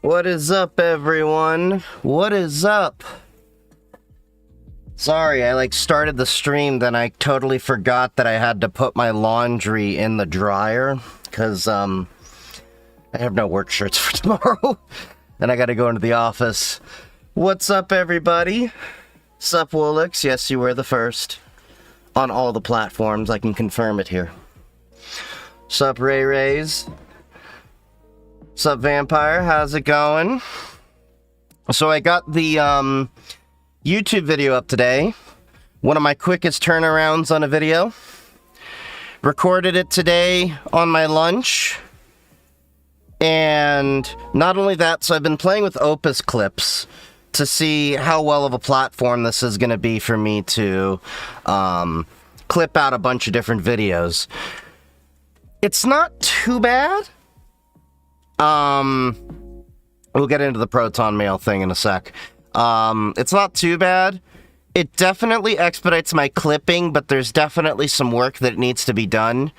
What is up, everyone? What is up? Sorry, I started the stream, then I totally forgot that I had to put my laundry in the dryer, because, I have no work shirts for tomorrow, and I gotta go into the office. What's up, everybody? Sup, Woolix? Yes, you were the first. On all the platforms, I can confirm it here. Sup, Ray Rays? Sup, Vampire? How's it going? So I got the YouTube video up today. One of my quickest turnarounds on a video. Recorded it today on my lunch. And not only that, so I've been playing with Opus clips to see how well of a platform this is going to be for me to clip out a bunch of different videos. It's not too bad. We'll get into the Proton mail thing in a sec. It's not too bad. It definitely expedites my clipping, but there's definitely some work that needs to be done.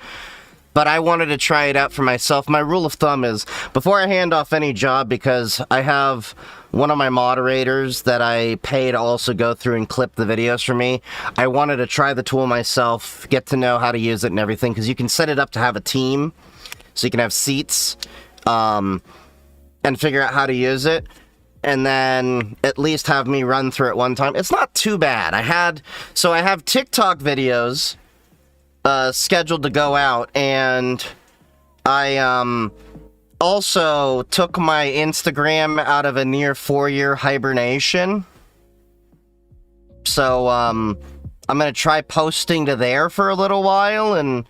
But I wanted to try it out for myself. My rule of thumb is, before I hand off any job, because I have one of my moderators that I pay to also go through and clip the videos for me, I wanted to try the tool myself, get to know how to use it and everything, because you can set it up to have a team, so you can have seats, and figure out how to use it, and then at least have me run through it one time. It's not too bad. I have TikTok videos scheduled to go out, and I also took my Instagram out of a near 4-year hibernation. So I'm gonna try posting to there for a little while and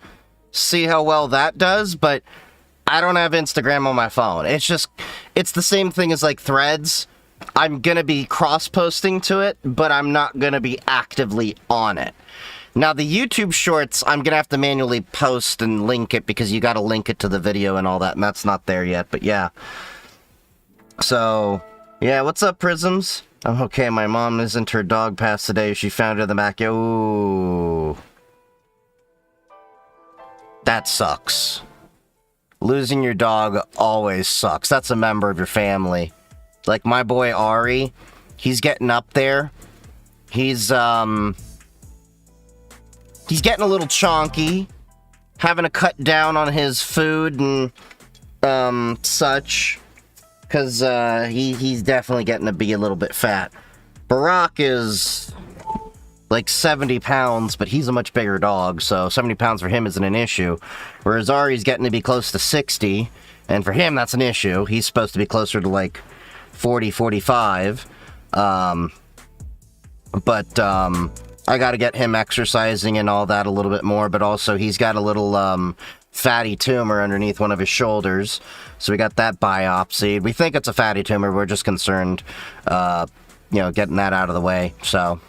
see how well that does, but I don't have Instagram on my phone. It's the same thing as Threads. I'm gonna be cross-posting to it, but I'm not gonna be actively on it. Now, the YouTube Shorts, I'm gonna have to manually post and link it, because you gotta link it to the video and all that, and that's not there yet, but yeah. So, yeah, what's up, Prisms? I'm okay, my mom isn't her dog passed today. She found her in the backyard. Ooh. That sucks. Losing your dog always sucks. That's a member of your family. Like my boy Ari, he's getting up there. He's getting a little chonky, having to cut down on his food and such, because he's definitely getting to be a little bit fat. Barack is 70 pounds, but he's a much bigger dog, so 70 pounds for him isn't an issue. Whereas Ari's getting to be close to 60, and for him that's an issue. He's supposed to be closer to 40, 45. But I gotta get him exercising and all that a little bit more, but also he's got a little fatty tumor underneath one of his shoulders, so we got that biopsied. We think it's a fatty tumor, we're just concerned, getting that out of the way, so...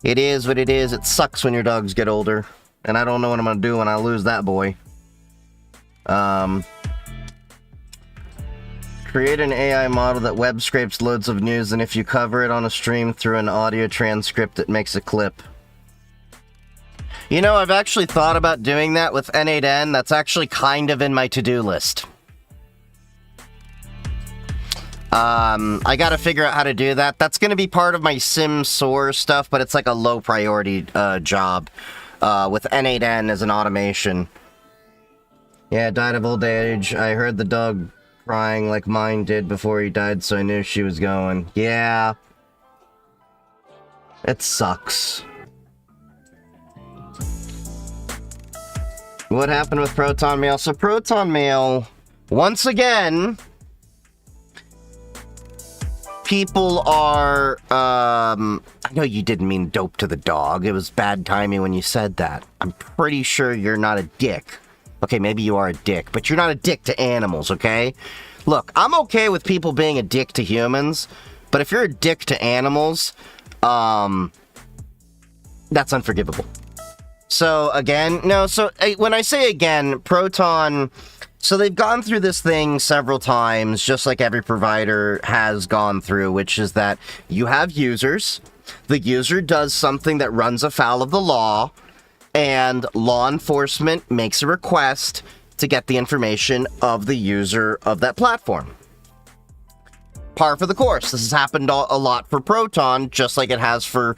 It is what it is. It sucks when your dogs get older. And I don't know what I'm gonna do when I lose that boy. Create an AI model that web scrapes loads of news, and if you cover it on a stream through an audio transcript, it makes a clip. You know, I've actually thought about doing that with N8N. That's actually kind of in my to-do list. I gotta figure out how to do that. That's gonna be part of my Sim Soar stuff, but it's a low priority job with N8N as an automation. Yeah, died of old age. I heard the dog crying like mine did before he died, so I knew she was going. Yeah. It sucks. What happened with Proton Mail? So Proton Mail, once again... People are, I know you didn't mean dope to the dog. It was bad timing when you said that. I'm pretty sure you're not a dick. Okay, maybe you are a dick, but you're not a dick to animals, okay? Look, I'm okay with people being a dick to humans, but if you're a dick to animals, that's unforgivable. So, again, when I say again, Proton... So they've gone through this thing several times, just like every provider has gone through, which is that you have users, the user does something that runs afoul of the law, and law enforcement makes a request to get the information of the user of that platform. par for the course. This has happened a lot for Proton, just like it has for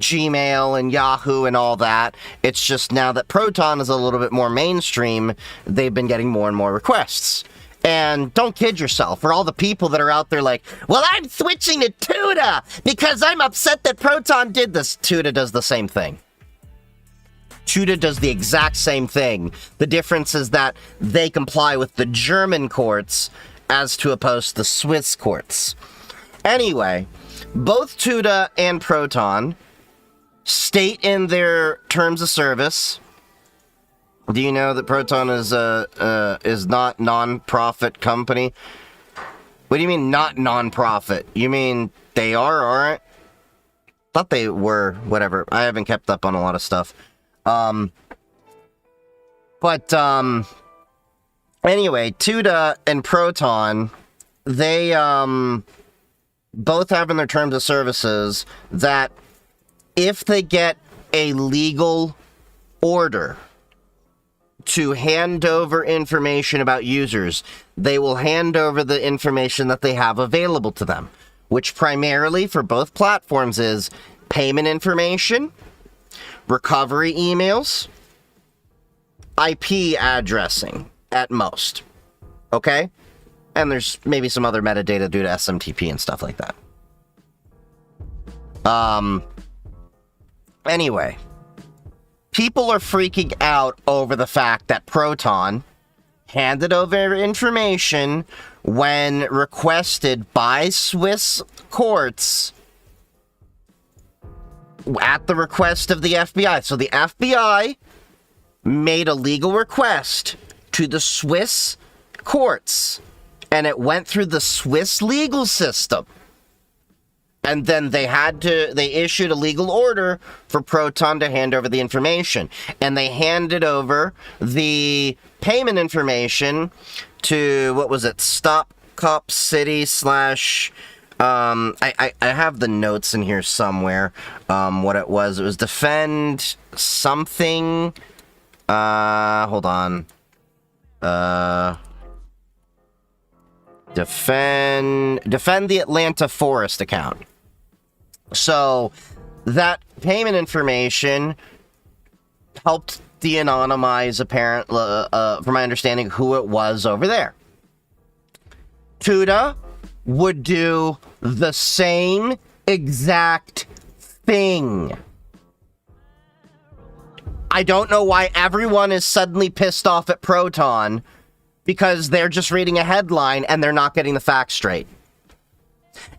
Gmail and Yahoo and all that. It's just now that Proton is a little bit more mainstream, they've been getting more and more requests. And don't kid yourself, for all the people that are out there like, well, I'm switching to Tuda because I'm upset that Proton did this. Tuda does the same thing. Tuda does the exact same thing. The difference is that they comply with the German courts as to opposed to the Swiss courts. Anyway, both Tuda and Proton state in their terms of service. Do you know that Proton is not non-profit company? What do you mean not non-profit? You mean they are, aren't? Thought they were, whatever. I haven't kept up on a lot of stuff. Anyway, Tuda and Proton, they both have in their terms of services that if they get a legal order to hand over information about users, they will hand over the information that they have available to them, which primarily for both platforms is payment information, recovery emails, IP addressing at most. Okay? And there's maybe some other metadata due to SMTP and stuff like that. Anyway, people are freaking out over the fact that Proton handed over information when requested by Swiss courts at the request of the FBI. So the FBI made a legal request to the Swiss courts, and it went through the Swiss legal system. And then they issued a legal order for Proton to hand over the information. And they handed over the payment information to, what was it, Stop Cop City / I have the notes in here somewhere, what it was. It was Defend something, hold on. Defend the Atlanta Forest account. So that payment information helped de-anonymize, from my understanding, who it was over there. Tuda would do the same exact thing. I don't know why everyone is suddenly pissed off at Proton, because they're just reading a headline and they're not getting the facts straight.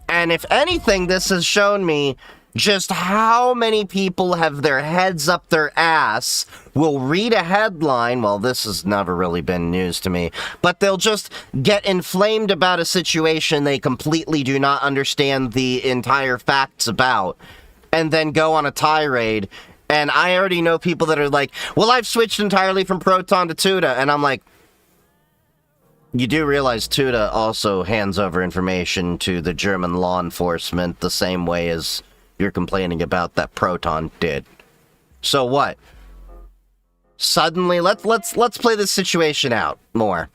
And if anything, this has shown me just how many people have their heads up their ass, will read a headline. Well, this has never really been news to me, but they'll just get inflamed about a situation they completely do not understand the entire facts about, and then go on a tirade. And I already know people that are like, well, I've switched entirely from Proton to Tuda. And I'm like, you do realize Tuda also hands over information to the German law enforcement the same way as you're complaining about that Proton did. So what? Suddenly, let's play this situation out more.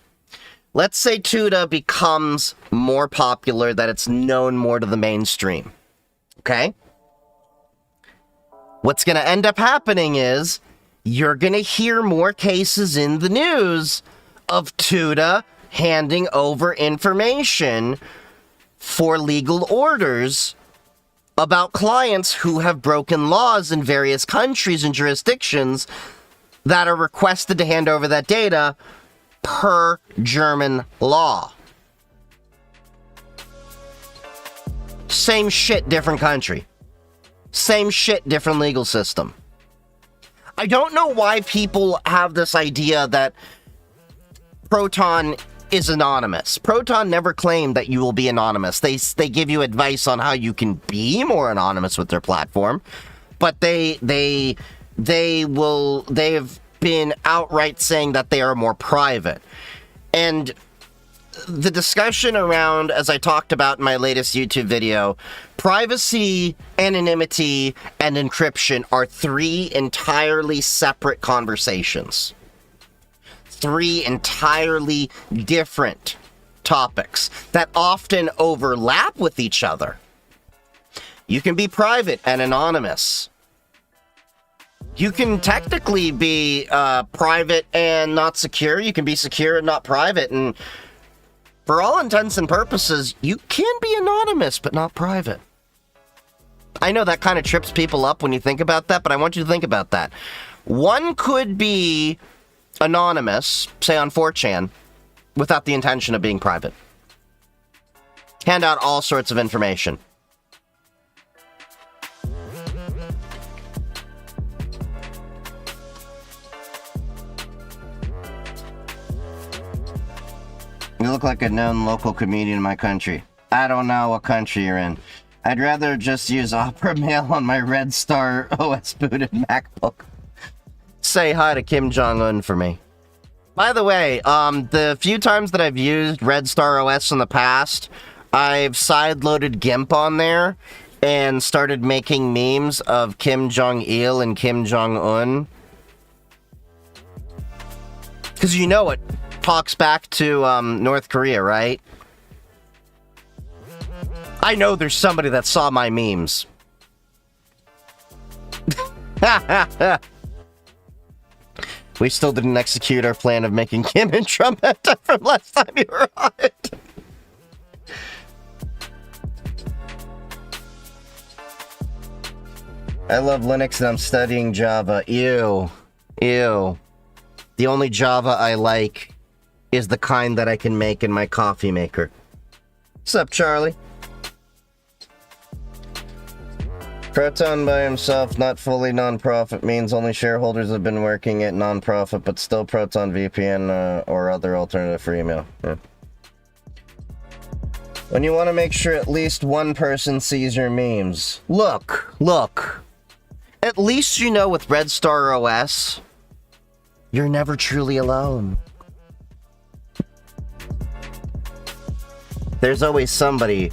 Let's say Tuda becomes more popular, that it's known more to the mainstream. Okay? What's going to end up happening is you're going to hear more cases in the news of Tuda handing over information for legal orders about clients who have broken laws in various countries and jurisdictions that are requested to hand over that data per German law. Same shit, different country. Same shit, different legal system. I don't know why people have this idea that Proton is anonymous. Proton never claimed that you will be anonymous. They give you advice on how you can be more anonymous with their platform, but they've been outright saying that they are more private. And the discussion around, as I talked about in my latest YouTube video, privacy, anonymity, and encryption are three entirely separate conversations. Three entirely different topics that often overlap with each other. You can be private and anonymous. You can technically be private and not secure. You can be secure and not private. And for all intents and purposes, you can be anonymous but not private. I know that kind of trips people up when you think about that, but I want you to think about that. One could be anonymous, say on 4chan, without the intention of being private. Hand out all sorts of information. You look like a known local comedian in my country. I don't know what country you're in. I'd rather just use Opera Mail on my Red Star OS booted MacBook. Say hi to Kim Jong-un for me. By the way, the few times that I've used Red Star OS in the past, I've sideloaded GIMP on there and started making memes of Kim Jong-il and Kim Jong-un. Because you know it talks back to North Korea, right? I know there's somebody that saw my memes. We still didn't execute our plan of making Kim and Trump from last time you were on it. I love Linux and I'm studying Java. Ew. Ew. The only Java I like is the kind that I can make in my coffee maker. What's up, Charlie? Proton by himself, not fully non-profit, means only shareholders have been working at non-profit, but still Proton VPN or other alternative for email. Yeah. When you want to make sure at least one person sees your memes. Look. At least you know with Red Star OS, you're never truly alone. There's always somebody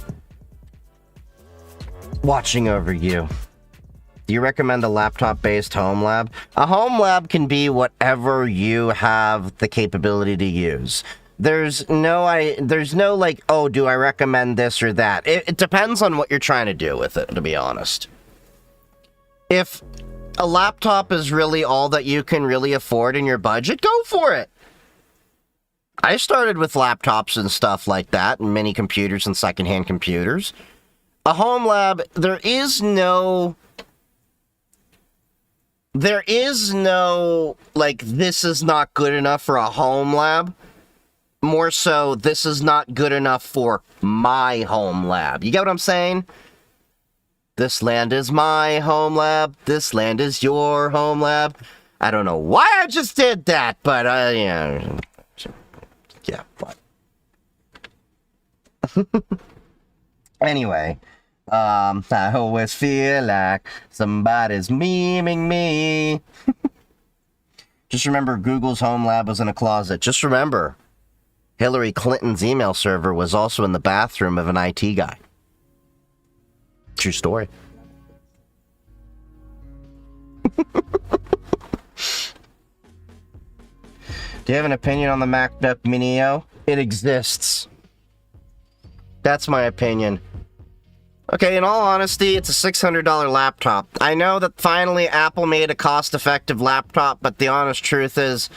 watching over you. Do you recommend a laptop-based home lab? A home lab can be whatever you have the capability to use. There's no like, oh, do I recommend this or that? It depends on what you're trying to do with it, to be honest. If a laptop is really all that you can really afford in your budget, go for it. I started with laptops and stuff like that, and mini computers and secondhand computers. A home lab, there is no, like, this is not good enough for a home lab. More so, this is not good enough for my home lab. You get what I'm saying? This land is my home lab. This land is your home lab. I don't know why I just did that, but, yeah, what? Anyway. I always feel like somebody's memeing me. Just remember, Google's home lab was in a closet. Just remember, Hillary Clinton's email server was also in the bathroom of an IT guy. True story. Do you have an opinion on the MacBook Mini-O? It exists. That's my opinion. Okay, in all honesty, it's a $600 laptop. I know that finally Apple made a cost-effective laptop, but the honest truth is,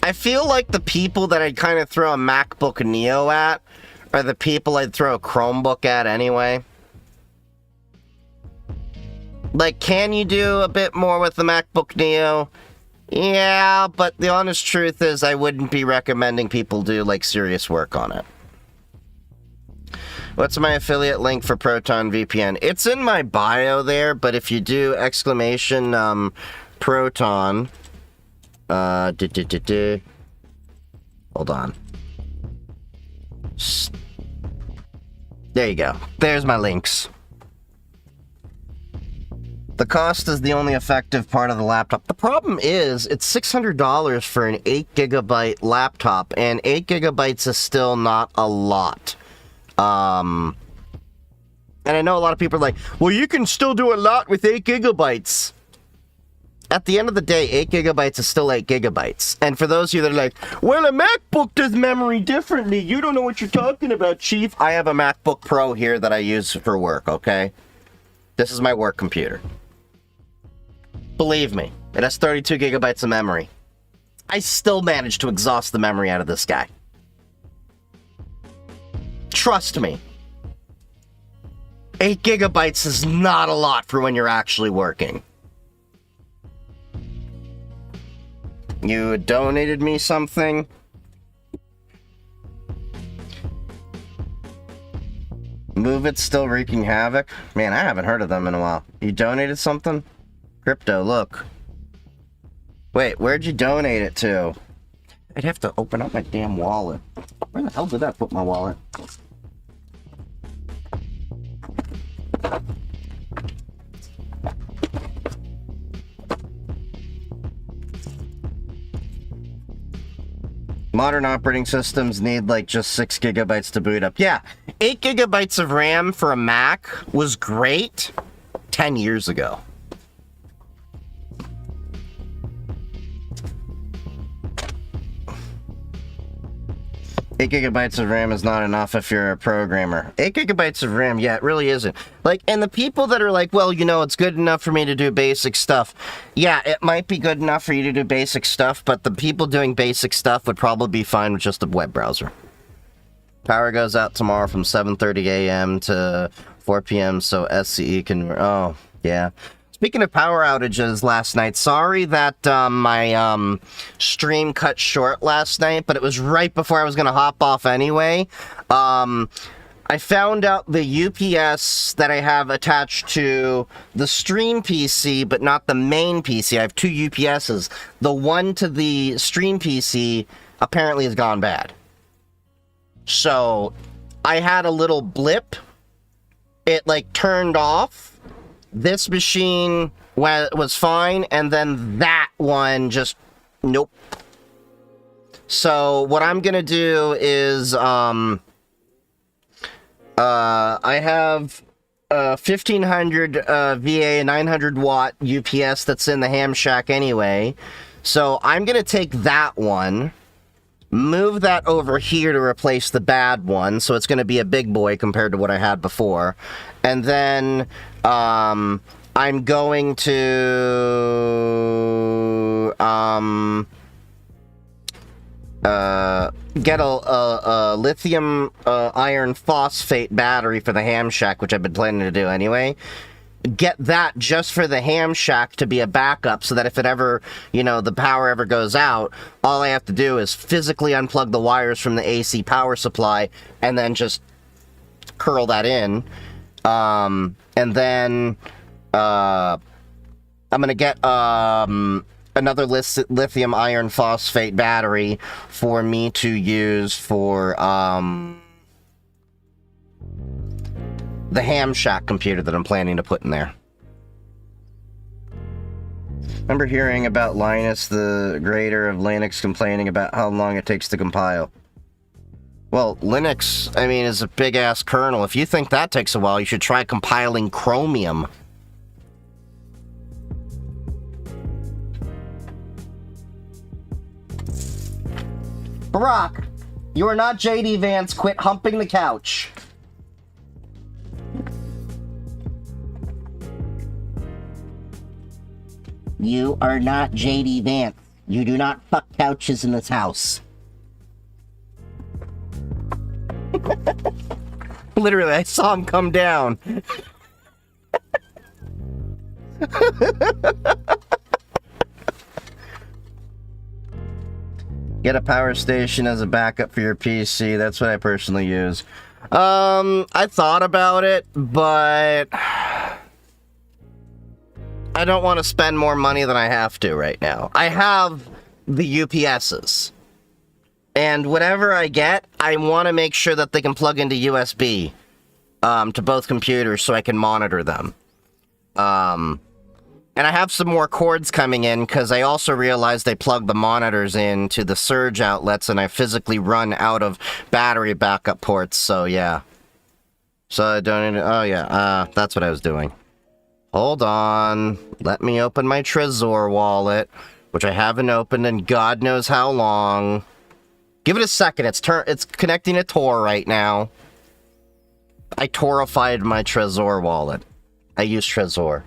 I feel like the people that I'd kind of throw a MacBook Neo at are the people I'd throw a Chromebook at anyway. Like, can you do a bit more with the MacBook Neo? Yeah, but the honest truth is I wouldn't be recommending people do, like, serious work on it. What's my affiliate link for Proton VPN? It's in my bio there, but if you do exclamation Proton, hold on. There you go. There's my links. The cost is the only effective part of the laptop. The problem is, it's $600 for an 8GB laptop, and 8GB is still not a lot. And I know a lot of people are like, well, you can still do a lot with 8GB. at the end of the day, 8 gigabytes is still 8 gigabytes. And for those of you that are like, well, a MacBook does memory differently. You don't know what you're talking about, Chief. I have a MacBook Pro here that I use for work, okay? This is my work computer. Believe me, it has 32 gigabytes of memory. I still managed to exhaust the memory out of this guy. Trust me. 8 gigabytes is not a lot for when you're actually working. You donated me something? Move It's still wreaking havoc? Man, I haven't heard of them in a while. You donated something? Crypto, look. Wait, where'd you donate it to? I'd have to open up my damn wallet. Where the hell did I put my wallet? Modern operating systems need like just 6 gigabytes to boot up. Yeah, 8 gigabytes of RAM for a Mac was great 10 years ago. Eight gigabytes of RAM is not enough if you're a programmer. 8 gigabytes of RAM, yeah, it really isn't. Like, and the people that are like, well, you know, it's good enough for me to do basic stuff. Yeah, it might be good enough for you to do basic stuff, but the people doing basic stuff would probably be fine with just a web browser. Power goes out tomorrow from 7:30 a.m. to 4 p.m. so SCE can... Oh, yeah. Speaking of power outages last night, sorry that my stream cut short last night, but it was right before I was going to hop off anyway. I found out the UPS that I have attached to the stream PC, but not the main PC. I have two UPSs. The one to the stream PC apparently has gone bad. So I had a little blip. It like turned off. This machine was fine, and then that one just, nope. So what I'm gonna do is, I have a 1500 VA 900 watt UPS that's in the ham shack anyway. So I'm gonna take that one, move that over here to replace the bad one, so it's gonna be a big boy compared to what I had before. And then, I'm going to, get a lithium, iron phosphate battery for the ham shack, which I've been planning to do anyway. Get that just for the ham shack to be a backup, so that if it ever, you know, the power ever goes out, all I have to do is physically unplug the wires from the AC power supply, and then just curl that in. And then, I'm gonna get, another lithium iron phosphate battery for me to use for, the ham shack computer that I'm planning to put in there. Remember hearing about Linus, the grader of Linux, complaining about how long it takes to compile? Well, Linux, I mean, is a big-ass kernel. If you think that takes a while, you should try compiling Chromium. Barack, you are not JD Vance. Quit humping the couch. You are not JD Vance. You do not fuck couches in this house. Literally, I saw him come down. Get a power station as a backup for your PC. That's what I personally use. I thought about it, but I don't want to spend more money than I have to right now. I have the UPSs. And whatever I get, I want to make sure that they can plug into USB to both computers so I can monitor them. And I have some more cords coming in because I also realized they plug the monitors into the surge outlets and I physically run out of battery backup ports, so yeah. So I don't... Oh yeah, that's what I was doing. Hold on. Let me open my Trezor wallet, which I haven't opened in God knows how long. Give it a second. It's connecting to Tor right now. I Torified my Trezor wallet. I use Trezor.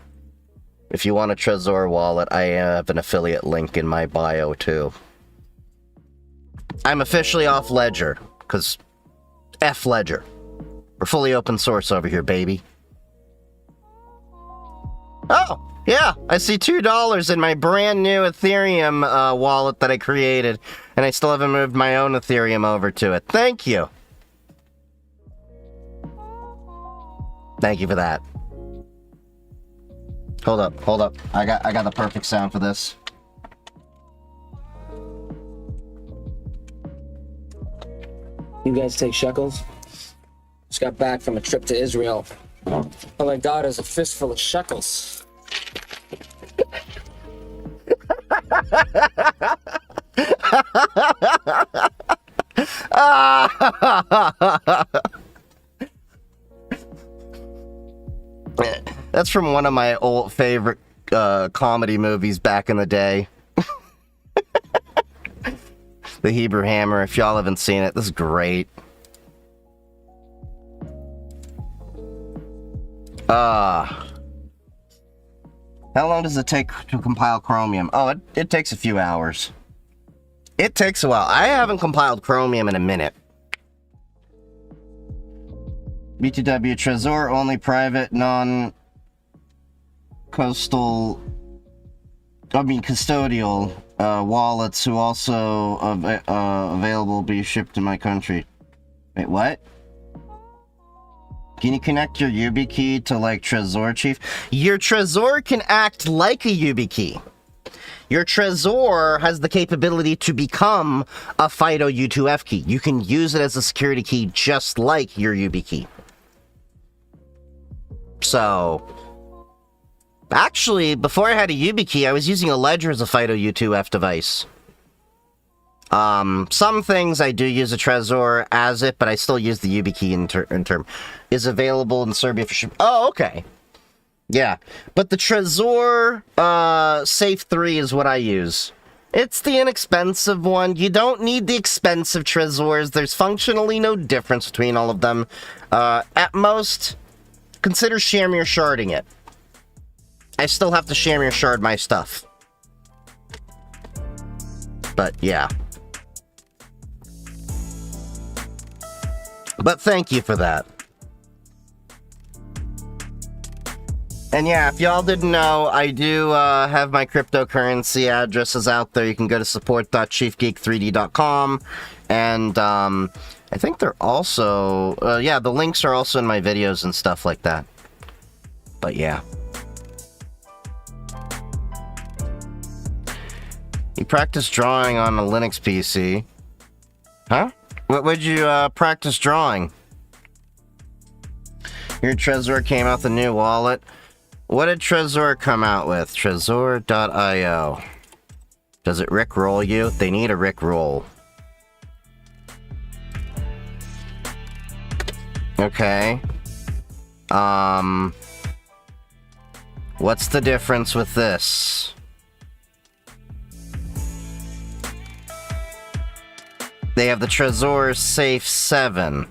If you want a Trezor wallet, I have an affiliate link in my bio, too. I'm officially off Ledger, because F Ledger. We're fully open source over here, baby. Oh, yeah, I see $2 in my brand new Ethereum wallet that I created, and I still haven't moved my own Ethereum over to it. Thank you. Thank you for that. Hold up. I got the perfect sound for this. You guys take shekels? Just got back from a trip to Israel. All I got is a fistful of shekels. That's from one of my old favorite comedy movies back in the day. The Hebrew Hammer. If y'all haven't seen it, this is great. How long does it take to compile Chromium? Oh, it takes a few hours. It takes a while. I haven't compiled Chromium in a minute. BTW Trezor, only private, non-coastal, custodial wallets who also available be shipped to my country. Wait, what? Can you connect your YubiKey to, like, Trezor, Chief? Your Trezor can act like a YubiKey. Your Trezor has the capability to become a FIDO U2F key. You can use it as a security key just like your YubiKey. So, actually, before I had a YubiKey, I was using a Ledger as a FIDO U2F device. Some things I do use a Trezor as it, but I still use the YubiKey in term. Is available in Serbia for ship. Oh, okay. Yeah. But the Trezor Safe 3 is what I use. It's the inexpensive one. You don't need the expensive Trezors. There's functionally no difference between all of them. At most, consider Shamir sharding it. I still have to Shamir shard my stuff. But, yeah. But thank you for that. And yeah, if y'all didn't know, I do have my cryptocurrency addresses out there. You can go to support.chiefgeek3d.com. And I think they're also... yeah, the links are also in my videos and stuff like that. But yeah. You practice drawing on a Linux PC. Huh? What would you practice drawing? Your Trezor came out the new wallet. What did Trezor come out with? Trezor.io. Does it rickroll you? They need a rickroll. Okay. What's the difference with this? They have the Trezor Safe 7.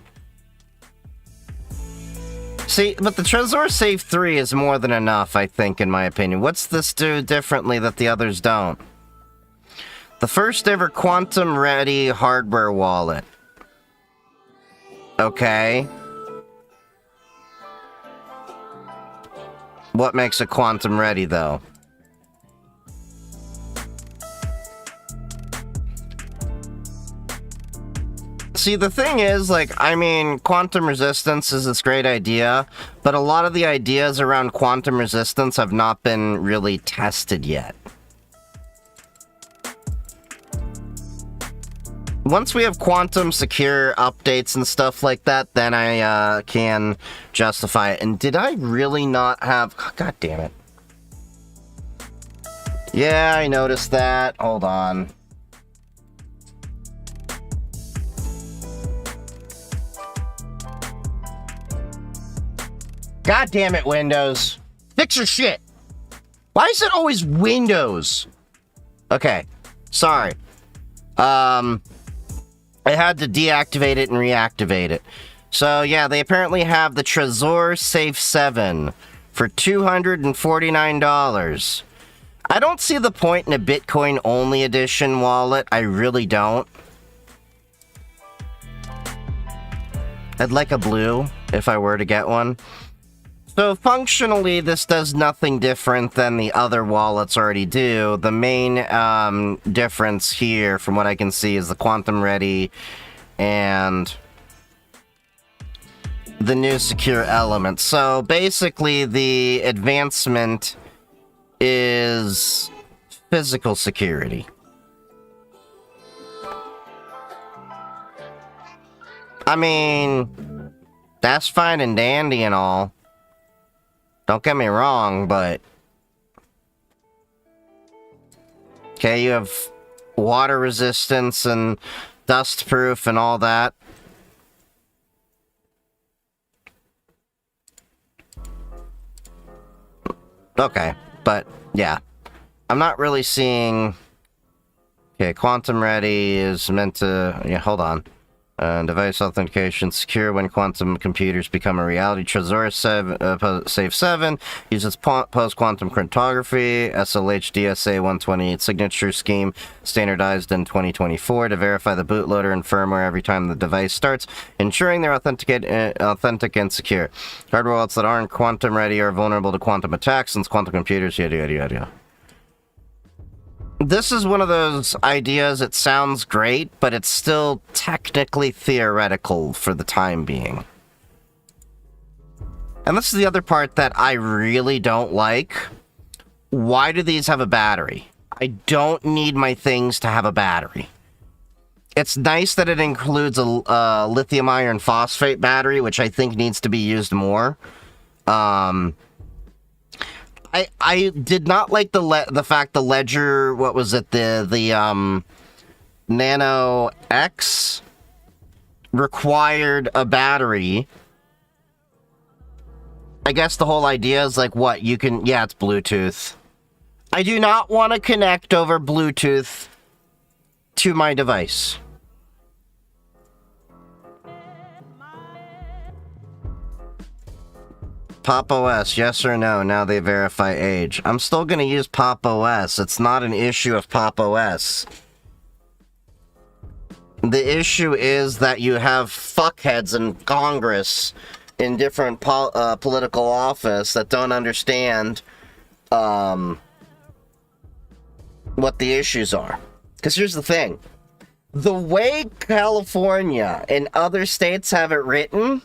See, but the Trezor Safe 3 is more than enough, I think, in my opinion. What's this do differently that the others don't? The first ever quantum-ready hardware wallet. Okay. What makes it quantum-ready, though? See, the thing is, like, I mean, quantum resistance is this great idea, but a lot of the ideas around quantum resistance have not been really tested yet. Once we have quantum secure updates and stuff like that, then I can justify it. And did I really not have... God damn it. Yeah, I noticed that. Hold on. God damn it, Windows. Fix your shit. Why is it always Windows? Okay, sorry. I had to deactivate it and reactivate it. So yeah, they apparently have the Trezor Safe 7 for $249. I don't see the point in a Bitcoin-only edition wallet. I really don't. I'd like a blue if I were to get one. So functionally, this does nothing different than the other wallets already do. The main difference here, from what I can see, is the Quantum Ready and the new secure element. So basically, the advancement is physical security. I mean, that's fine and dandy and all. Don't get me wrong, but... Okay, you have water resistance and dust proof and all that. Okay, but yeah. I'm not really seeing... Okay, Quantum Ready is meant to... Yeah, hold on. Device authentication secure when quantum computers become a reality. Trezor Safe 7 uses post-quantum cryptography, SLH DSA 128 signature scheme, standardized in 2024 to verify the bootloader and firmware every time the device starts, ensuring they're authentic and secure. Hardware wallets that aren't quantum ready are vulnerable to quantum attacks since quantum computers, yada yada yada. This is one of those ideas, it sounds great, but it's still technically theoretical for the time being. And this is the other part that I really don't like. Why do these have a battery? I don't need my things to have a battery. It's nice that it includes a lithium iron phosphate battery, which I think needs to be used more. I did not like the fact the Ledger, what was it, the Nano X required a battery. I guess the whole idea is like, what, you can, yeah, it's Bluetooth. I do not want to connect over Bluetooth to my device. Pop OS, yes or no? Now they verify age. I'm still going to use Pop OS. It's not an issue of Pop OS. The issue is that you have fuckheads in Congress in different political office that don't understand what the issues are. Because here's the thing. The way California and other states have it written...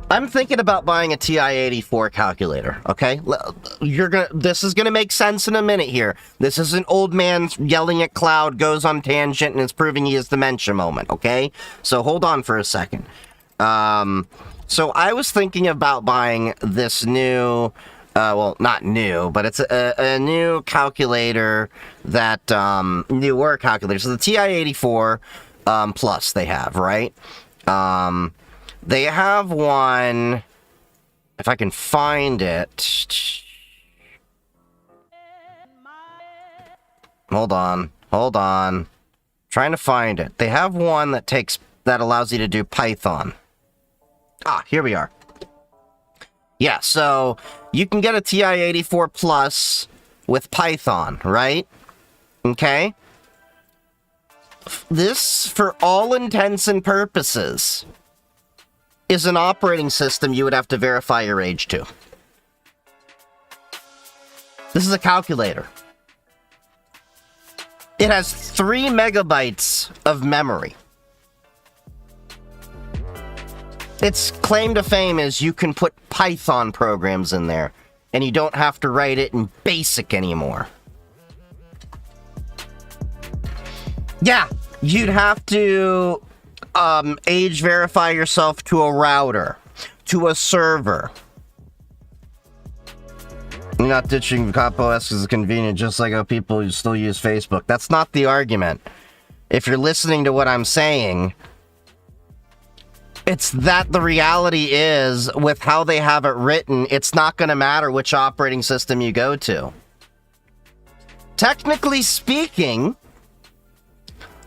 I'm thinking about buying a TI-84 calculator, okay? This is gonna make sense in a minute here. This is an old man yelling at cloud, goes on tangent, and is proving he has dementia moment, okay? So hold on for a second. So I was thinking about buying this new, well, not new, but it's a new calculator that, newer calculator. So the TI-84 Plus they have, right? They have one, if I can find it. Hold on. Trying to find it. They have one that allows you to do Python. Ah, here we are. Yeah, so you can get a TI-84 Plus with Python, right? Okay? This, for all intents and purposes, is an operating system you would have to verify your age to. This is a calculator. It has 3 megabytes of memory. Its claim to fame is you can put Python programs in there, and you don't have to write it in BASIC anymore. Yeah, you'd have to age verify yourself to a router, to a server. You're not ditching Cop OS because it's convenient, just like how people still use Facebook. That's not the argument. If you're listening to what I'm saying, It's that the reality is, with how they have it written, it's not going to matter which operating system you go to. Technically speaking,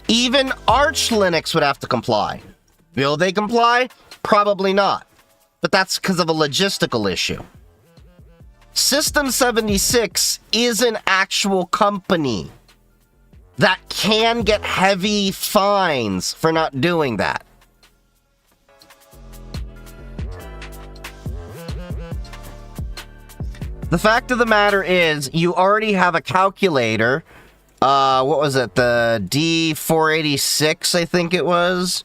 even Arch Linux would have to comply. Will they comply? Probably not. But that's because of a logistical issue. System 76 is an actual company that can get heavy fines for not doing that. The fact of the matter is, you already have a calculator. What was it? The D486, I think it was.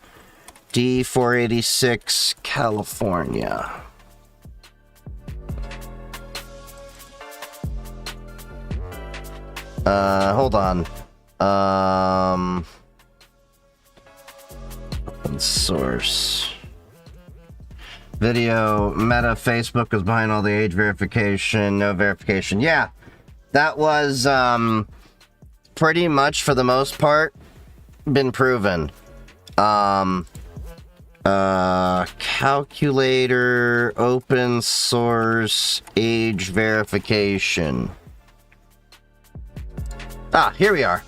D486, California. Hold on. Open source. Video, Meta, Facebook is behind all the age verification, no verification. Yeah, that was, pretty much, for the most part, been proven. Calculator, open source, age verification. Ah, here we are.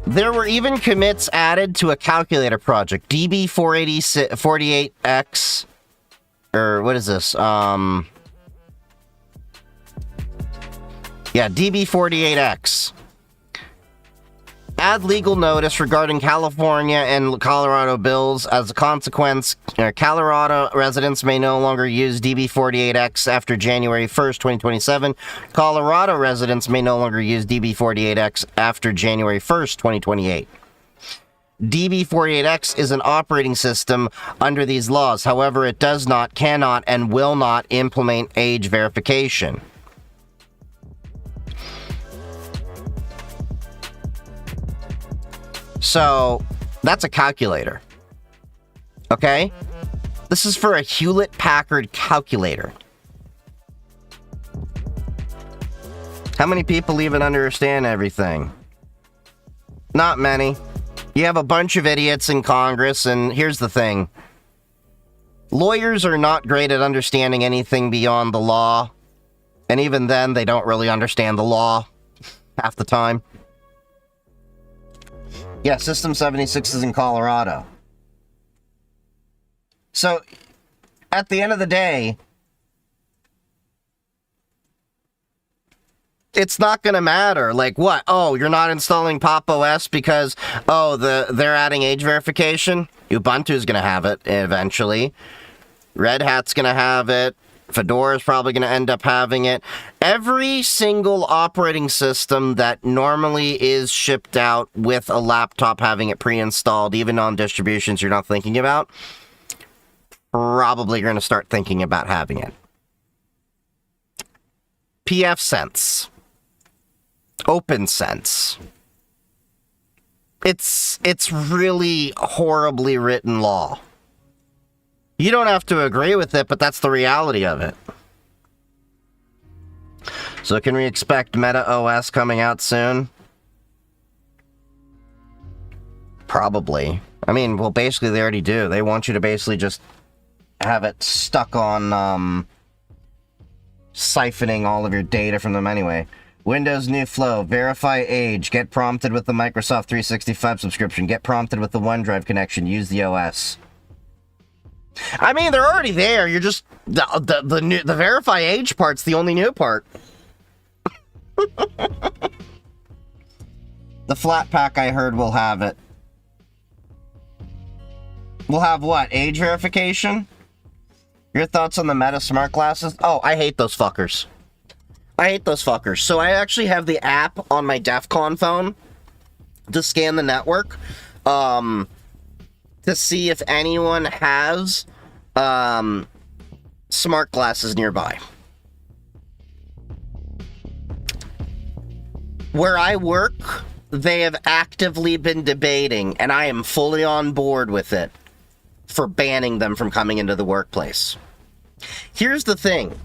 There were even commits added to a calculator project, DB488X, or what is this? Yeah, DB48X. Add legal notice regarding California and Colorado bills. As a consequence, Colorado residents may no longer use DB48X after January 1st, 2027. Colorado residents may no longer use DB48X after January 1st, 2028. DB48X is an operating system under these laws. However, it does not, cannot, and will not implement age verification. So, that's a calculator. Okay? This is for a Hewlett-Packard calculator. How many people even understand everything? Not many. You have a bunch of idiots in Congress, and here's the thing. Lawyers are not great at understanding anything beyond the law. And even then, they don't really understand the law half the time. Yeah, System 76 is in Colorado. So, at the end of the day, it's not going to matter. Like, what? Oh, you're not installing Pop! OS because, oh, they're adding age verification? Ubuntu's going to have it eventually. Red Hat's going to have it. Fedora's probably going to end up having it. Every single operating system that normally is shipped out with a laptop having it pre-installed, even on distributions you're not thinking about, probably going to start thinking about having it. pfSense. OpenSense. It's really horribly written law. You don't have to agree with it, but that's the reality of it. So can we expect Meta OS coming out soon? Probably. I mean, well, basically they already do. They want you to basically just have it stuck on, siphoning all of your data from them anyway. Windows new flow. Verify age. Get prompted with the Microsoft 365 subscription. Get prompted with the OneDrive connection. Use the OS. I mean, they're already there. You're just the verify age part's the only new part. The flat pack I heard will have it. We'll have what? Age verification? Your thoughts on the Meta smart glasses? Oh, I hate those fuckers. I hate those fuckers. So I actually have the app on my DEF CON phone to scan the network. To see if anyone has smart glasses nearby. Where I work, they have actively been debating, and I am fully on board with it, for banning them from coming into the workplace. Here's the thing.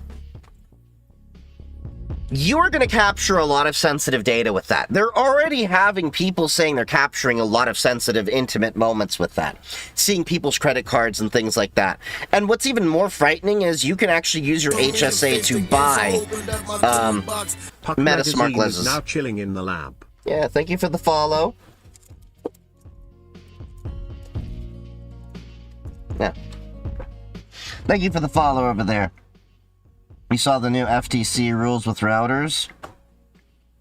you're going to capture a lot of sensitive data with that. They're already having people saying they're capturing a lot of sensitive, intimate moments with that. Seeing people's credit cards and things like that. And what's even more frightening is you can actually use your HSA to buy Metasmart lenses. Now chilling in the lab. Yeah, thank you for the follow. Yeah. Thank you for the follow over there. We saw the new FTC rules with routers.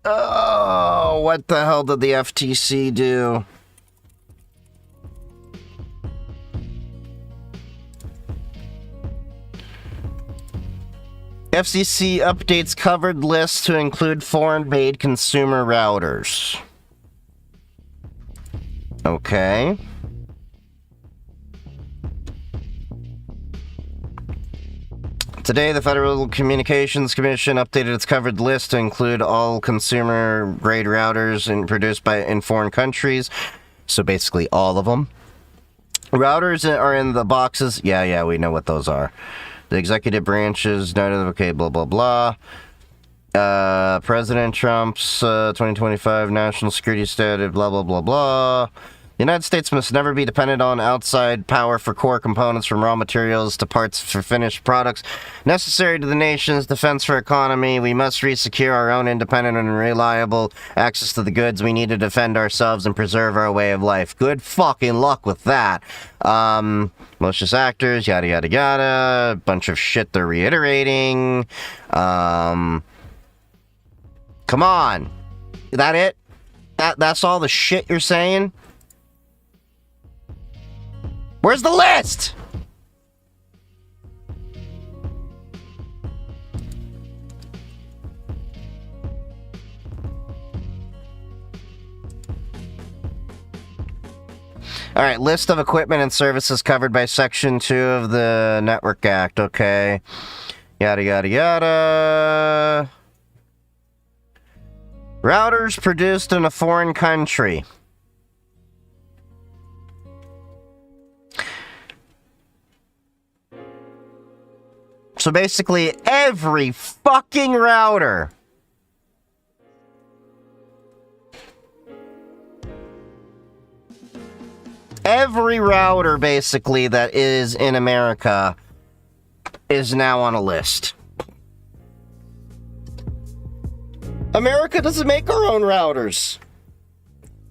Oh, what the hell did the FTC do? FCC updates covered list to include foreign-made consumer routers. Okay. Today, the Federal Communications Commission updated its covered list to include all consumer-grade routers produced in foreign countries. So basically all of them. Routers are in the boxes. Yeah, we know what those are. The executive branches noted, okay, blah, blah, blah. President Trump's 2025 national security status, blah, blah, blah, blah. The United States must never be dependent on outside power for core components, from raw materials to parts for finished products necessary to the nation's defense for economy. We must resecure our own independent and reliable access to the goods we need to defend ourselves and preserve our way of life. Good fucking luck with that. Malicious actors, yada, yada, yada. Bunch of shit they're reiterating. Come on. Is that it? That's all the shit you're saying? Where's the list? All right, list of equipment and services covered by Section 2 of the Network Act, okay. Yada, yada, yada. Routers produced in a foreign country. So basically, every fucking router basically that is in America is now on a list. America doesn't make our own routers.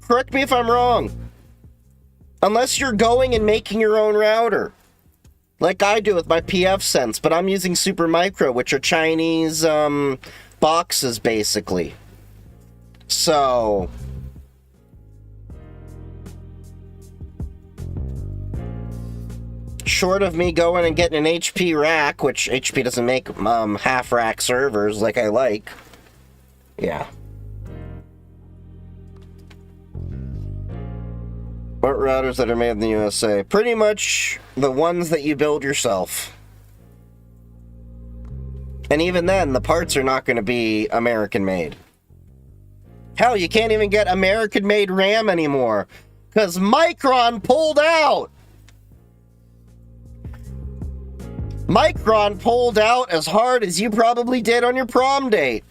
Correct me if I'm wrong. Unless you're going and making your own router. Like I do with my PF Sense, but I'm using Supermicro, which are Chinese boxes, basically. So, short of me going and getting an HP rack, which HP doesn't make half rack servers like I like. Yeah. What routers that are made in the USA? Pretty much the ones that you build yourself. And even then, the parts are not going to be American-made. Hell, you can't even get American-made RAM anymore, because Micron pulled out! Micron pulled out as hard as you probably did on your prom date.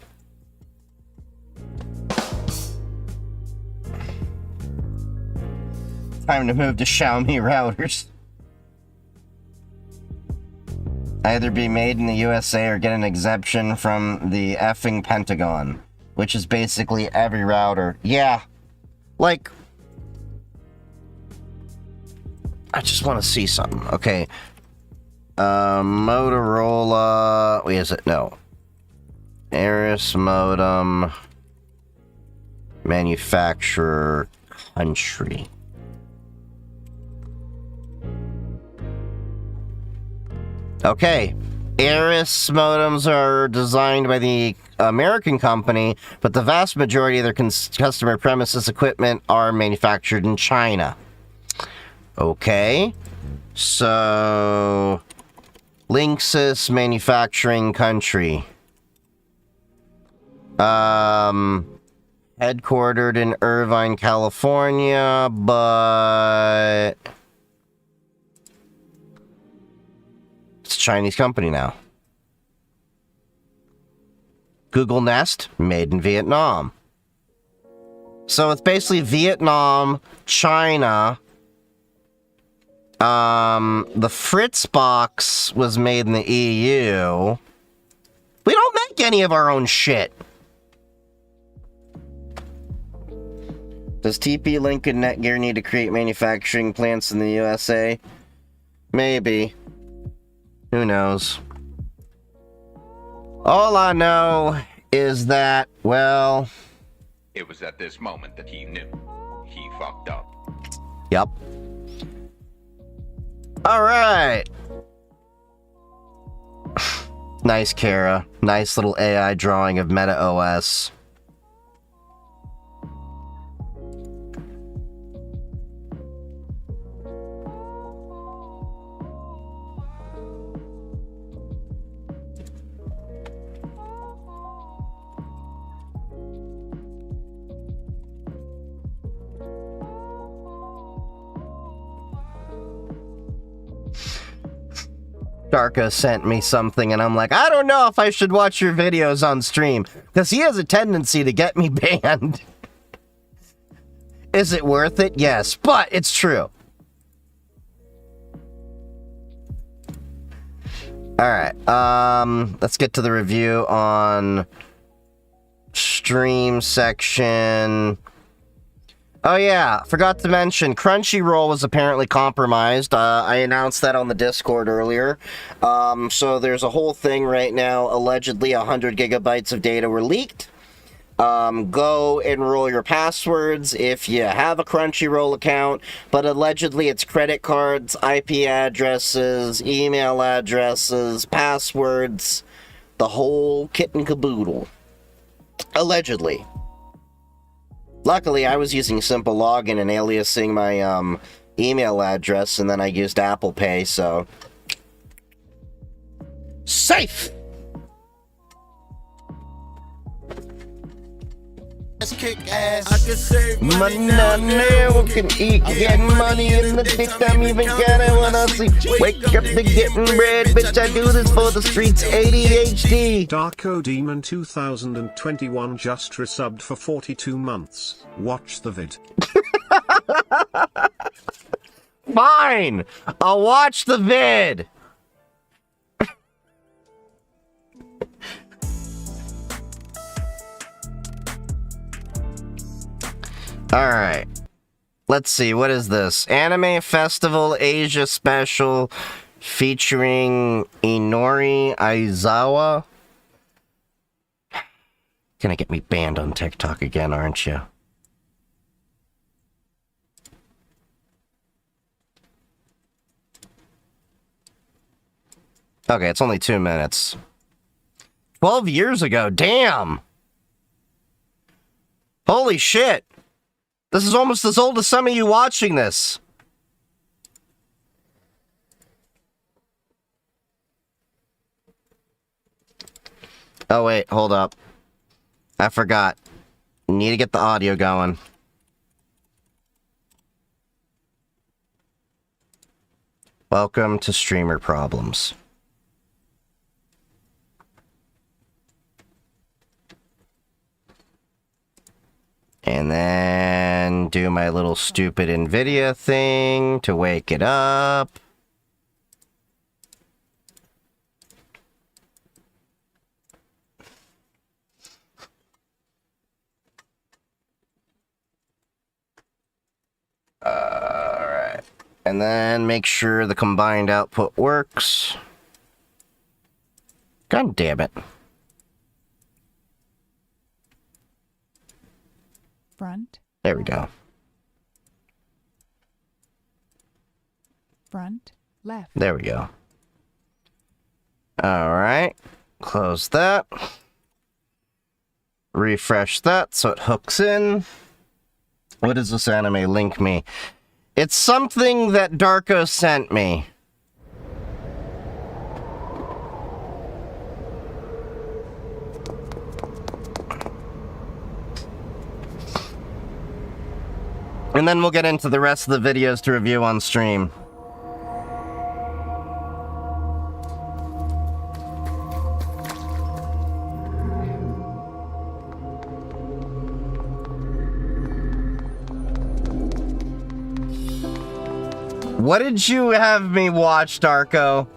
Time to move to Xiaomi routers. Either be made in the USA or get an exemption from the effing Pentagon, which is basically every router. Yeah. Like, I just want to see something. Okay. Motorola. Wait, is it? No. Aris modem. Manufacturer. Country. Okay, Aris modems are designed by the American company, but the vast majority of their customer premises equipment are manufactured in China. Okay, so Linksys manufacturing country. Headquartered in Irvine, California, but it's a Chinese company now. Google Nest, made in Vietnam. So it's basically Vietnam, China. The Fritzbox was made in the EU. We don't make any of our own shit. Does TP-Link and Netgear need to create manufacturing plants in the USA? Maybe. Who knows? All I know is that, well... It was at this moment that he knew. He fucked up. Yep. Alright. Nice, Kara. Nice little AI drawing of Meta OS. Darko sent me something, and I'm like, I don't know if I should watch your videos on stream, because he has a tendency to get me banned. Is it worth it? Yes, but it's true. Alright, let's get to the review on stream section. Oh yeah, forgot to mention, Crunchyroll was apparently compromised. I announced that on the Discord earlier. So there's a whole thing right now, allegedly 100 gigabytes of data were leaked. Go enroll your passwords if you have a Crunchyroll account, but allegedly it's credit cards, IP addresses, email addresses, passwords, the whole kit and caboodle. Allegedly. Luckily, I was using Simple Login and aliasing my email address, and then I used Apple Pay, so... Safe! Kick ass. I can save Money now, now, can eat, get money in the dick, I'm even kinda wanna sleep. Wake up to getting bread, bitch, I do this for the streets, ADHD. Darko Demon 2021 just resubbed for 42 months. Watch the vid. Fine! I'll watch the vid! Alright. Let's see, what is this? Anime Festival Asia Special featuring Inori Aizawa? Gonna get me banned on TikTok again, aren't you? Okay, it's only 2 minutes. 12 years ago, damn! Holy shit! This is almost as old as some of you watching this. Oh wait, hold up. I forgot. Need to get the audio going. Welcome to Streamer Problems. And then do my little stupid NVIDIA thing to wake it up. Alright. And then make sure the combined output works. God damn it. Front. There we go. Front. Left. There we go. Alright. Close that. Refresh that so it hooks in. What does this anime link me? It's something that Darko sent me. And then we'll get into the rest of the videos to review on stream. What did you have me watch, Darko?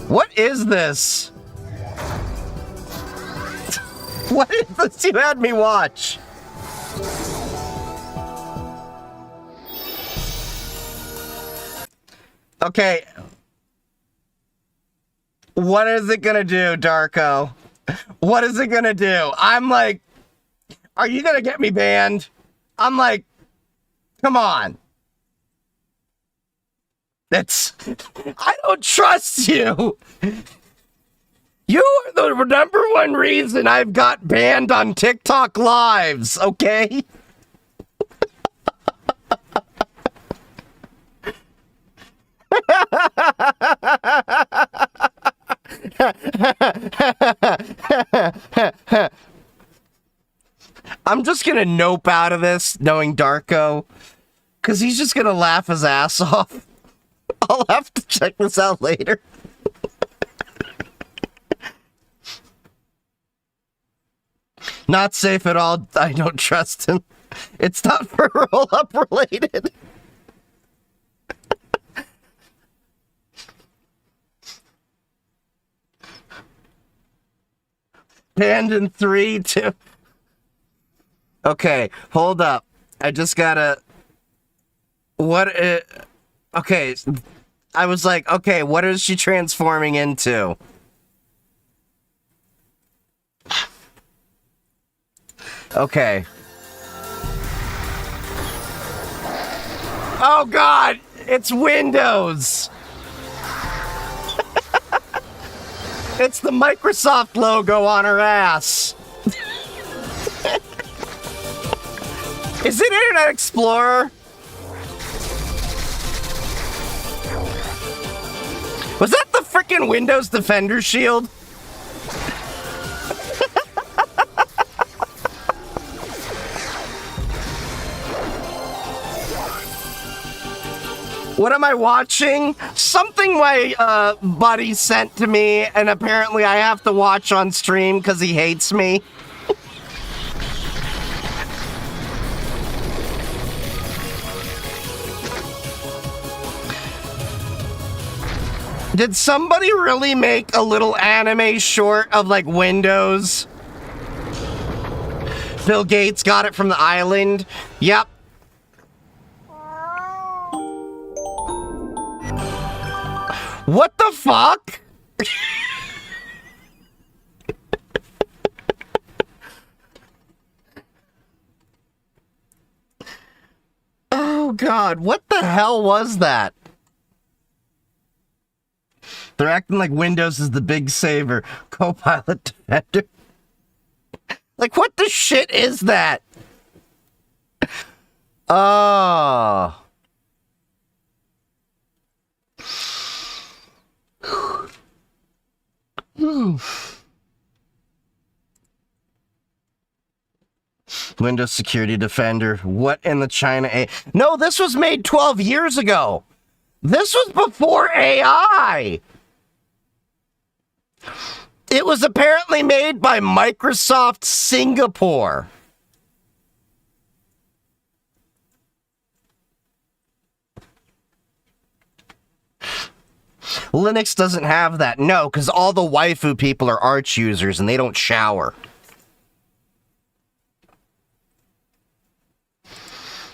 What is this? What is this you had me watch? Okay. What is it gonna do, Darko? What is it gonna do? I'm like, are you gonna get me banned? I'm like, come on. I don't trust you. You are the number one reason I've got banned on TikTok lives, okay? I'm just gonna nope out of this knowing Darko, because he's just gonna laugh his ass off. I'll have to check this out later. Not safe at all. I don't trust him. It's not for roll-up related. Banned in 3, 2. Okay, hold up. I just gotta... Okay, I was like, okay, what is she transforming into? Okay. Oh God, it's Windows. It's the Microsoft logo on her ass. Is it Internet Explorer? Was that the frickin' Windows Defender shield? What am I watching? Something my buddy sent to me, and apparently I have to watch on stream because he hates me. Did somebody really make a little anime short of, like, Windows? Bill Gates got it from the island? Yep. What the fuck? Oh God, what the hell was that? They're acting like Windows is the big saver. Copilot Defender. Like, what the shit is that? Oh. Windows Security Defender. What in the China A? No, this was made 12 years ago. This was before AI. It was apparently made by Microsoft Singapore. Linux doesn't have that. No, because all the waifu people are Arch users and they don't shower.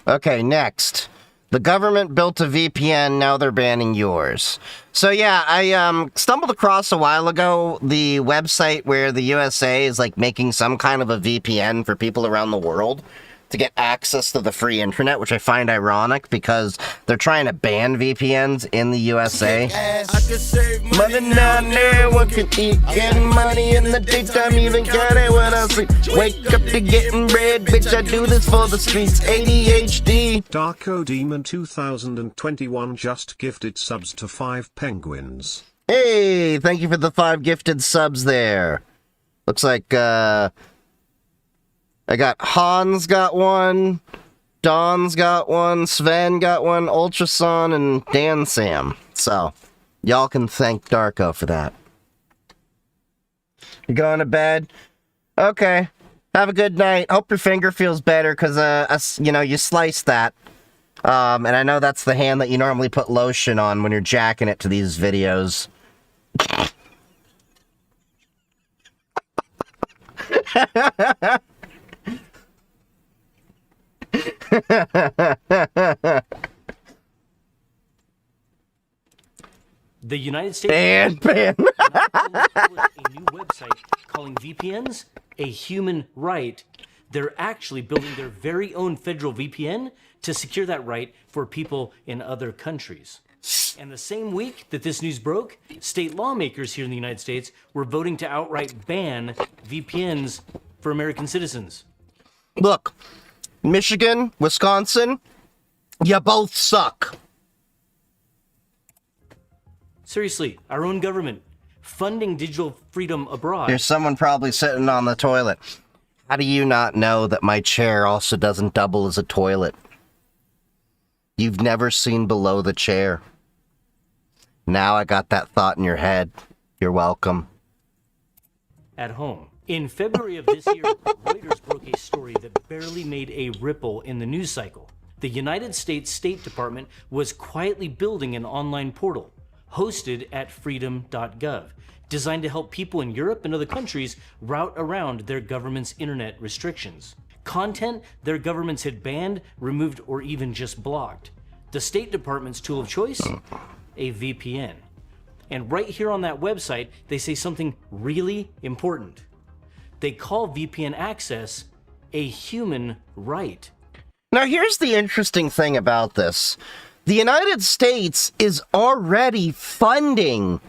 Okay, next. The government built a VPN, now they're banning yours. So yeah, I stumbled across a while ago the website where the USA is like making some kind of a VPN for people around the world to get access to the free internet, which I find ironic because they're trying to ban VPNs in the USA. Money now, no one can eat, getting money in the daytime, even got it when I sleep. Wake up to getting bread, bitch, I do this for the streets, ADHD. Darko Demon 2021 just gifted subs to 5 penguins. Hey, thank you for the 5 gifted subs there. Looks like, I got Hans got one, Don's got one, Sven got one, Ultrason, and Dan Sam. So, y'all can thank Darko for that. You going to bed? Okay. Have a good night. Hope your finger feels better, because, you sliced that. And I know that's the hand that you normally put lotion on when you're jacking it to these videos. The United States ban. published a new website calling VPNs a human right. They're actually building their very own federal VPN to secure that right for people in other countries. And the same week that this news broke, state lawmakers here in the United States were voting to outright ban VPNs for American citizens. Look, Michigan, Wisconsin, you both suck. Seriously, our own government funding digital freedom abroad. There's someone probably sitting on the toilet. How do you not know that my chair also doesn't double as a toilet? You've never seen below the chair. Now I got that thought in your head. You're welcome. At home. In February of this year, Reuters broke a story that barely made a ripple in the news cycle. The United States State Department was quietly building an online portal hosted at freedom.gov, designed to help people in Europe and other countries route around their government's internet restrictions. Content their governments had banned, removed, or even just blocked. The State Department's tool of choice? A VPN. And right here on that website, they say something really important. They call VPN access a human right. Now, here's the interesting thing about this. The United States is already funding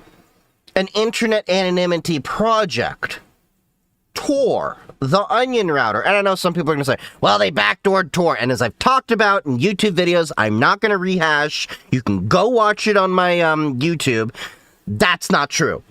an internet anonymity project. Tor, the onion router. And I know some people are going to say, well, they backdoored Tor. And as I've talked about in YouTube videos, I'm not going to rehash. You can go watch it on my YouTube. That's not true.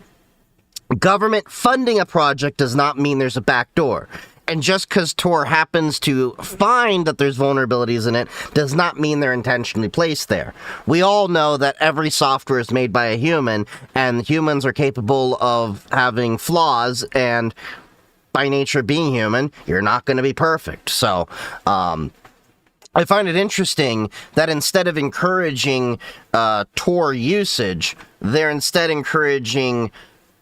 Government funding a project does not mean there's a backdoor. And just because Tor happens to find that there's vulnerabilities in it does not mean they're intentionally placed there. We all know that every software is made by a human, and humans are capable of having flaws, and by nature of being human, you're not going to be perfect. So, I find it interesting that instead of encouraging Tor usage, they're instead encouraging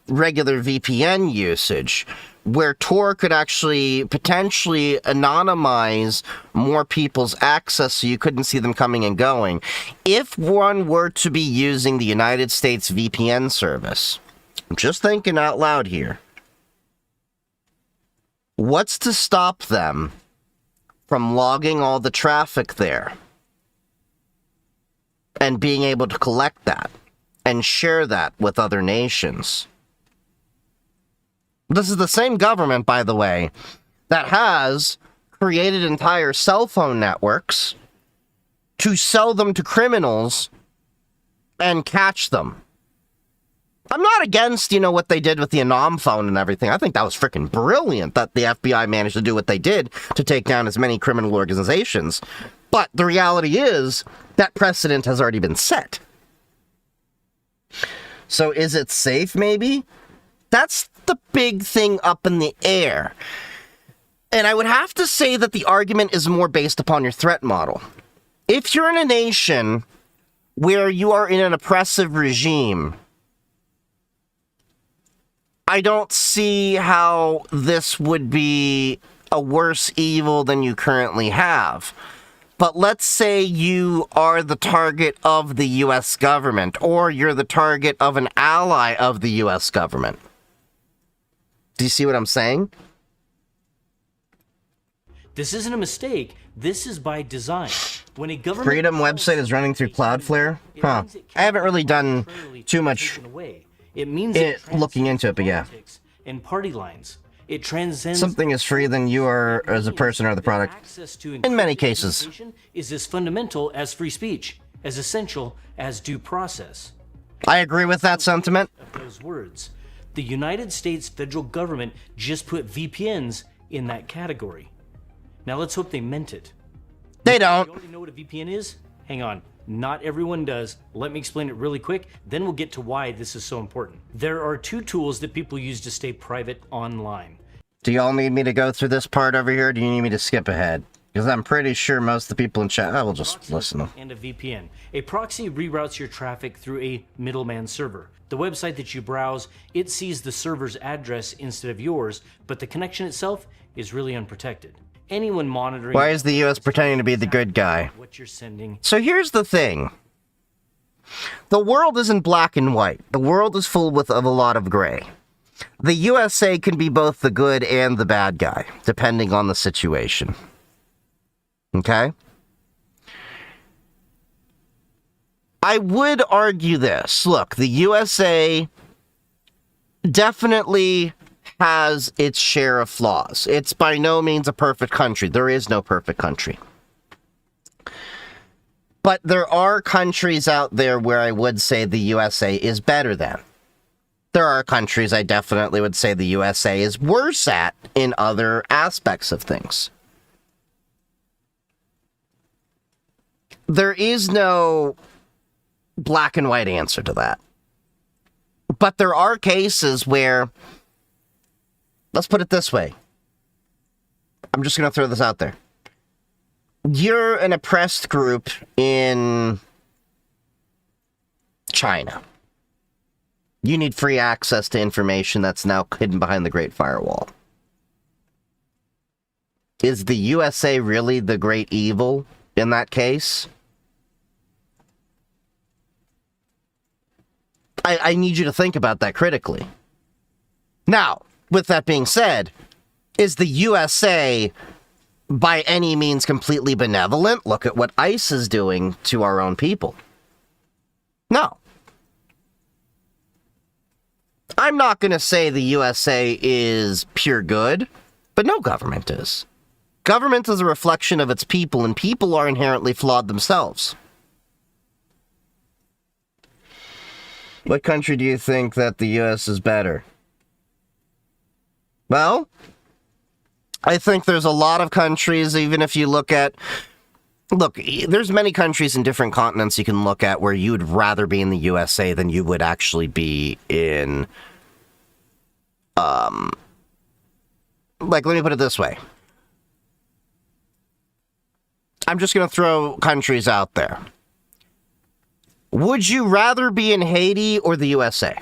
regular VPN usage, where Tor could actually potentially anonymize more people's access so you couldn't see them coming and going. If one were to be using the United States VPN service, I'm just thinking out loud here, what's to stop them from logging all the traffic there and being able to collect that and share that with other nations? This is the same government, by the way, that has created entire cell phone networks to sell them to criminals and catch them. I'm not against, what they did with the Anom phone and everything. I think that was freaking brilliant that the FBI managed to do what they did to take down as many criminal organizations. But the reality is that precedent has already been set. So is it safe, maybe? That's the big thing up in the air. And I would have to say that the argument is more based upon your threat model. If you're in a nation where you are in an oppressive regime, I don't see how this would be a worse evil than you currently have. But let's say you are the target of the U.S. government, or you're the target of an ally of the U.S. government. Do you see what I'm saying? This isn't a mistake. This is by design. When a government Freedom website is running through Cloudflare? Huh. I haven't really done too much it means looking into it, but yeah. And party lines. It transcends. Something is free than you are as a person or the product. Access to In many cases. Is as fundamental as free speech, as essential as due process. I agree with that sentiment. Of those words. The United States federal government just put VPNs in that category. Now let's hope they meant it. They don't. You already know what a VPN is? Hang on. Not everyone does. Let me explain it really quick, then we'll get to why this is so important. There are two tools that people use to stay private online. Do y'all need me to go through this part over here, or do you need me to skip ahead? Because I'm pretty sure most of the people in chat, I will just listen. And a VPN. A proxy reroutes your traffic through a middleman server. The website that you browse, it sees the server's address instead of yours, but the connection itself is really unprotected. Anyone monitoring... Why is the US pretending to be the good guy? What you're sending. So here's the thing. The world isn't black and white. The world is full of a lot of gray. The USA can be both the good and the bad guy, depending on the situation. Okay? I would argue this. Look, the USA definitely has its share of flaws. It's by no means a perfect country. There is no perfect country. But there are countries out there where I would say the USA is better than. There are countries I definitely would say the USA is worse at in other aspects of things. There is no black and white answer to that. But there are cases where, let's put it this way. I'm just going to throw this out there. You're an oppressed group in China. You need free access to information that's now hidden behind the Great Firewall. Is the USA really the great evil in that case? I need you to think about that critically. Now, with that being said, is the USA by any means completely benevolent? Look at what ICE is doing to our own people. No. I'm not going to say the USA is pure good, but no government is. Government is a reflection of its people, and people are inherently flawed themselves. What country do you think that the US is better? Well, I think there's a lot of countries, even if you look at... Look, there's many countries in different continents you can look at where you would rather be in the USA than you would actually be in... Like, let me put it this way. I'm just going to throw countries out there. Would you rather be in Haiti or the USA?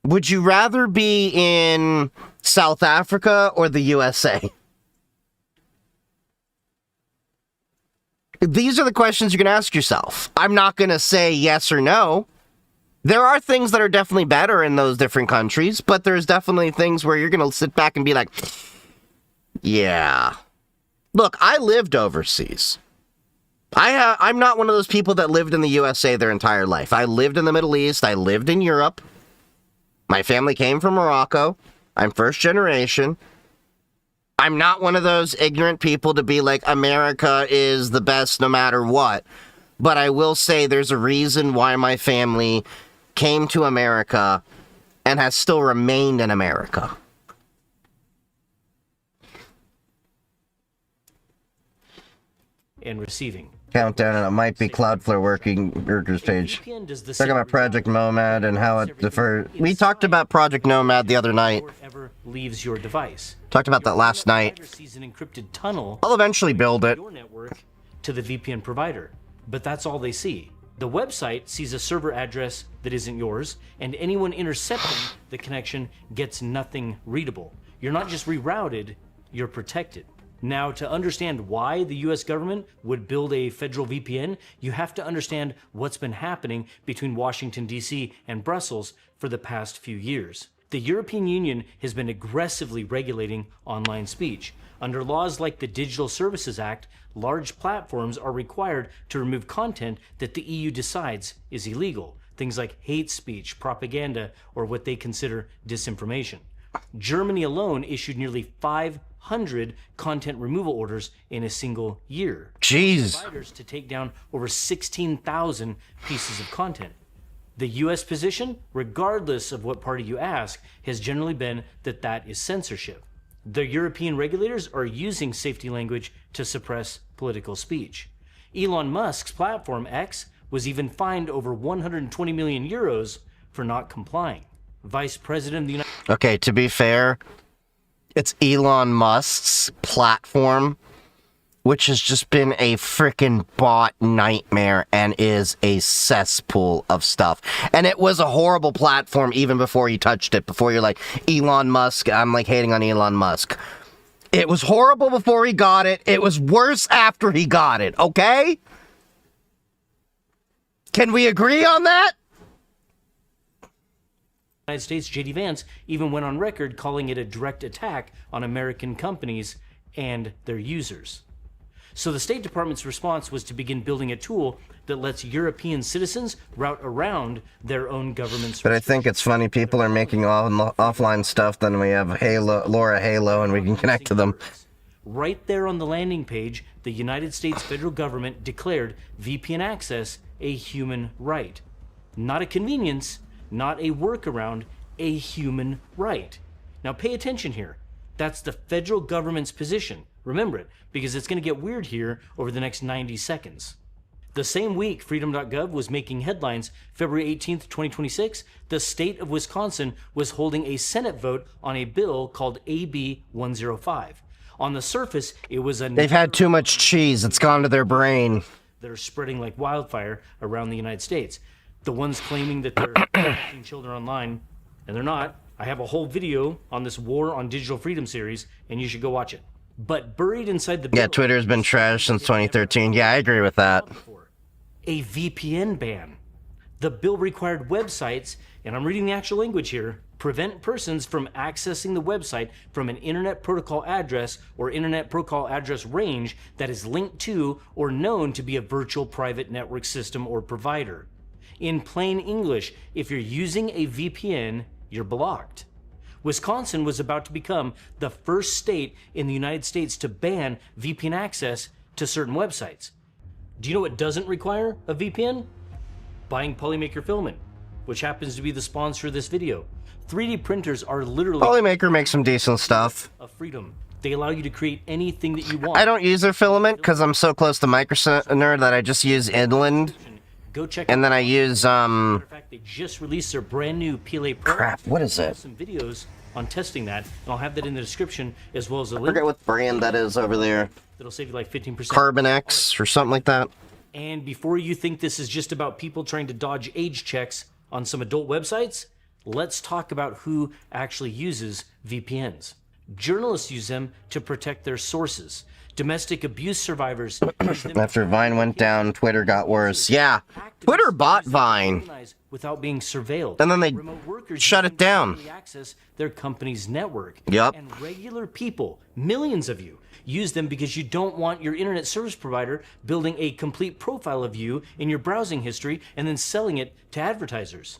Would you rather be in South Africa or the USA? These are the questions you're going to ask yourself. I'm not going to say yes or no. There are things that are definitely better in those different countries, but there's definitely things where you're going to sit back and be like, yeah. Look, I lived overseas. I'm not one of those people that lived in the USA their entire life. I lived in the Middle East. I lived in Europe. My family came from Morocco. I'm first generation. I'm not one of those ignorant people to be like, America is the best no matter what. But I will say there's a reason why my family came to America and has still remained in America. And receiving. Countdown, and it might be Cloudflare workers page. Talking about Project Nomad and how it differs. We talked about Project Nomad the other night. Leaves your device. Talked about that last night. Sees an encrypted tunnel. I'll eventually build it. Your network to the VPN provider, but that's all they see. The website sees a server address that isn't yours, and anyone intercepting the connection gets nothing readable. You're not just rerouted, you're protected. Now, to understand why the US government would build a federal VPN, you have to understand what's been happening between Washington, D.C. and Brussels for the past few years. The European Union has been aggressively regulating online speech. Under laws like the Digital Services Act, large platforms are required to remove content that the EU decides is illegal. Things like hate speech, propaganda, or what they consider disinformation. Germany alone issued nearly 500 content removal orders in a single year. Jeez. Providers to take down over 16,000 pieces of content. The US position, regardless of what party you ask, has generally been that that is censorship. The European regulators are using safety language to suppress political speech. Elon Musk's platform, X, was even fined over 120 million euros for not complying. Vice President of the United Okay, to be fair, it's Elon Musk's platform, which has just been a freaking bot nightmare and is a cesspool of stuff. And it was a horrible platform even before you touched it, before you're like, Elon Musk, I'm like hating on Elon Musk. It was horrible before he got it. It was worse after he got it, okay? Can we agree on that? States, J.D. Vance, even went on record calling it a direct attack on American companies and their users. So the State Department's response was to begin building a tool that lets European citizens route around their own government's. But I think it's funny people are making offline stuff, then we have Laura Halo, and we can connect to them. Right there on the landing page, the United States federal government declared VPN access a human right. Not a convenience, not a workaround, a human right. Now pay attention here. That's the federal government's position. Remember it, because it's going to get weird here over the next 90 seconds. The same week Freedom.gov was making headlines, February 18th, 2026, the state of Wisconsin was holding a Senate vote on a bill called AB 105. On the surface, it was a... They've had too much cheese. It's gone to their brain. That are spreading like wildfire around the United States. The ones claiming that they're protecting children online, and they're not. I have a whole video on this War on Digital Freedom series, and you should go watch it. But buried inside the bill... Yeah, Twitter's been trashed since 2013. Yeah, I agree with that. A VPN ban. The bill required websites, and I'm reading the actual language here, prevent persons from accessing the website from an Internet Protocol address or Internet Protocol address range that is linked to or known to be a virtual private network system or provider. In plain English, if you're using a VPN, you're blocked. Wisconsin was about to become the first state in the United States to ban VPN access to certain websites. Do you know what doesn't require a VPN? Buying Polymaker Filament, which happens to be the sponsor of this video. 3D printers are literally... Polymaker makes some decent stuff. ...of freedom. They allow you to create anything that you want. I don't use their filament because I'm so close to Microsoft that I just use Inland. Go check and then I use, Matter of fact, they just released their brand new PLA Pro. Crap, what is it? Some videos on testing that, and I'll have that in the description as well as a I link. forget what brand that is over there. That'll save you like 15%. Carbon X or something like that. And before you think this is just about people trying to dodge age checks on some adult websites, let's talk about who actually uses VPNs. Journalists use them to protect their sources. Domestic abuse survivors use them After Vine went down, Twitter got worse. Yeah, Twitter bought Vine. Without being surveilled. And then they Remote workers shut use it them to down. access their company's network. Yep. And regular people, millions of you, use them because you don't want your internet service provider building a complete profile of you in your browsing history and then selling it to advertisers.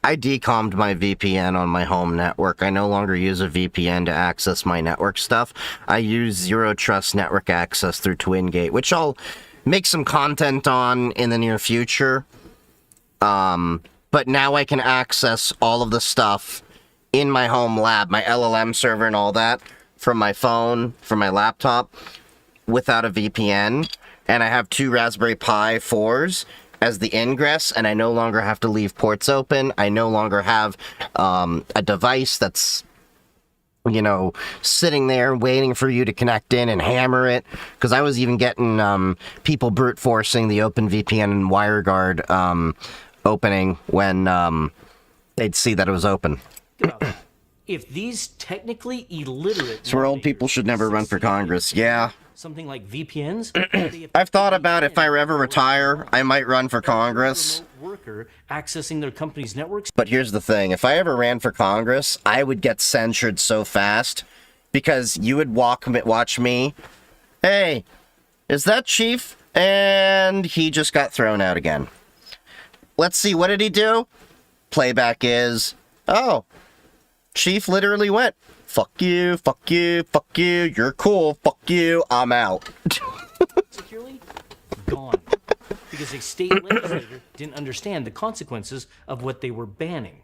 I decommed my VPN on my home network. I no longer use a VPN to access my network stuff. I use Zero Trust network access through TwinGate, which I'll make some content on in the near future. But now I can access all of the stuff in my home lab, my LLM server and all that, from my phone, from my laptop, without a VPN. And I have 2 Raspberry Pi 4s as the ingress, and I no longer have to leave ports open. I no longer have a device that's, you know, sitting there waiting for you to connect in and hammer it. Because I was even getting people brute forcing the OpenVPN and WireGuard opening when they'd see that it was open. If these technically illiterate... So old people should never run for Congress. Yeah. Something like VPNs... I've thought about if I ever retire, I might run for Congress. ...worker accessing their company's networks... But here's the thing. If I ever ran for Congress, I would get censured so fast because you would watch me. Hey, is that Chief? And he just got thrown out again. Let's see, what did he do? Playback is, oh, Chief literally went, fuck you, fuck you, fuck you, you're cool, fuck you, I'm out. Securely gone. Because a state legislator didn't understand the consequences of what they were banning.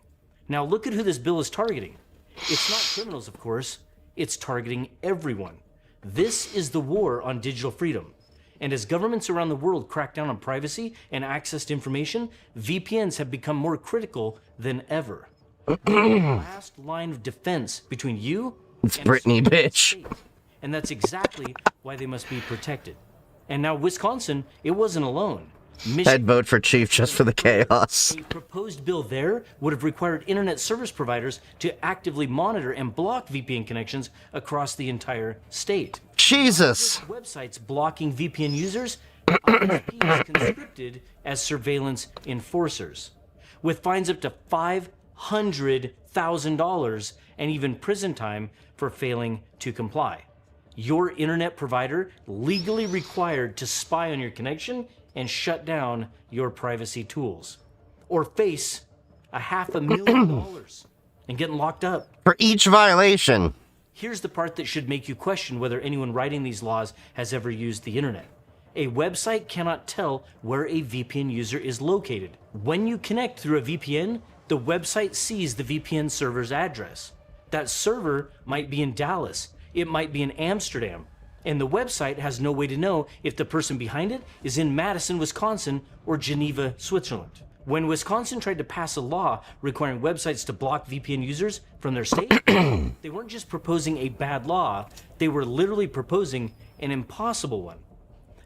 Now look at who this bill is targeting. It's not criminals, of course. It's targeting everyone. This is the war on digital freedom. And as governments around the world crack down on privacy and access to information, VPNs have become more critical than ever. They're the last line of defense between you It's and Britney, the bitch. state. And that's exactly why they must be protected. And now Wisconsin, it wasn't alone. I'd vote for Chief just for the chaos. A proposed bill there would have required internet service providers to actively monitor and block VPN connections across the entire state. Jesus. Websites blocking VPN users, ISPs conscripted as surveillance enforcers, with fines up to $500,000 and even prison time for failing to comply. Your internet provider legally required to spy on your connection and shut down your privacy tools, or face $500,000 and getting locked up. For each violation. Here's the part that should make you question whether anyone writing these laws has ever used the internet. A website cannot tell where a VPN user is located. When you connect through a VPN, the website sees the VPN server's address. That server might be in Dallas, it might be in Amsterdam, and the website has no way to know if the person behind it is in Madison, Wisconsin, or Geneva, Switzerland. When Wisconsin tried to pass a law requiring websites to block VPN users from their state, they weren't just proposing a bad law, they were literally proposing an impossible one.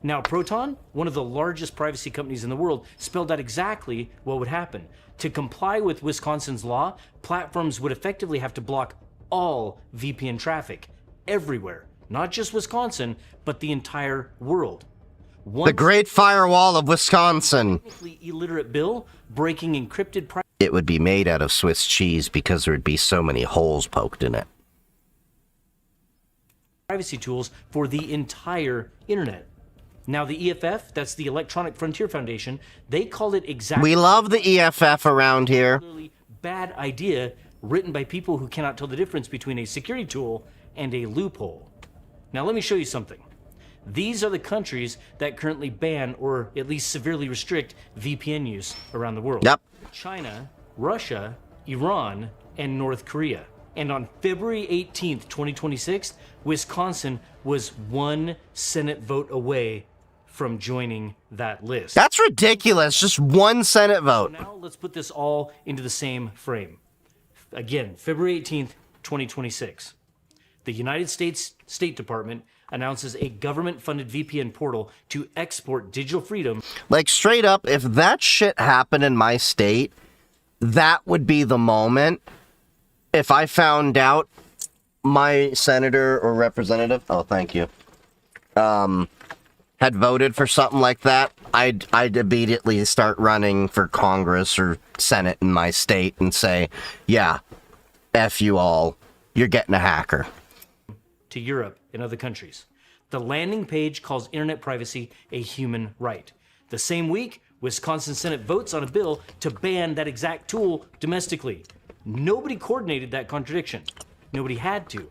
Now, Proton, one of the largest privacy companies in the world, spelled out exactly what would happen. To comply with Wisconsin's law, platforms would effectively have to block all VPN traffic, everywhere. Not just Wisconsin, but the entire world. The Great Firewall of Wisconsin. Technically illiterate bill breaking encrypted It would be made out of Swiss cheese because there would be so many holes poked in it. privacy tools for the entire internet. Now, the EFF, that's the Electronic Frontier Foundation, they called it exactly We love the EFF around here. bad idea written by people who cannot tell the difference between a security tool and a loophole. Now, let me show you something. These are the countries that currently ban or at least severely restrict VPN use around the world. Yep. China, Russia, Iran, and North Korea. And on February 18th, 2026, Wisconsin was one Senate vote away from joining that list. That's ridiculous. Just one Senate So vote. now let's put this all into the same frame. Again, February 18th, 2026. The United States State Department announces a government-funded VPN portal to export digital freedom. Like, straight up, if that shit happened in my state, that would be the moment. If I found out my senator or representative, oh, thank you, had voted for something like that, I'd immediately start running for Congress or Senate in my state and say, yeah, F you all, you're getting a hacker. To Europe and other countries. The landing page calls internet privacy a human right. The same week, Wisconsin Senate votes on a bill to ban that exact tool domestically. Nobody coordinated that contradiction. Nobody had to.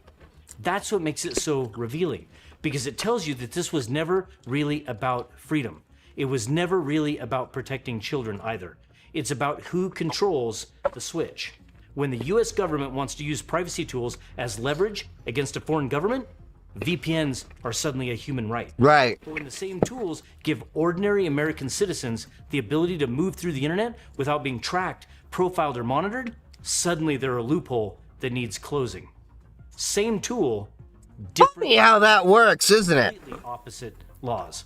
That's what makes it so revealing, because it tells you that this was never really about freedom. It was never really about protecting children either. It's about who controls the switch. When the US government wants to use privacy tools as leverage against a foreign government, VPNs are suddenly a human right. Right. But when the same tools give ordinary American citizens the ability to move through the internet without being tracked, profiled, or monitored, suddenly they're a loophole that needs closing. Same tool, different, Funny how that works, isn't it? completely opposite laws.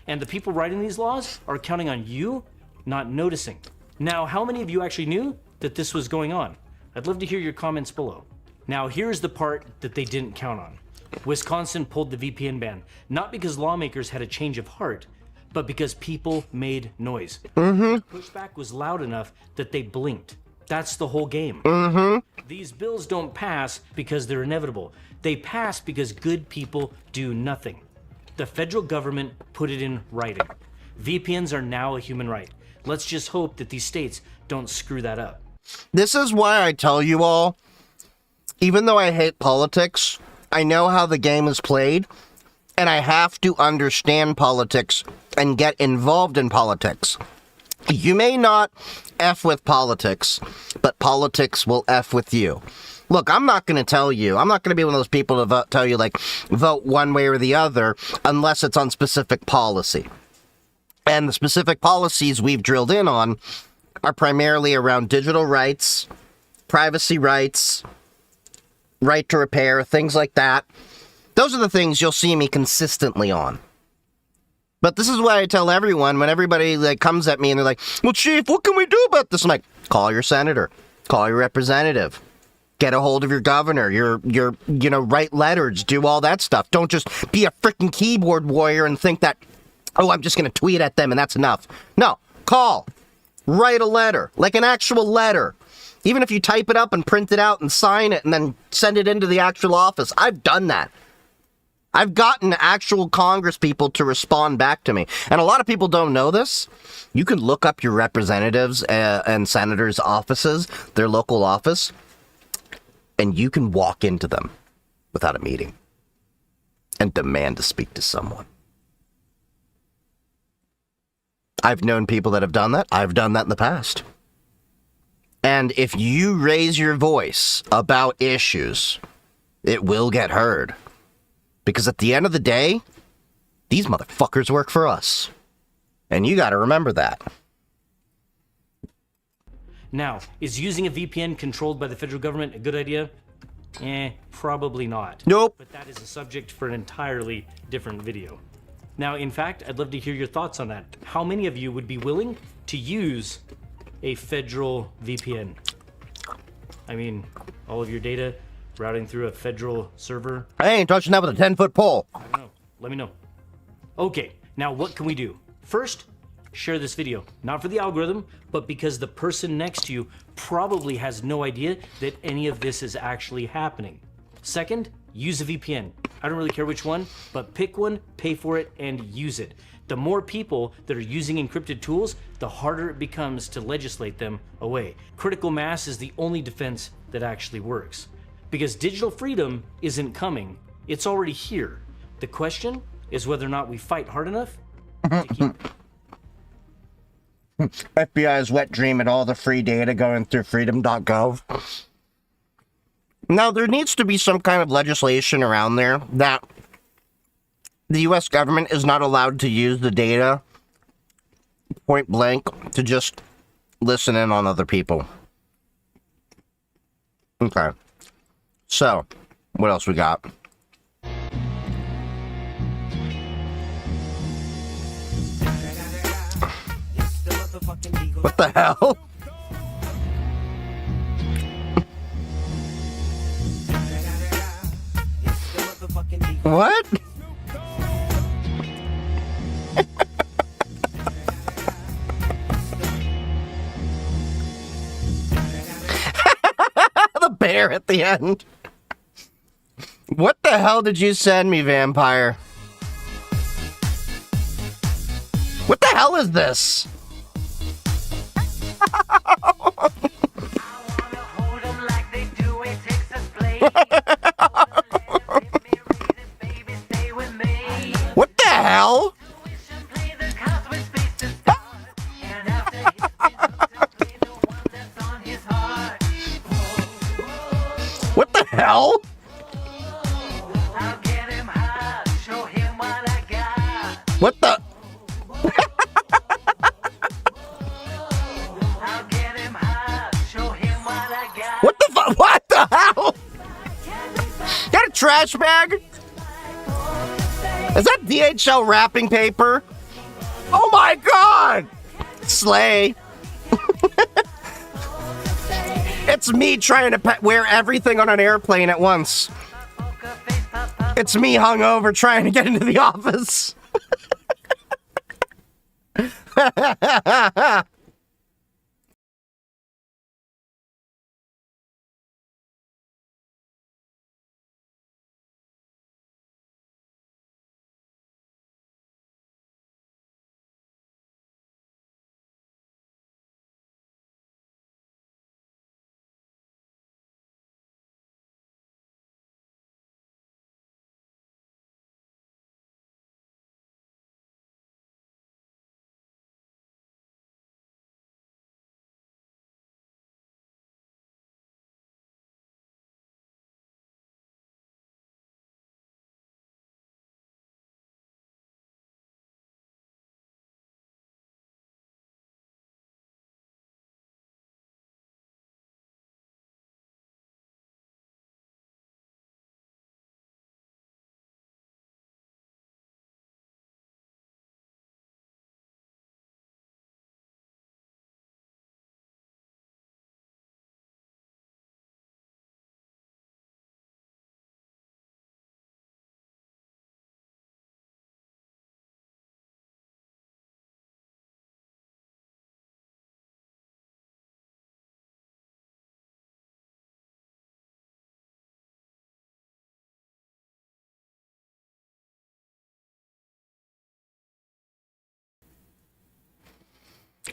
And the people writing these laws are counting on you not noticing. Now, how many of you actually knew that this was going on? I'd love to hear your comments below. Now, here's the part that they didn't count on. Wisconsin pulled the VPN ban, not because lawmakers had a change of heart, but because people made noise. Pushback was loud enough that they blinked. That's the whole game. These bills don't pass because they're inevitable. They pass because good people do nothing. The federal government put it in writing. VPNs are now a human right. Let's just hope that these states don't screw that up. This is why I tell you all, even though I hate politics, I know how the game is played, and I have to understand politics and get involved in politics. You may not F with politics, but politics will F with you. Look, I'm not going to tell you. I'm not going to be one of those people to tell you, like, vote one way or the other unless it's on specific policy. And the specific policies we've drilled in on are primarily around digital rights, privacy rights, right to repair, things like that. Those are the things you'll see me consistently on. But this is what I tell everyone when everybody like comes at me and they're like, well, Chief, what can we do about this? I'm like, call your senator, call your representative, get a hold of your governor, write letters, do all that stuff. Don't just be a freaking keyboard warrior and think that, oh, I'm just going to tweet at them and that's enough. No, call, write a letter, like an actual letter. Even if you type it up and print it out and sign it and then send it into the actual office. I've done that. I've gotten actual Congress people to respond back to me. And a lot of people don't know this. You can look up your representatives and senators' offices, their local office, and you can walk into them without a meeting and demand to speak to someone. I've known people that have done that. I've done that in the past. And if you raise your voice about issues, it will get heard. Because at the end of the day, these motherfuckers work for us. And you gotta remember that. Now, is using a VPN controlled by the federal government a good idea? Probably not. Nope. But that is a subject for an entirely different video. Now, in fact, I'd love to hear your thoughts on that. How many of you would be willing to use a federal VPN? I mean, all of your data routing through a federal server? I ain't touching that with a 10-foot pole. I don't know. Let me know. Okay, now what can we do? First, share this video. Not for the algorithm, but because the person next to you probably has no idea that any of this is actually happening. Second, use a VPN. I don't really care which one, but pick one, pay for it, and use it. The more people that are using encrypted tools, the harder it becomes to legislate them away. Critical mass is the only defense that actually works. Because digital freedom isn't coming, it's already here. The question is whether or not we fight hard enough to keep it. FBI's wet dream and all the free data going through freedom.gov. Now, there needs to be some kind of legislation around there that the U.S. government is not allowed to use the data point blank to just listen in on other people. Okay. So, what else we got? What the hell? What? The bear at the end. What the hell did you send me, vampire? What the hell is this? What the hell? What the hell? What the? What the fuck? What the hell? Got a trash bag? Is that DHL wrapping paper? Oh my god! Slay. It's me trying to wear everything on an airplane at once. It's me hungover trying to get into the office.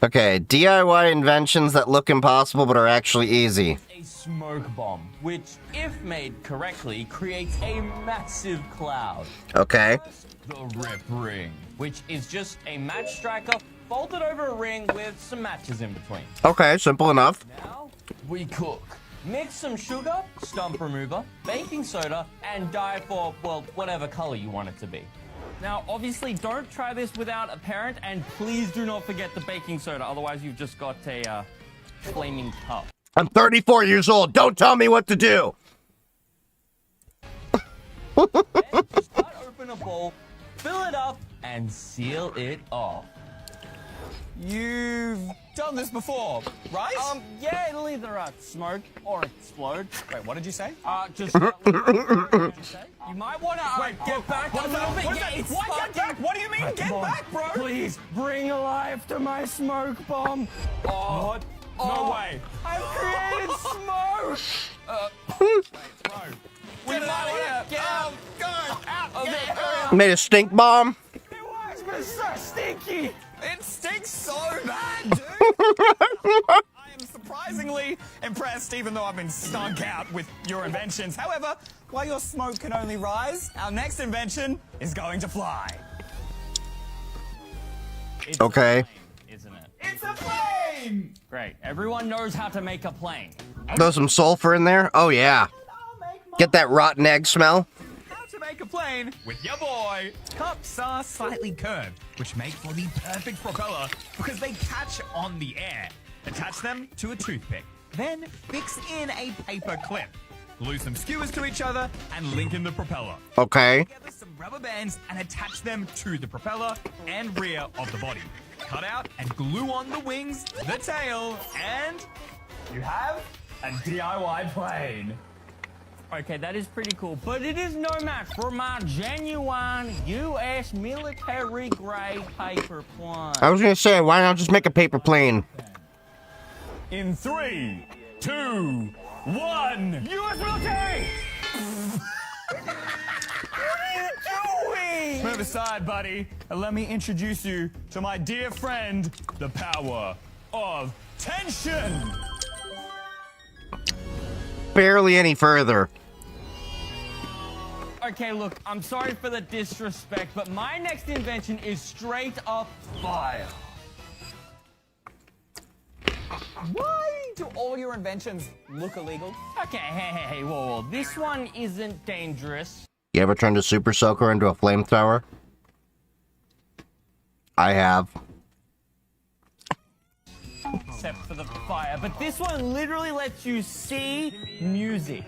Okay, DIY inventions that look impossible but are actually easy. A smoke bomb, which, if made correctly, creates a massive cloud. Okay. The rip ring, which is just a match striker folded over a ring with some matches in between. Okay, simple enough. Now we cook. Mix some sugar, stump remover, baking soda, and dye for, well, whatever color you want it to be. Now, obviously, don't try this without a parent, and please do not forget the baking soda, otherwise you've just got a flaming cup. I'm 34 years old. Don't tell me what to do. Then just cut open a bowl, fill it up, and seal it off. You've done this before, right? Yeah, it'll either smoke or explode. Wait, what did you say? Just. You might want to Get back a little bit. Yeah, it's What? Get back? What do you mean, get back, bro? Please bring alive to my smoke bomb. What? No way. I've created smoke. Bro. We Get might out of here. want to... Get out. Go. Out. Of Get the out. Made a stink bomb. It works, but it's so stinky. It stinks so bad, dude. I am surprisingly impressed, even though I've been stunk out with your inventions. However, while your smoke can only rise, our next invention is going to fly. It's Okay. a plane, isn't it? It's a plane! Great. Everyone knows how to make a plane. Throw some sulfur in there. Oh, yeah. Get that rotten egg smell. How to make a plane with your boy. Cups are slightly curved, which make for the perfect propeller because they catch on the air. Attach them to a toothpick. Then fix in a paper clip. Glue some skewers to each other and link in the propeller. Okay. Together some rubber bands and attach them to the propeller and rear of the body. Cut out and glue on the wings, the tail, and you have a DIY plane. Okay, that is pretty cool, but it is no match for my genuine U.S. military-grade paper plane. I was going to say, why not just make a paper plane? In 3, 2, 1. U.S. military! What are you doing? Move aside, buddy, and let me introduce you to my dear friend, the power of tension. Barely any further. Okay, look, I'm sorry for the disrespect, but my next invention is straight up fire. Why do all your inventions look illegal? Okay, hey, whoa, this one isn't dangerous. You ever turned a super soaker into a flamethrower? I have. Except for the fire, but this one literally lets you see music.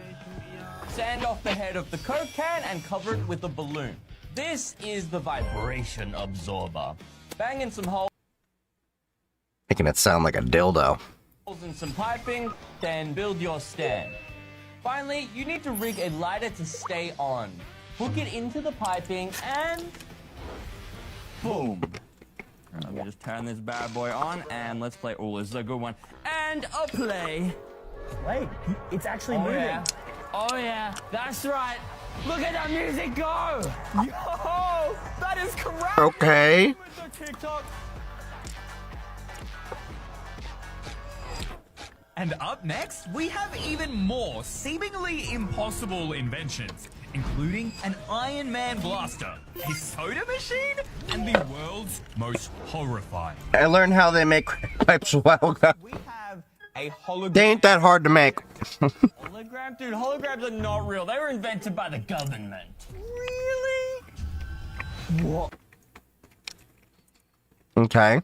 Sand off the head of the Coke can and cover it with a balloon. This is the vibration absorber. Bang in some holes Making it sound like a dildo. in some piping, then build your stand. Finally, you need to rig a lighter to stay on. Hook it into the piping and boom. Let me just turn this bad boy on and let's play. Oh, this is a good one. And a play. Wait, it's actually Oh yeah, that's right. Look at that music go! Yo, that is correct. Okay. With the TikTok. And up next, we have even more seemingly impossible inventions, including an Iron Man blaster, a soda machine, and the world's most horrifying. I learned how they make pipes a while ago. We have a hologram. They ain't that hard to make. Hologram? Dude, holograms are not real. They were invented by the government. Really? Okay.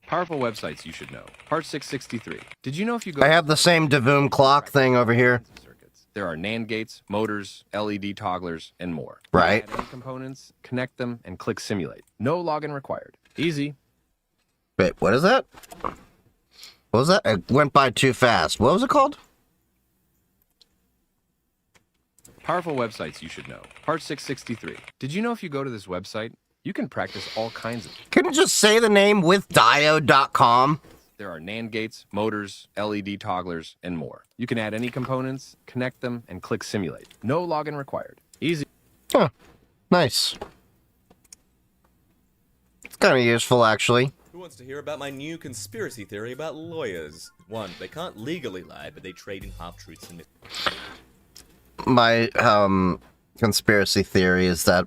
Powerful websites you should know. Part 663. Did you know if you go I have the same Davoom clock thing over here. circuits, there are NAND gates, motors, LED togglers, and more. Right. Add any components, connect them, and click simulate. No login required. Easy. Wait, what is that? What was that? It went by too fast. What was it called? Powerful websites you should know. Part 663. Did you know if you go to this website, you can practice all kinds of... Couldn't just say the name with diode.com. There are NAND gates, motors, LED togglers, and more. You can add any components, connect them, and click simulate. No login required. Easy. Huh. Nice. It's kind of useful, actually. Who wants to hear about my new conspiracy theory about lawyers? 1. They can't legally lie, but they trade in half-truths and My conspiracy theory is that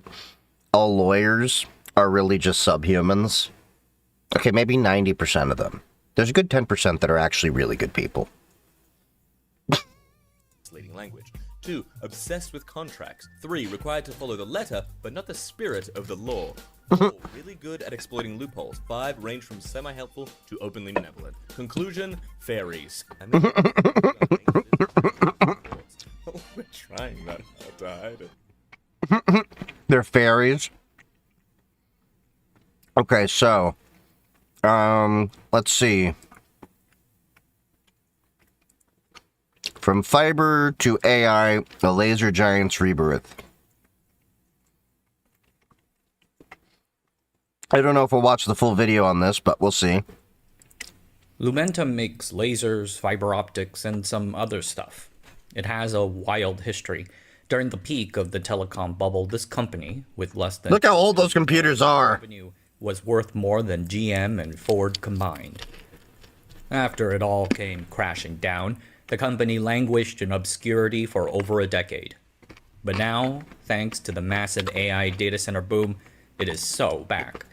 all lawyers are really just subhumans. Okay, maybe 90% of them. There's a good 10% that are actually really good people. misleading language. 2. Obsessed with contracts. 3. Required to follow the letter, but not the spirit of the law. 4. Really good at exploiting loopholes. 5. Range from semi-helpful to openly malevolent. Conclusion, fairies. We're trying not to hide it. They're fairies. Okay, so, let's see. From fiber to AI, the laser giant's rebirth. I don't know if we'll watch the full video on this, but we'll see. Lumentum makes lasers, fiber optics, and some other stuff. It has a wild history. During the peak of the telecom bubble, this company, with less than... Look how old those computers are! ...revenue, was worth more than GM and Ford combined. After it all came crashing down, the company languished in obscurity for over a decade. But now, thanks to the massive AI data center boom, it is so back.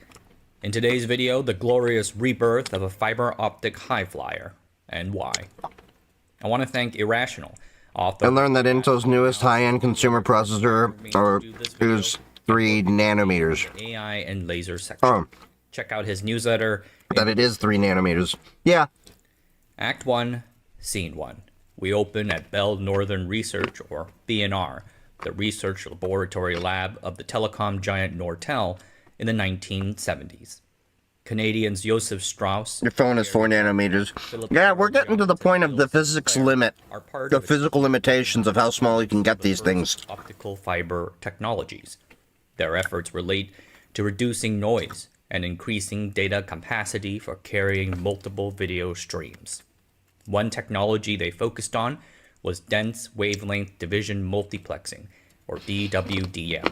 In today's video, the glorious rebirth of a fiber optic high flyer, and why. I want to thank Irrational, author... I learned that Intel's newest high-end consumer processor is 3 nanometers. AI and laser section. Check out his newsletter. That it is 3 nanometers. Yeah. Act 1, Scene 1. We open at Bell Northern Research, or BNR, the research laboratory lab of the telecom giant Nortel in the 1970s. Canadians Joseph Strauss... Your phone is 4 nanometers. Yeah, we're getting to the point of the physics limit. The physical limitations of how small you can get these things. Optical fiber technologies. Their efforts relate to reducing noise and increasing data capacity for carrying multiple video streams. One technology they focused on was dense wavelength division multiplexing, or DWDM.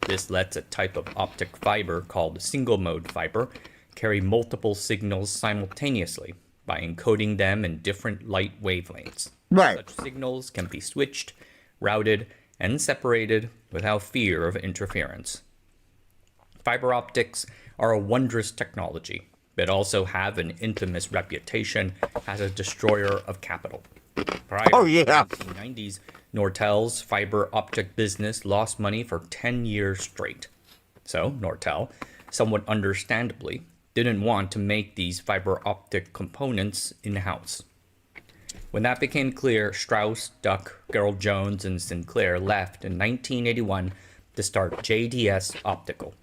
This lets a type of optic fiber called single-mode fiber carry multiple signals simultaneously by encoding them in different light wavelengths. Right. Such signals can be switched, routed, and separated without fear of interference. Fiber optics are a wondrous technology, but also have an infamous reputation as a destroyer of capital. Prior to the 1990s, Nortel's fiber optic business lost money for 10 years straight. So Nortel, somewhat understandably, didn't want to make these fiber optic components in-house. When that became clear, Strauss, Duck, Gerald Jones, and Sinclair left in 1981 to start JDS Optical.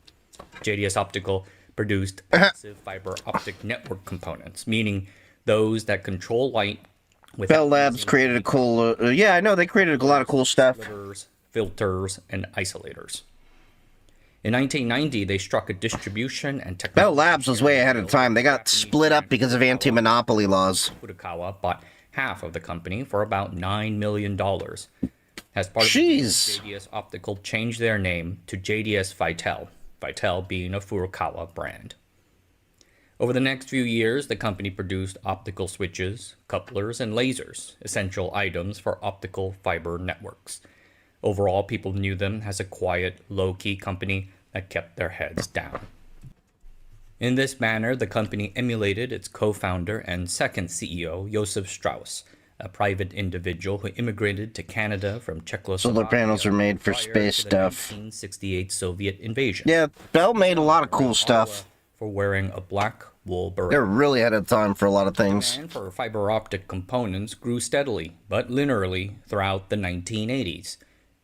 JDS Optical produced massive fiber optic network components, meaning those that control light. Bell Labs created a cool... yeah, I know, they created a lot of cool stuff. Filters, and isolators. In 1990, they struck a distribution and technology... Bell Labs was way ahead of time. They got split up because of anti-monopoly laws. Furukawa bought half of the company for about $9 million. As part of the deal, JDS Optical changed their name to JDS Vitel, Vitel being a Furukawa brand. Over the next few years, the company produced optical switches, couplers, and lasers, essential items for optical fiber networks. Overall, people knew them as a quiet, low-key company that kept their heads down. In this manner, the company emulated its co-founder and second CEO, Joseph Strauss, a private individual who immigrated to Canada from Czechoslovakia. Solar panels are made for space stuff. 1968 Soviet invasion. Yeah, Bell made a lot of cool stuff. For wearing a black wool beret. They're really ahead of time for a lot of things. Demand for fiber optic components grew steadily, but linearly, throughout the 1980s.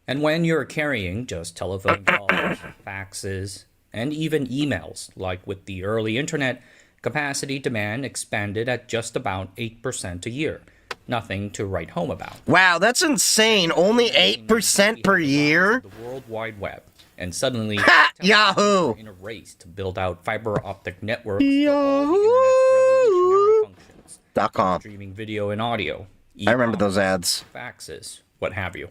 And when you're carrying just telephone calls, faxes, and even emails, like with the early internet, capacity demand expanded at just about 8% a year. Nothing to write home about. Wow, that's insane. Only 8% per year? The World Wide Web. And suddenly, Yahoo! In a race to build out fiber optic networks Yahoo! .com. Streaming video and audio. I remember those ads. Faxes, what have you.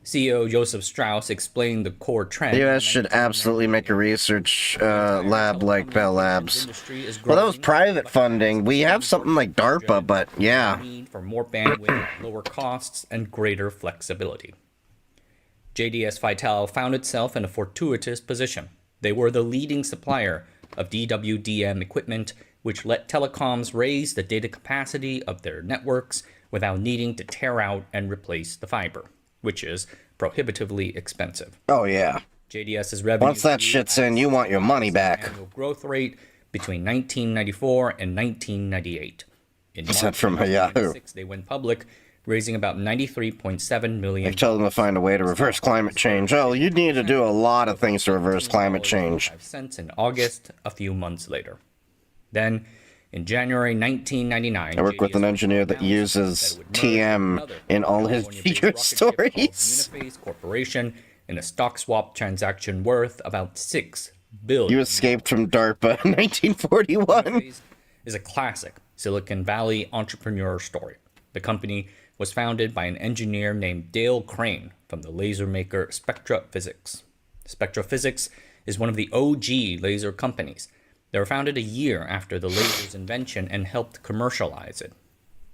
CEO Joseph Strauss explained the core trend. The U.S. should absolutely make a research lab like Bell Labs. Well, that was private funding. We have something like DARPA, but yeah. Need for more bandwidth, lower costs, and greater flexibility. JDS Vital found itself in a fortuitous position. They were the leading supplier of DWDM equipment, which let telecoms raise the data capacity of their networks without needing to tear out and replace the fiber, which is prohibitively expensive. Oh, yeah. JDS's revenue... Once that shit's in, you want your money back. ...annual growth rate between 1994 and 1998. In March from Yahoo. They went public, raising about $93.7 million. They told them to find a way to reverse climate change. Oh, you need to do a lot of things to reverse climate change. Cents in August, a few months later. Then, in January 1999, I work with an engineer that uses TM in all his feature stories. Uniphase Corporation in a stock swap transaction worth about $6 billion. You escaped from DARPA in 1941. Uniphase is a classic Silicon Valley entrepreneur story. The company was founded by an engineer named Dale Crane from the laser maker Spectra Physics. Spectra Physics is one of the OG laser companies. They were founded a year after the laser's invention and helped commercialize it.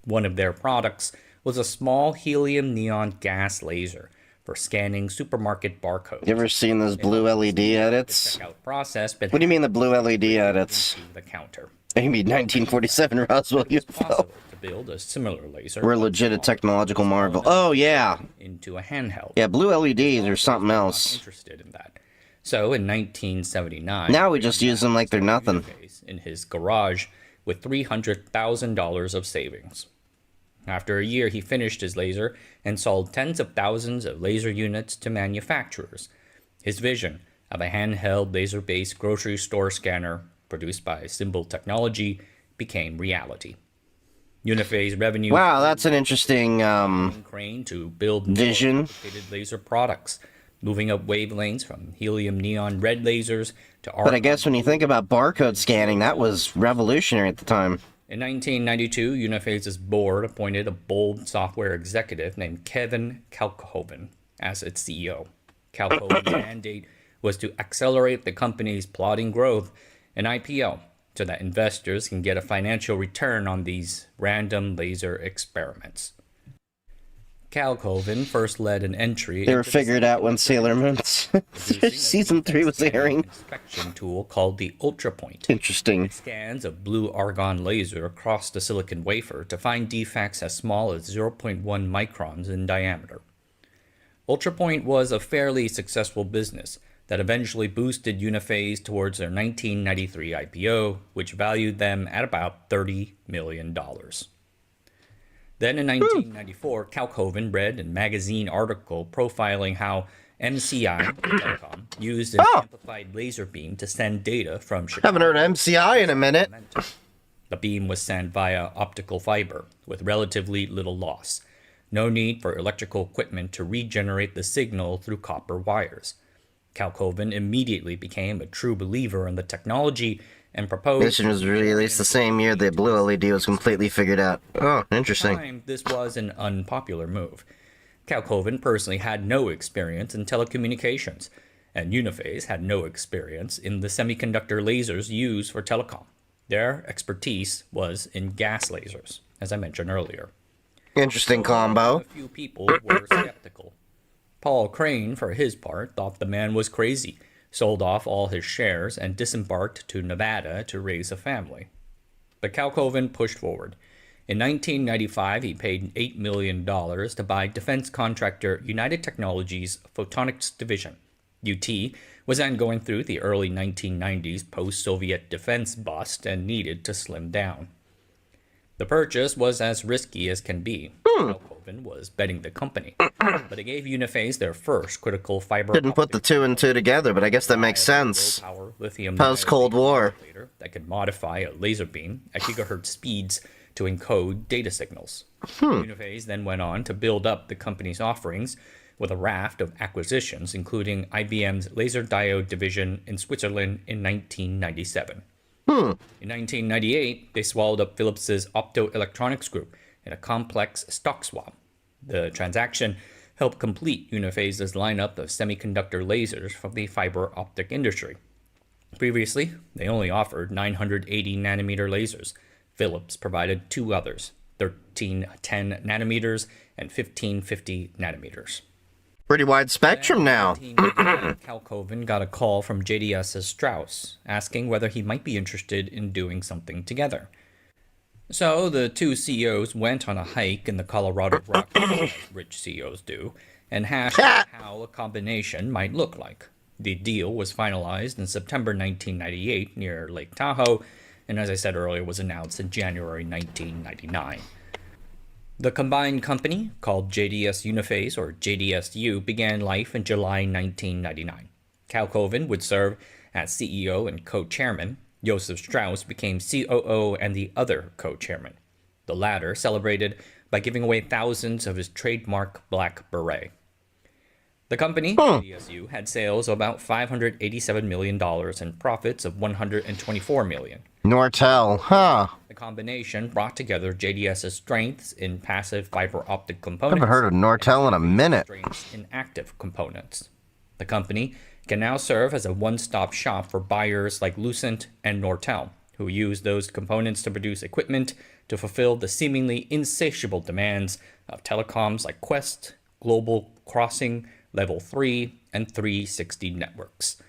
One of their products was a small helium neon gas laser for scanning supermarket barcodes. You ever seen those blue LED edits? Process, What do you mean the blue LED edits? The counter. You mean 1947 Roswell UFO? To build a similar laser. We're legit a technological marvel. Oh, yeah. Into a handheld. Yeah, blue LEDs or something else. Interested in that. So in 1979, now we just use them like they're nothing. In his garage with $300,000 of savings. After a year, he finished his laser and sold tens of thousands of laser units to manufacturers. His vision of a handheld laser-based grocery store scanner produced by Symbol Technology became reality. Uniphase revenue. Wow, that's an interesting Crane to build vision. Laser products. Moving up wavelengths from helium neon red lasers to But I guess when you think about barcode scanning, that was revolutionary at the time. In 1992, Uniphase's board appointed a bold software executive named Kevin Kalkhoven as its CEO. Kalkhoven's mandate was to accelerate the company's plodding growth and IPO so that investors can get a financial return on these random laser experiments. Kalkhoven first led an entry. They were figured out when Sailor Moon's season 3 was airing. Inspection tool called the UltraPoint. Interesting. It scans a blue argon laser across the silicon wafer to find defects as small as 0.1 microns in diameter. UltraPoint was a fairly successful business that eventually boosted Uniphase towards their 1993 IPO, which valued them at about $30 million. Then in 1994, Kalkhoven read a magazine article profiling how MCI telecom used an amplified laser beam to send data from Chicago. Haven't heard of MCI in a minute. The beam was sent via optical fiber with relatively little loss. No need for electrical equipment to regenerate the signal through copper wires. Kalkhoven immediately became a true believer in the technology and proposed... This was released the same year the blue LED was completely figured out. Oh, interesting. This was an unpopular move. Kalkhoven personally had no experience in telecommunications, and Uniphase had no experience in the semiconductor lasers used for telecom. Their expertise was in gas lasers, as I mentioned earlier. Interesting combo. A few people were skeptical. Paul Crane, for his part, thought the man was crazy, sold off all his shares, and disembarked to Nevada to raise a family. But Kalkhoven pushed forward. In 1995, he paid $8 million to buy defense contractor United Technologies' Photonics Division. UT was then going through the early 1990s post-Soviet defense bust and needed to slim down. The purchase was as risky as can be. Kalkhoven was betting the company, but it gave Uniphase their first critical fiber. Didn't put the two and two together, but I guess that makes sense. Post-Cold War. That could modify a laser beam at gigahertz speeds to encode data signals. Uniphase then went on to build up the company's offerings with a raft of acquisitions, including IBM's laser diode division in Switzerland in 1997. In 1998, they swallowed up Philips's optoelectronics group in a complex stock swap. The transaction helped complete Uniphase's lineup of semiconductor lasers from the fiber optic industry. Previously, they only offered 980 nanometer lasers. Philips provided two others, 1310 nanometers and 1550 nanometers. Pretty wide spectrum now. Kalkoven got a call from JDS's Strauss, asking whether he might be interested in doing something together. So the two CEOs went on a hike in the Colorado Rockies, as rich CEOs do, and hashed out how a combination might look like. The deal was finalized in September 1998 near Lake Tahoe, and as I said earlier, was announced in January 1999. The combined company, called JDS Uniphase, or JDSU, began life in July 1999. Kalkoven would serve as CEO and co-chairman. Josef Strauss became COO and the other co-chairman. The latter celebrated by giving away thousands of his trademark black beret. The company, JDSU, had sales of about $587 million and profits of $124 million. Nortel, huh? The combination brought together JDS's strengths in passive fiber optic components. Haven't heard of Nortel in a minute. Strengths in active components. The company can now serve as a one-stop shop for buyers like Lucent and Nortel, who use those components to produce equipment to fulfill the seemingly insatiable demands of telecoms like Quest, Global Crossing, Level 3, and 360 networks.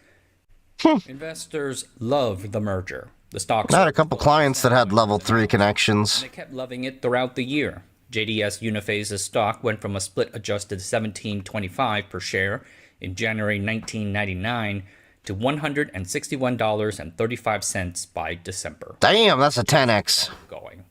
Investors loved the merger. The stocks. I had a couple clients that had level 3 connections. They kept loving it throughout the year. JDS Uniphase's stock went from a split-adjusted $17.25 per share in January 1999 to $161.35 by December. Damn, that's a 10x. Going.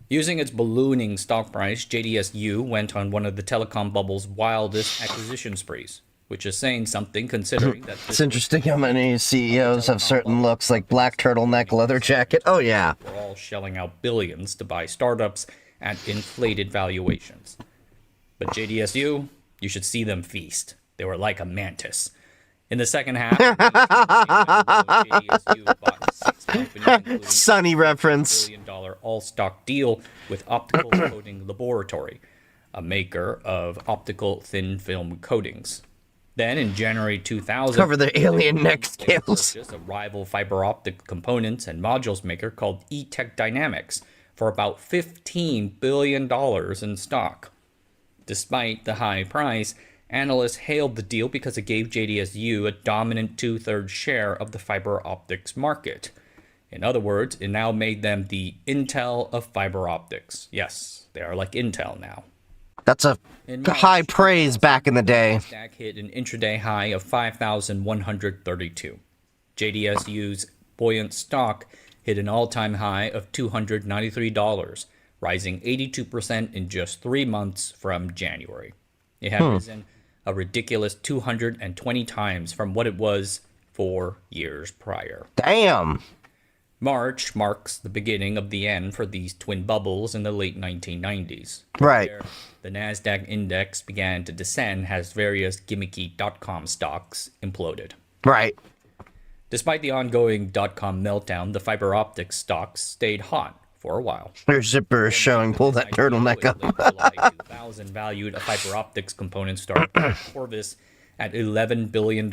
Using its ballooning stock price, JDSU went on one of the telecom bubble's wildest acquisition sprees, which is saying something considering that it's interesting how many CEOs have certain looks like black turtleneck leather jacket. Oh yeah. We're all shelling out billions to buy startups at inflated valuations. But JDSU, you should see them feast. They were like a mantis. In the second half, JDSU bought 6 companies, Sunny reference. $1 billion all-stock deal with Optical Coating Laboratory, a maker of optical thin film coatings. Then, in January 2000, cover the alien neck scales. A rival fiber optic components and modules maker called E-Tech Dynamics for about $15 billion in stock. Despite the high price, analysts hailed the deal because it gave JDSU a dominant 2/3 share of the fiber optics market. In other words, it now made them the Intel of fiber optics. Yes, they are like Intel now. That's a high praise back in the day. Nasdaq hit an intraday high of 5,132. JDSU's buoyant stock hit an all-time high of $293, rising 82% in just 3 months from January. It had risen a ridiculous 220 times from what it was 4 years prior. Damn! March marks the beginning of the end for these twin bubbles in the late 1990s. Right. The Nasdaq index began to descend as various gimmicky .com stocks imploded. Right. Despite the ongoing .com meltdown, the fiber optics stocks stayed hot for a while. Their zipper is showing. Pull that turtleneck up. July 2000 valued a fiber optics component startup Corvus at $11 billion,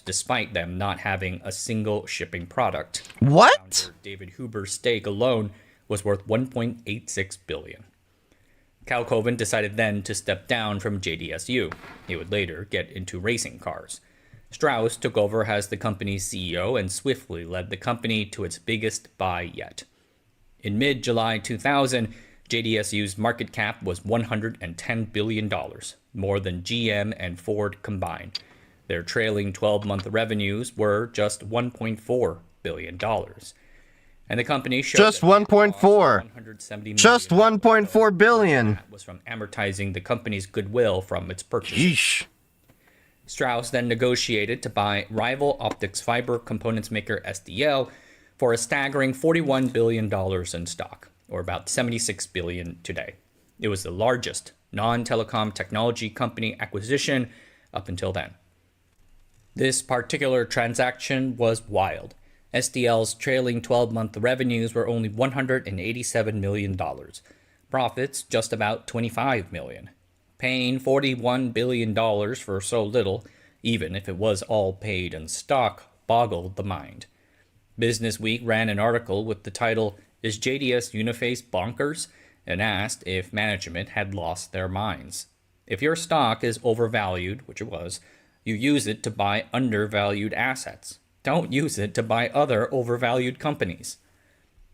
despite them not having a single shipping product. What? Founder David Huber's stake alone was worth $1.86 billion. Kalkoven decided then to step down from JDSU. He would later get into racing cars. Strauss took over as the company's CEO and swiftly led the company to its biggest buy yet. In mid-July 2000, JDSU's market cap was $110 billion, more than GM and Ford combined. Their trailing 12-month revenues were just $1.4 billion. And the company showed just 1.4. Just 1.4 billion. Was from amortizing the company's goodwill from its purchase. Yeesh. Strauss then negotiated to buy rival optics fiber components maker SDL for a staggering $41 billion in stock, or about $76 billion today. It was the largest non-telecom technology company acquisition up until then. This particular transaction was wild. SDL's trailing 12-month revenues were only $187 million. Profits just about $25 million. Paying $41 billion for so little, even if it was all paid in stock, boggled the mind. Business Week ran an article with the title, "Is JDS Uniface Bonkers?" and asked if management had lost their minds. If your stock is overvalued, which it was, you use it to buy undervalued assets. Don't use it to buy other overvalued companies.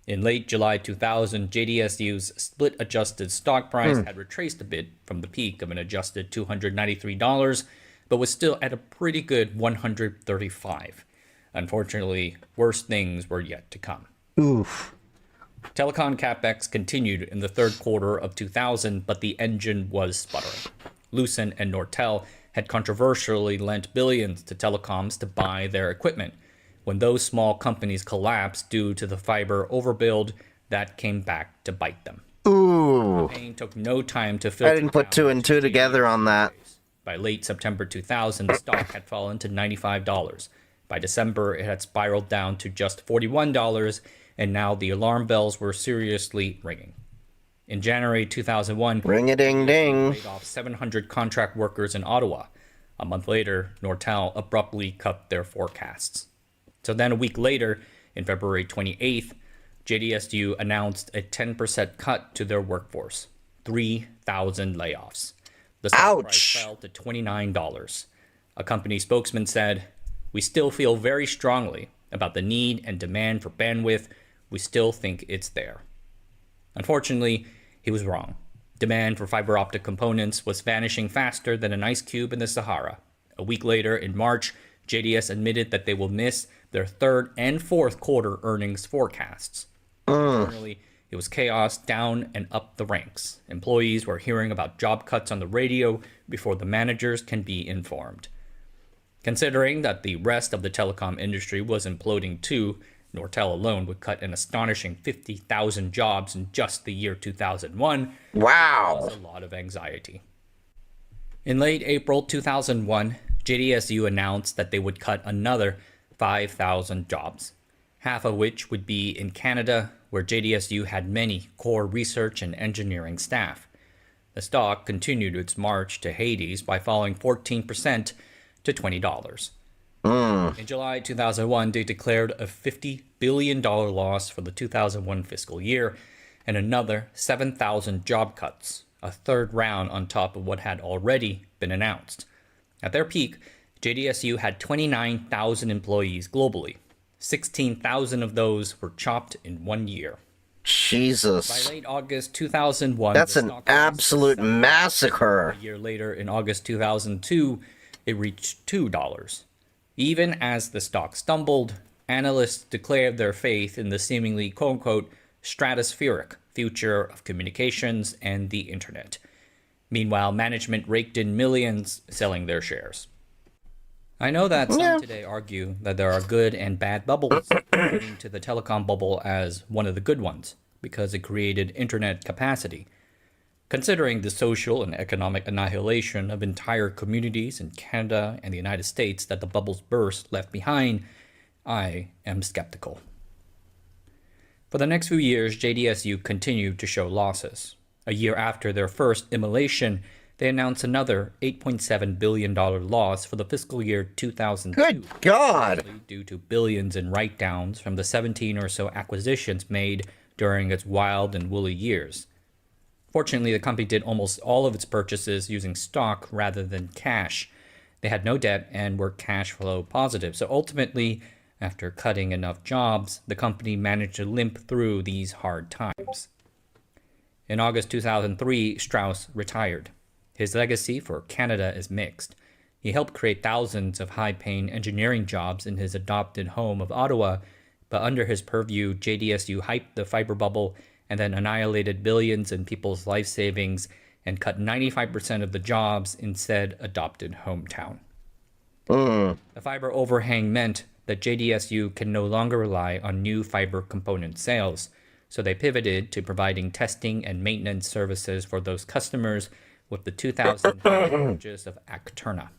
In late July 2000, JDSU's split-adjusted stock price had retraced a bit from the peak of an adjusted $293, but was still at a pretty good $135. Unfortunately, worse things were yet to come. Oof. Telecom capex continued in the third quarter of 2000, but the engine was sputtering. Lucent and Nortel had controversially lent billions to telecoms to buy their equipment. When those small companies collapsed due to the fiber overbuild, that came back to bite them. Ooh. The pain took no time to filter. I didn't put two and two together on that. By late September 2000, the stock had fallen to $95. By December, it had spiraled down to just $41, and now the alarm bells were seriously ringing. In January 2001, ring-a-ding-ding, laid off 700 contract workers in Ottawa. A month later, Nortel abruptly cut their forecasts. So then a week later, in February 28th, JDSU announced a 10% cut to their workforce, 3,000 layoffs. The stock price fell to $29. A company spokesman said, "We still feel very strongly about the need and demand for bandwidth. We still think it's there." Unfortunately, he was wrong. Demand for fiber optic components was vanishing faster than an ice cube in the Sahara. A week later, in March, JDS admitted that they will miss their third and fourth quarter earnings forecasts. Internally, it was chaos down and up the ranks. Employees were hearing about job cuts on the radio before the managers can be informed. Considering that the rest of the telecom industry was imploding too, Nortel alone would cut an astonishing 50,000 jobs in just the year 2001. Wow. It caused a lot of anxiety. In late April 2001, JDSU announced that they would cut another 5,000 jobs, half of which would be in Canada, where JDSU had many core research and engineering staff. The stock continued its march to Hades by falling 14% to $20. In July 2001, they declared a $50 billion loss for the 2001 fiscal year and another 7,000 job cuts, a third round on top of what had already been announced. At their peak, JDSU had 29,000 employees globally. 16,000 of those were chopped in 1 year. Jesus. By late August 2001, that's an absolute massacre. A year later, in August 2002, it reached $2. Even as the stock stumbled, analysts declared their faith in the seemingly quote-unquote stratospheric future of communications and the internet. Meanwhile, management raked in millions selling their shares. I know that some today argue that there are good and bad bubbles, pointing to the telecom bubble as one of the good ones, because it created internet capacity. Considering the social and economic annihilation of entire communities in Canada and the United States that the bubble's burst left behind, I am skeptical. For the next few years, JDSU continued to show losses. A year after their first immolation, they announced another $8.7 billion loss for the fiscal year 2002. Good God! Due to billions in write-downs from the 17 or so acquisitions made during its wild and woolly years. Fortunately, the company did almost all of its purchases using stock rather than cash. They had no debt and were cash flow positive. So ultimately, after cutting enough jobs, the company managed to limp through these hard times. In August 2003, Strauss retired. His legacy for Canada is mixed. He helped create thousands of high-paying engineering jobs in his adopted home of Ottawa, but under his purview, JDSU hyped the fiber bubble and then annihilated billions in people's life savings and cut 95% of the jobs in said adopted hometown. The fiber overhang meant that JDSU can no longer rely on new fiber component sales, so they pivoted to providing testing and maintenance services for those customers with the 2000 purchase of Acterna.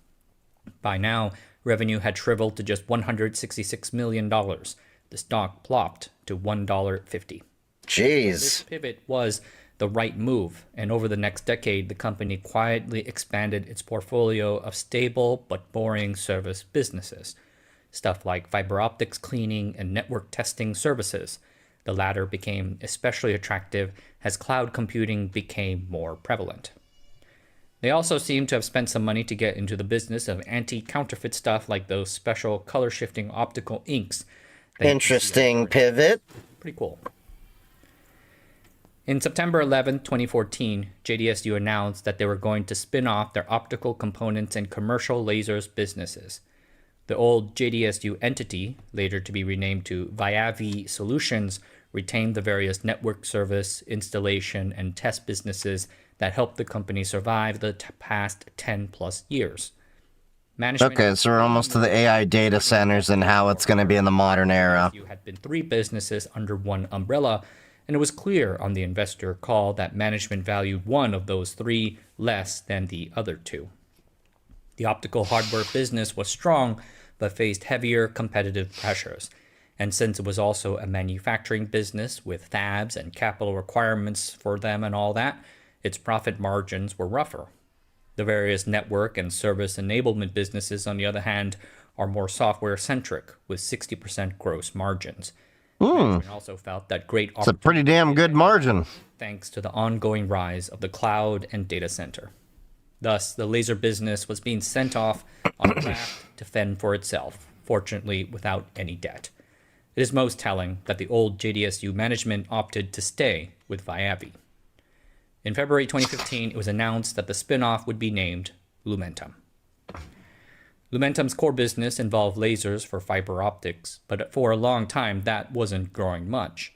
By now, revenue had shriveled to just $166 million. The stock plopped to $1.50. Jeez. This pivot was the right move, and over the next decade, the company quietly expanded its portfolio of stable but boring service businesses. Stuff like fiber optics cleaning and network testing services. The latter became especially attractive as cloud computing became more prevalent. They also seem to have spent some money to get into the business of anti-counterfeit stuff like those special color-shifting optical inks. Interesting pivot. Pretty cool. In September 11, 2014, JDSU announced that they were going to spin off their optical components and commercial lasers businesses. The old JDSU entity, later to be renamed to Viavi Solutions, retained the various network service, installation, and test businesses that helped the company survive the past 10 plus years. Okay, so we're almost to the AI data centers and how it's going to be in the modern era. Had been 3 businesses under one umbrella, and it was clear on the investor call that management valued one of those 3 less than the other 2. The optical hardware business was strong, but faced heavier competitive pressures. And since it was also a manufacturing business with fabs and capital requirements for them and all that, its profit margins were rougher. The various network and service enablement businesses, on the other hand, are more software-centric, with 60% gross margins. Management also felt that great It's a pretty damn good margin. Thanks to the ongoing rise of the cloud and data center. Thus, the laser business was being sent off on a raft to fend for itself, fortunately without any debt. It is most telling that the old JDSU management opted to stay with Viavi. In February 2015, it was announced that the spin-off would be named Lumentum. Lumentum's core business involved lasers for fiber optics, but for a long time that wasn't growing much.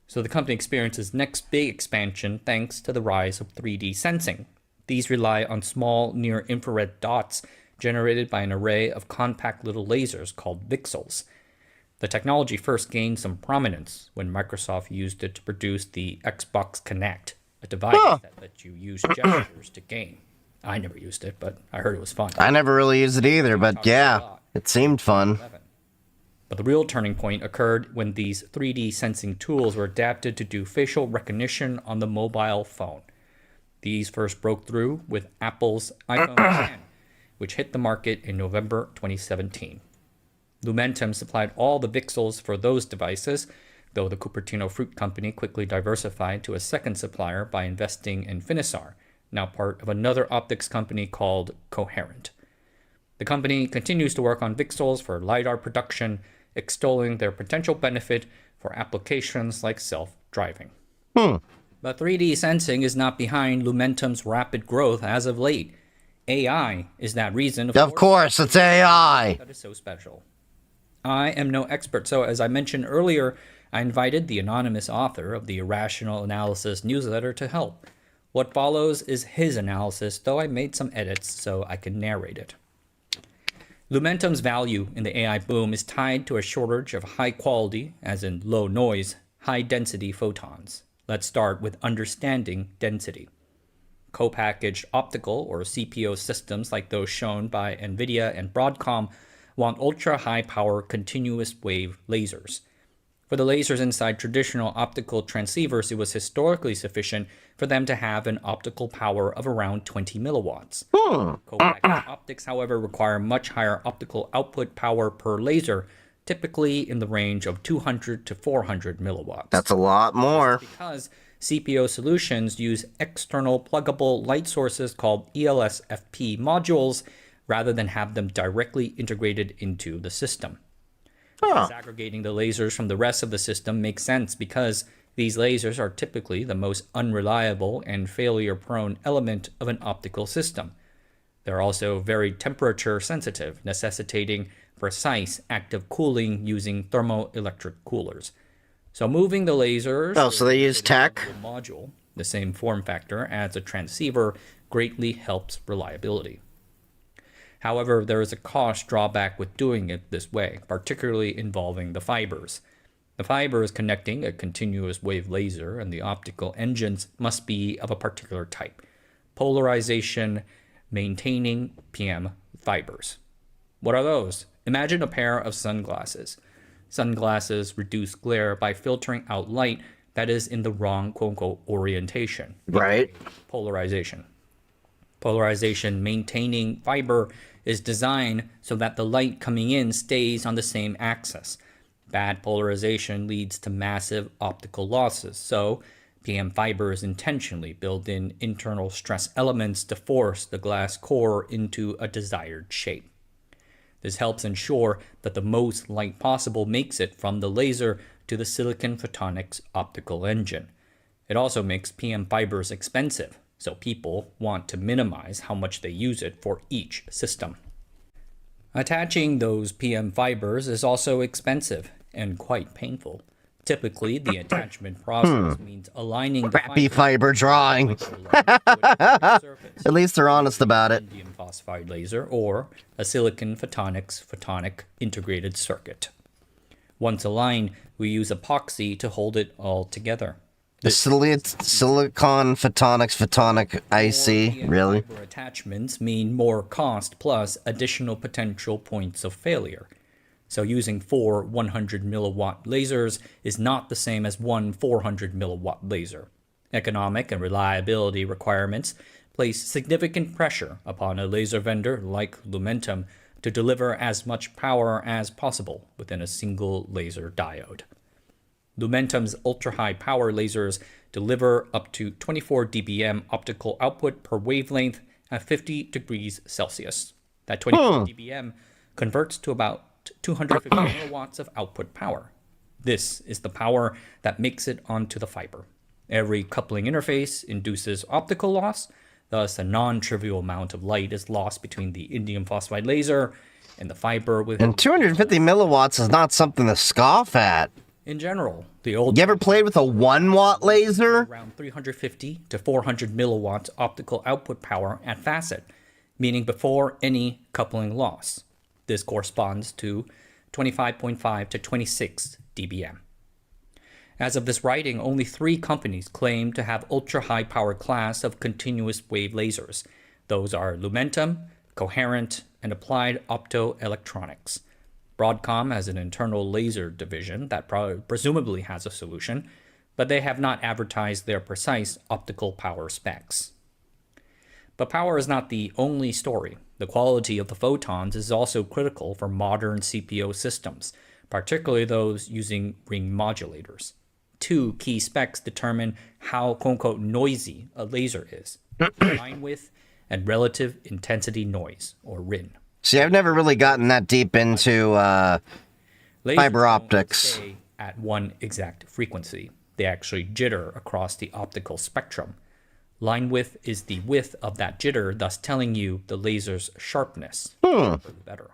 So the company experienced its next big expansion thanks to the rise of 3D sensing. These rely on small near-infrared dots generated by an array of compact little lasers called VCSELs. The technology first gained some prominence when Microsoft used it to produce the Xbox Kinect, a device that lets you use gestures to game. I never used it, but I heard it was fun. I never really used it either, but yeah, it seemed fun. But the real turning point occurred when these 3D sensing tools were adapted to do facial recognition on the mobile phone. These first broke through with Apple's iPhone 10, which hit the market in November 2017. Lumentum supplied all the VCSELs for those devices, though the Cupertino Fruit Company quickly diversified to a second supplier by investing in Finisar, now part of another optics company called Coherent. The company continues to work on VCSELs for LiDAR production, extolling their potential benefit for applications like self-driving. But 3D sensing is not behind Lumentum's rapid growth as of late. AI is that reason, of course, it's AI. That is so special. I am no expert, so as I mentioned earlier, I invited the anonymous author of the Irrational Analysis newsletter to help. What follows is his analysis, though I made some edits so I can narrate it. Lumentum's value in the AI boom is tied to a shortage of high quality, as in low noise, high density photons. Let's start with understanding density. Co-packaged optical or CPO systems like those shown by NVIDIA and Broadcom want ultra-high power continuous wave lasers. For the lasers inside traditional optical transceivers, it was historically sufficient for them to have an optical power of around 20 milliwatts. Co-packaged optics, however, require much higher optical output power per laser, typically in the range of 200 to 400 milliwatts. That's a lot more. Because CPO solutions use external pluggable light sources called ELSFP modules rather than have them directly integrated into the system. Disaggregating the lasers from the rest of the system makes sense because these lasers are typically the most unreliable and failure-prone element of an optical system. They're also very temperature sensitive, necessitating precise active cooling using thermoelectric coolers. So moving the lasers so they use tech module, the same form factor as a transceiver, greatly helps reliability. However, there is a cost drawback with doing it this way, particularly involving the fibers. The fibers connecting a continuous wave laser and the optical engines must be of a particular type. Polarization maintaining PM fibers. What are those? Imagine a pair of sunglasses. Sunglasses reduce glare by filtering out light that is in the wrong quote-unquote orientation. Right. Polarization. Polarization maintaining fiber is designed so that the light coming in stays on the same axis. Bad polarization leads to massive optical losses, so PM fibers intentionally build in internal stress elements to force the glass core into a desired shape. This helps ensure that the most light possible makes it from the laser to the silicon photonics optical engine. It also makes PM fibers expensive, so people want to minimize how much they use it for each system. Attaching those PM fibers is also expensive and quite painful. Typically, the attachment process means aligning the Crappy fiber drawing. At least they're honest about it. Indium phosphide laser or a silicon photonic integrated circuit. Once aligned, we use epoxy to hold it all together. The silicon photonic IC, really? Fiber attachments mean more cost plus additional potential points of failure. So using 4 100 milliwatt lasers is not the same as one 400 milliwatt laser. Economic and reliability requirements place significant pressure upon a laser vendor like Lumentum to deliver as much power as possible within a single laser diode. Lumentum's ultra-high power lasers deliver up to 24 dBm optical output per wavelength at 50 degrees Celsius. That 24 dBm converts to about 250 milliwatts of output power. This is the power that makes it onto the fiber. Every coupling interface induces optical loss, thus a non-trivial amount of light is lost between the indium phosphide laser and the fiber with... And 250 milliwatts is not something to scoff at. In general, the old... You ever played with a 1 watt laser? Around 350 to 400 milliwatts optical output power at facet, meaning before any coupling loss. This corresponds to 25.5 to 26 dBm. As of this writing, only 3 companies claim to have ultra-high power class of continuous wave lasers. Those are Lumentum, Coherent, and Applied Optoelectronics. Broadcom has an internal laser division that presumably has a solution, but they have not advertised their precise optical power specs. But power is not the only story. The quality of the photons is also critical for modern CPO systems, particularly those using ring modulators. 2 key specs determine how quote-unquote noisy a laser is: line width and relative intensity noise, or RIN. See, I've never really gotten that deep into fiber optics. Stay at one exact frequency. They actually jitter across the optical spectrum. Line width is the width of that jitter, thus telling you the laser's sharpness. Better.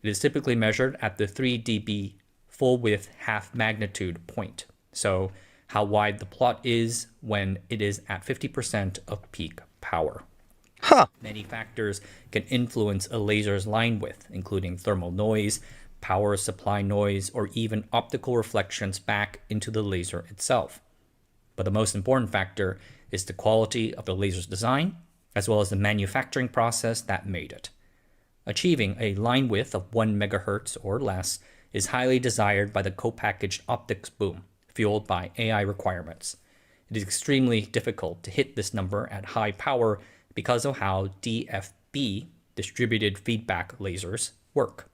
It is typically measured at the 3 dB full width half magnitude point. So how wide the plot is when it is at 50% of peak power. Many factors can influence a laser's line width, including thermal noise, power supply noise, or even optical reflections back into the laser itself. But the most important factor is the quality of the laser's design, as well as the manufacturing process that made it. Achieving a line width of 1 MHz or less is highly desired by the co-packaged optics boom, fueled by AI requirements. It is extremely difficult to hit this number at high power because of how DFB, distributed feedback lasers, work.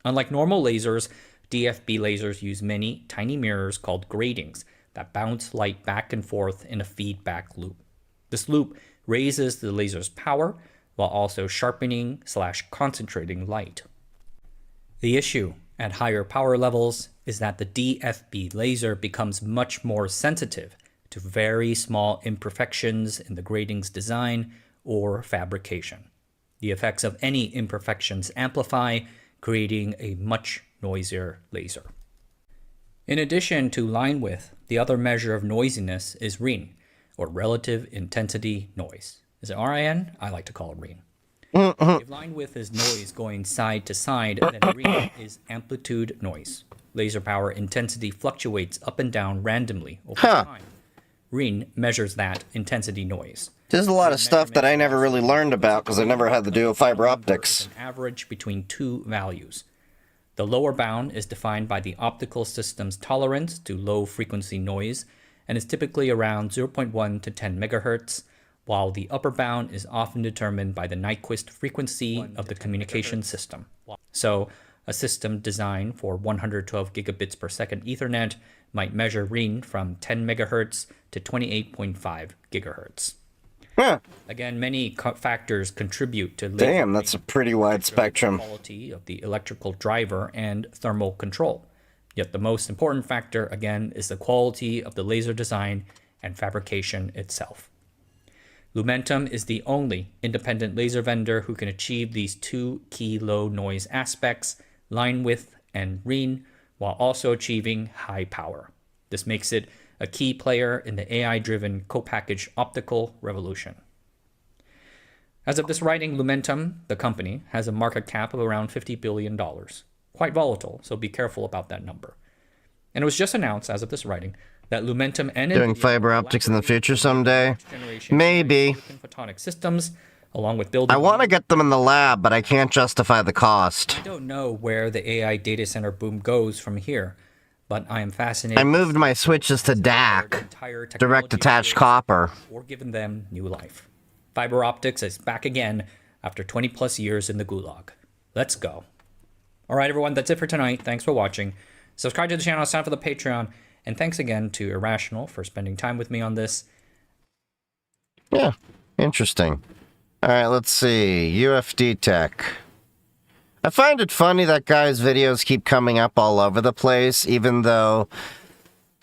Unlike normal lasers, DFB lasers use many tiny mirrors called gratings that bounce light back and forth in a feedback loop. This loop raises the laser's power while also sharpening/concentrating light. The issue at higher power levels is that the DFB laser becomes much more sensitive to very small imperfections in the grating's design or fabrication. The effects of any imperfections amplify, creating a much noisier laser. In addition to line width, the other measure of noisiness is RIN, or relative intensity noise. Is it RIN? I like to call it RIN. If line width is noise going side to side, then RIN is amplitude noise. Laser power intensity fluctuates up and down randomly over time. RIN measures that intensity noise. There's a lot of stuff that I never really learned about because I never had to do with fiber optics. An average between 2 values. The lower bound is defined by the optical system's tolerance to low frequency noise, and is typically around 0.1 to 10 megahertz, while the upper bound is often determined by the Nyquist frequency of the communication system. So, a system designed for 112 gigabits per second Ethernet might measure RIN from 10 megahertz to 28.5 gigahertz. Huh. Again, many factors contribute to Damn, that's a pretty wide spectrum. Quality of the electrical driver and thermal control. Yet the most important factor, again, is the quality of the laser design and fabrication itself. Lumentum is the only independent laser vendor who can achieve these two key low noise aspects, line width and RIN, while also achieving high power. This makes it a key player in the AI-driven co-packaged optical revolution. As of this writing, Lumentum, the company, has a market cap of around $50 billion. Quite volatile, so be careful about that number. And it was just announced, as of this writing, that Lumentum and doing fiber optics in the future someday? Maybe. Photonic systems, along with building... I want to get them in the lab, but I can't justify the cost. I don't know where the AI data center boom goes from here, but I am fascinated... I moved my switches to DAC, direct attached copper. Or given them new life. Fiber optics is back again after 20 plus years in the gulag. Let's go. Alright everyone, that's it for tonight. Thanks for watching. Subscribe to the channel, sign up for the Patreon, and thanks again to Irrational for spending time with me on this. Yeah, interesting. Alright, let's see. UFD Tech. I find it funny that guy's videos keep coming up all over the place, even though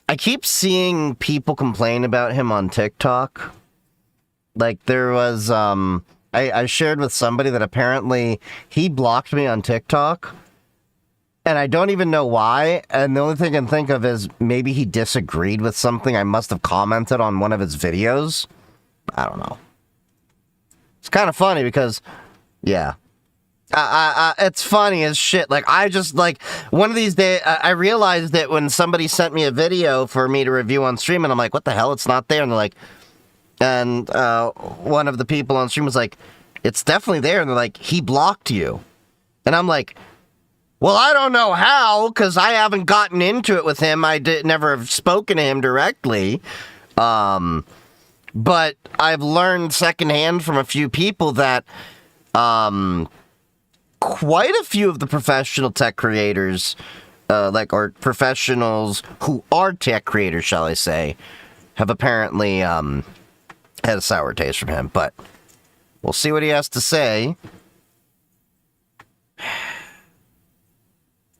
I keep seeing people complain about him on TikTok. Like, there was, I shared with somebody that apparently he blocked me on TikTok, and I don't even know why, and the only thing I can think of is maybe he disagreed with something I must have commented on one of his videos. I don't know. It's kind of funny because, yeah. It's funny as shit. Like, I just, like, one of these days, I realized that when somebody sent me a video for me to review on stream, and I'm like, what the hell, it's not there, and they're like, and one of the people on stream was like, it's definitely there, and they're like, he blocked you. And I'm like, well, I don't know how, because I haven't gotten into it with him. I never have spoken to him directly. But I've learned secondhand from a few people that quite a few of the professional tech creators, or professionals who are tech creators, shall I say, have apparently had a sour taste from him. But we'll see what he has to say.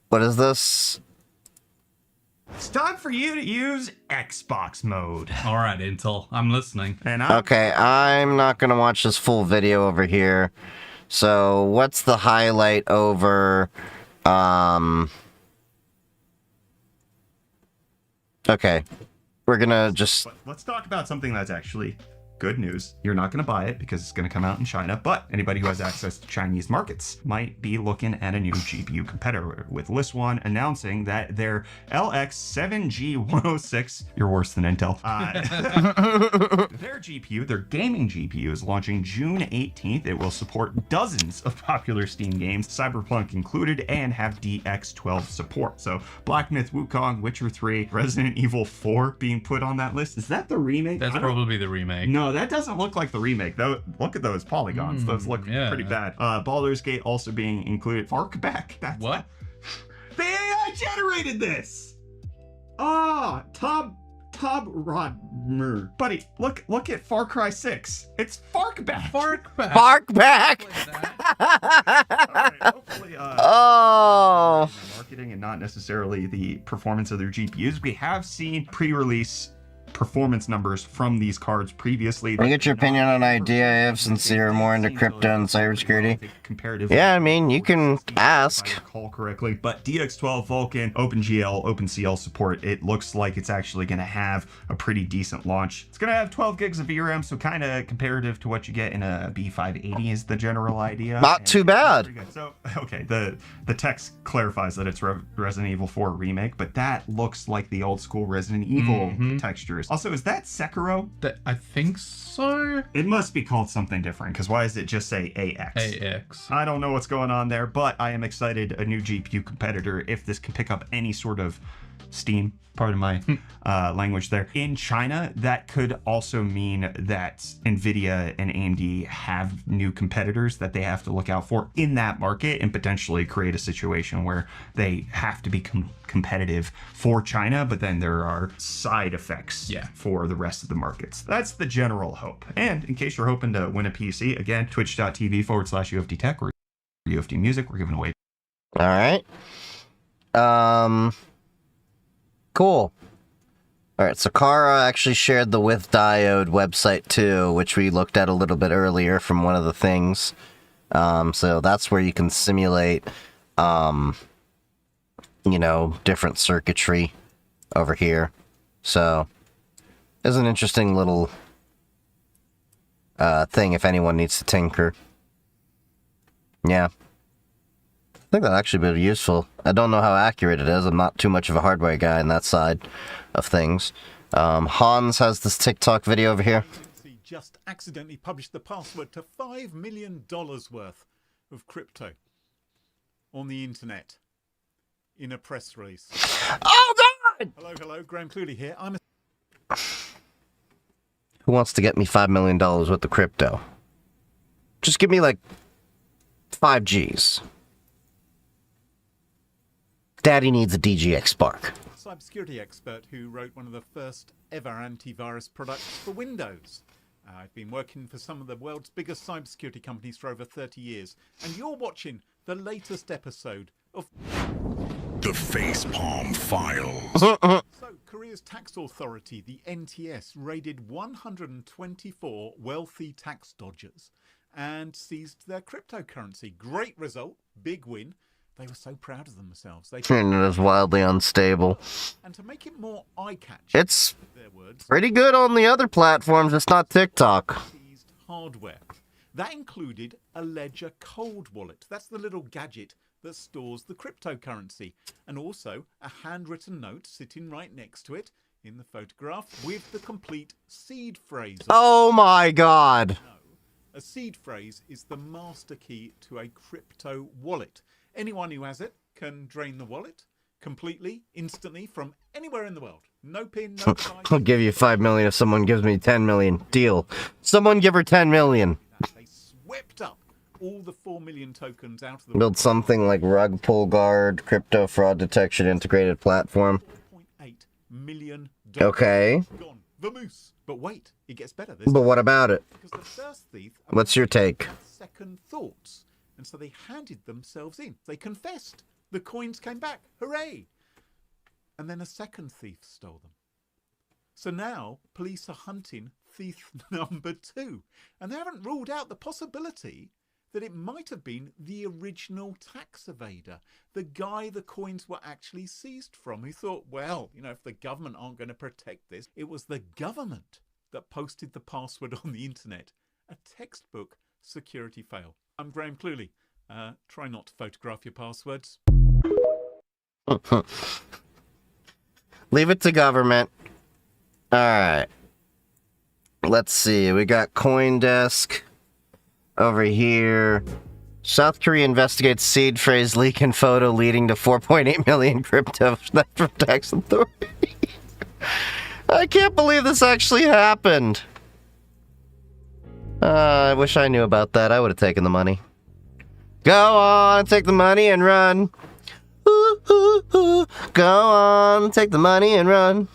What is this? It's time for you to use Xbox mode. All right, Intel, I'm listening. And Okay, I'm not going to watch this full video over here. So, what's the highlight over... Okay, we're going to just... Let's talk about something that's actually good news. You're not going to buy it because it's going to come out in China, but anybody who has access to Chinese markets might be looking at a new GPU competitor, with Listwan announcing that their LX7G106, you're worse than Intel, their GPU, their gaming GPU, is launching June 18th. It will support dozens of popular Steam games, Cyberpunk included, and have DX12 support. So Black Myth Wukong, Witcher 3, Resident Evil 4 being put on that list. Is that the remake? That's probably the remake. No, that doesn't look like the remake, though. Look at those polygons. Those look pretty bad. Baldur's Gate also being included. Farkback. That's what? The AI generated this. Tob Rodmer. Buddy, look at Far Cry 6. It's Farkback. Farkback. Hopefully, marketing and not necessarily the performance of their GPUs. We have seen pre-release performance numbers from these cards previously. Can I get your opinion on an idea I have since you're more into crypto and cybersecurity? Yeah, I mean, you can ask. If I recall correctly, but DX12, Vulkan, OpenGL, OpenCL support, it looks like it's actually going to have a pretty decent launch. It's going to have 12 gigs of VRAM, so kind of comparative to what you get in a B580 is the general idea. Not too bad. So, okay, the text clarifies that it's Resident Evil 4 remake, but that looks like the old school Resident Evil textures. Also, is that Sekiro? I think so. It must be called something different, because why does it just say AX? I don't know what's going on there, but I am excited. A new GPU competitor, if this can pick up any sort of Steam, pardon my language there. In China, that could also mean that NVIDIA and AMD have new competitors that they have to look out for in that market and potentially create a situation where they have to be competitive for China, but then there are side effects for the rest of the markets. That's the general hope. And in case you're hoping to win a PC, again, twitch.tv/UFD Tech or UFD Music, we're giving away. All right. Cool. All right, so Kara actually shared the With Diode website too, which we looked at a little bit earlier from one of the things. So that's where you can simulate, different circuitry over here. So it's an interesting little thing if anyone needs to tinker. Yeah. I think that'd actually be useful. I don't know how accurate it is. I'm not too much of a hardware guy on that side of things. Hans has this TikTok video over here. Just accidentally published the password to $5 million worth of crypto on the internet in a press release. Oh, God! Hello, Graham Cluley here. Who wants to get me $5 million worth of crypto? Just give me like 5 Gs. Daddy needs a DGX Spark. Cybersecurity expert who wrote one of the first ever antivirus products for Windows. I've been working for some of the world's biggest cybersecurity companies for over 30 years, and you're watching the latest episode of The Facepalm Files. So, Korea's tax authority, the NTS, raided 124 wealthy tax dodgers and seized their cryptocurrency. Great result, big win. They were so proud of themselves. They Internet is wildly unstable. And to make it more eye-catching, It's pretty good on the other platforms, it's not TikTok. seized hardware. That included a Ledger cold wallet. That's the little gadget that stores the cryptocurrency. And also a handwritten note sitting right next to it in the photograph with the complete seed phrase. Oh my God. A seed phrase is the master key to a crypto wallet. Anyone who has it can drain the wallet completely, instantly, from anywhere in the world. No pin, no size. I'll give you 5 million if someone gives me 10 million. Deal. Someone give her 10 million. They swept up all the 4 million tokens out of the Build something like rug pull guard, crypto fraud detection integrated platform. $4.8 million. Okay. Gone. The moose. But wait, it gets better. But what about it? Because the first thief What's your take? second thoughts. And so they handed themselves in. They confessed. The coins came back. Hooray! And then a second thief stole them. So now police are hunting thief number 2. And they haven't ruled out the possibility that it might have been the original tax evader, the guy the coins were actually seized from, who thought, well, if the government aren't going to protect this, it was the government that posted the password on the internet. A textbook security fail. I'm Graham Cluley. Try not to photograph your passwords. Leave it to government. Alright. Let's see. We got CoinDesk over here. South Korea investigates seed phrase leak in photo leading to 4.8 million crypto from tax authority. I can't believe this actually happened. I wish I knew about that. I would have taken the money. Go on, take the money and run. Ooh, ooh, ooh. Go on, take the money and run.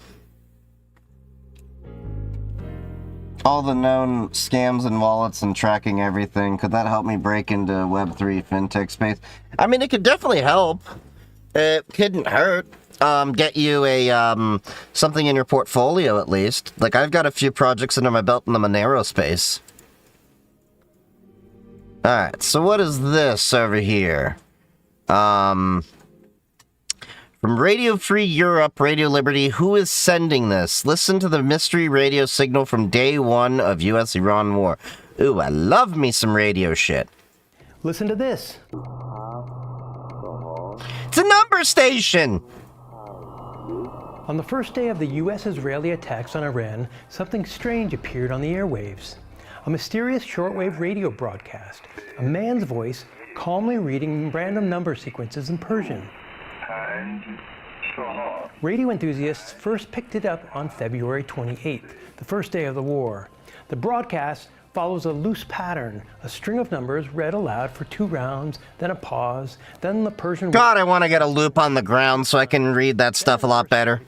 All the known scams and wallets and tracking everything. Could that help me break into Web3 fintech space? I mean, it could definitely help. It couldn't hurt. Get you a something in your portfolio at least. Like I've got a few projects under my belt in the Monero space. Alright, so what is this over here? From Radio Free Europe, Radio Liberty, who is sending this? Listen to the mystery radio signal from day one of US-Iran war. Ooh, I love me some radio shit. Listen to this. It's a number station! On the first day of the U.S.-Israeli attacks on Iran, something strange appeared on the airwaves. A mysterious shortwave radio broadcast. A man's voice calmly reading random number sequences in Persian. Radio enthusiasts first picked it up on February 28th, the first day of the war. The broadcast follows a loose pattern, a string of numbers read aloud for 2 rounds, then a pause, then the Persian... God, I want to get a loop on the ground so I can read that stuff a lot better.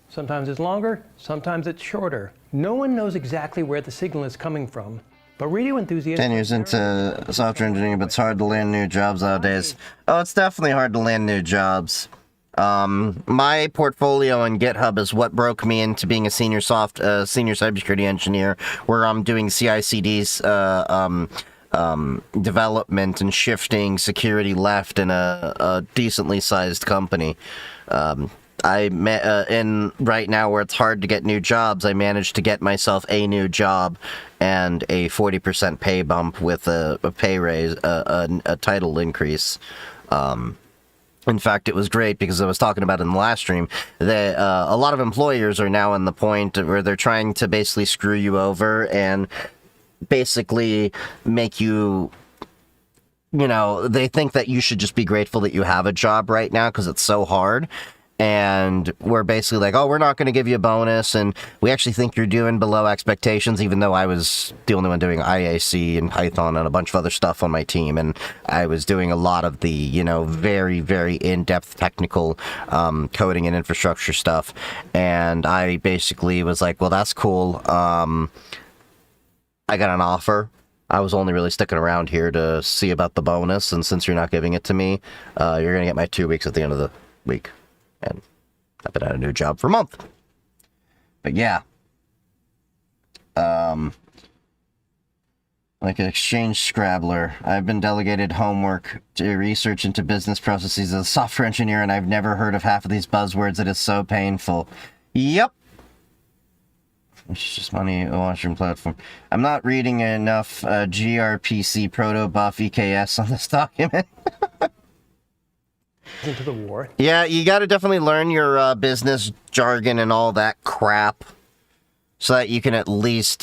Sometimes it's longer, sometimes it's shorter. No one knows exactly where the signal is coming from, but radio enthusiasts... 10 years into software engineering, but it's hard to land new jobs nowadays. Oh, it's definitely hard to land new jobs. My portfolio on GitHub is what broke me into being a senior cybersecurity engineer, where I'm doing CI/CD's development and shifting security left in a decently sized company. In right now where it's hard to get new jobs, I managed to get myself a new job and a 40% pay bump with a pay raise, a title increase. In fact, it was great because I was talking about in the last stream that a lot of employers are now in the point where they're trying to basically screw you over and basically make you, they think that you should just be grateful that you have a job right now because it's so hard. And we're basically like, oh, we're not going to give you a bonus, and we actually think you're doing below expectations, even though I was the only one doing IAC and Python and a bunch of other stuff on my team, and I was doing a lot of the, very, very in-depth technical coding and infrastructure stuff, and I basically was like, well, that's cool. I got an offer. I was only really sticking around here to see about the bonus, and since you're not giving it to me, you're going to get my 2 weeks at the end of the week. And I've been at a new job for a month. But yeah. Like an exchange scrabbler. I've been delegated homework to research into business processes as a software engineer, and I've never heard of half of these buzzwords. It is so painful. Yep. It's just money, a washroom platform. I'm not reading enough gRPC, proto buff, EKS on this document. Into the war. Yeah, you got to definitely learn your business jargon and all that crap, so that you can at least,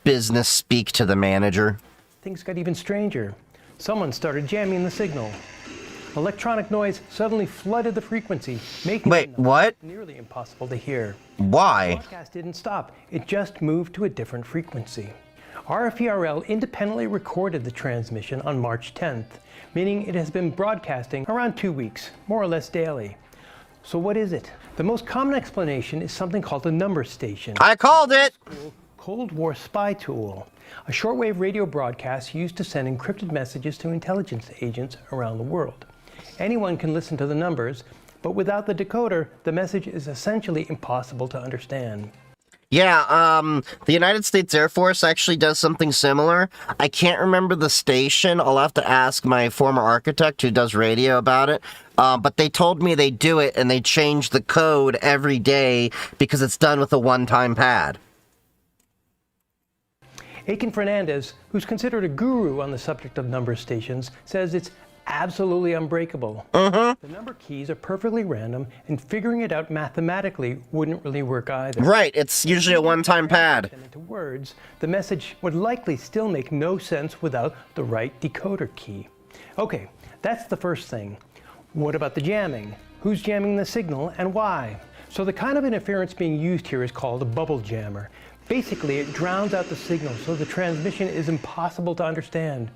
business speak to the manager. Things got even stranger. Someone started jamming the signal. Electronic noise suddenly flooded the frequency, making it nearly impossible to hear. Why? The broadcast didn't stop. It just moved to a different frequency. RFERL independently recorded the transmission on March 10th, meaning it has been broadcasting around 2 weeks, more or less daily. So what is it? The most common explanation is something called a number station. I called it! Cold War spy tool, a shortwave radio broadcast used to send encrypted messages to intelligence agents around the world. Anyone can listen to the numbers, but without the decoder, the message is essentially impossible to understand. Yeah, the United States Air Force actually does something similar. I can't remember the station. I'll have to ask my former architect who does radio about it. But they told me they do it and they change the code every day because it's done with a one-time pad. Aiken Fernandez, who's considered a guru on the subject of number stations, says it's absolutely unbreakable. The number keys are perfectly random, and figuring it out mathematically wouldn't really work either. Right, it's usually a one-time pad. Into words, the message would likely still make no sense without the right decoder key. Okay, that's the first thing. What about the jamming? Who's jamming the signal and why? So the kind of interference being used here is called a bubble jammer. Basically, it drowns out the signal so the transmission is impossible to understand.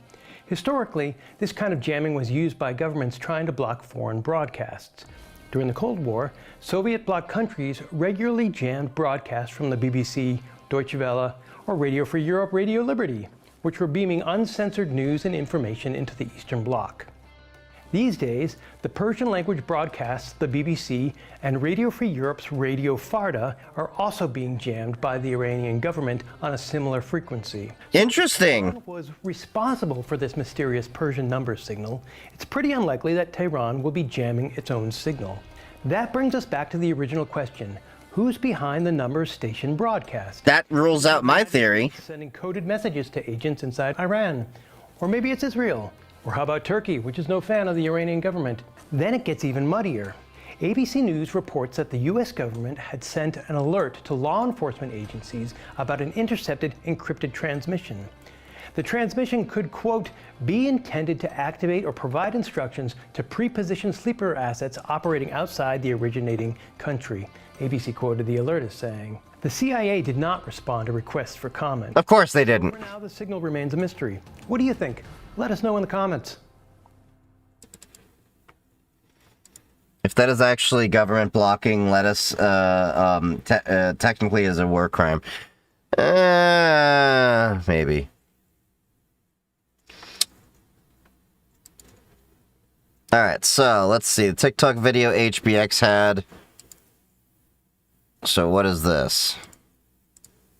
Historically, this kind of jamming was used by governments trying to block foreign broadcasts. During the Cold War, Soviet bloc countries regularly jammed broadcasts from the BBC, Deutsche Welle, or Radio Free Europe, Radio Liberty, which were beaming uncensored news and information into the Eastern Bloc. These days, the Persian language broadcasts, the BBC, and Radio Free Europe's Radio Farda are also being jammed by the Iranian government on a similar frequency. Interesting. Tehran was responsible for this mysterious Persian number signal. It's pretty unlikely that Tehran will be jamming its own signal. That brings us back to the original question. Who's behind the number station broadcast? That rules out my theory. Sending coded messages to agents inside Iran. Or maybe it's Israel. Or how about Turkey, which is no fan of the Iranian government? Then it gets even muddier. ABC News reports that the US government had sent an alert to law enforcement agencies about an intercepted encrypted transmission. The transmission could, quote, be intended to activate or provide instructions to pre-position sleeper assets operating outside the originating country. ABC quoted the alert as saying. The CIA did not respond to requests for comment. Of course they didn't. For now, the signal remains a mystery. What do you think? Let us know in the comments. If that is actually government blocking, let us, technically is a war crime. Maybe. Alright, so, let's see. The TikTok video HBX had. So, what is this?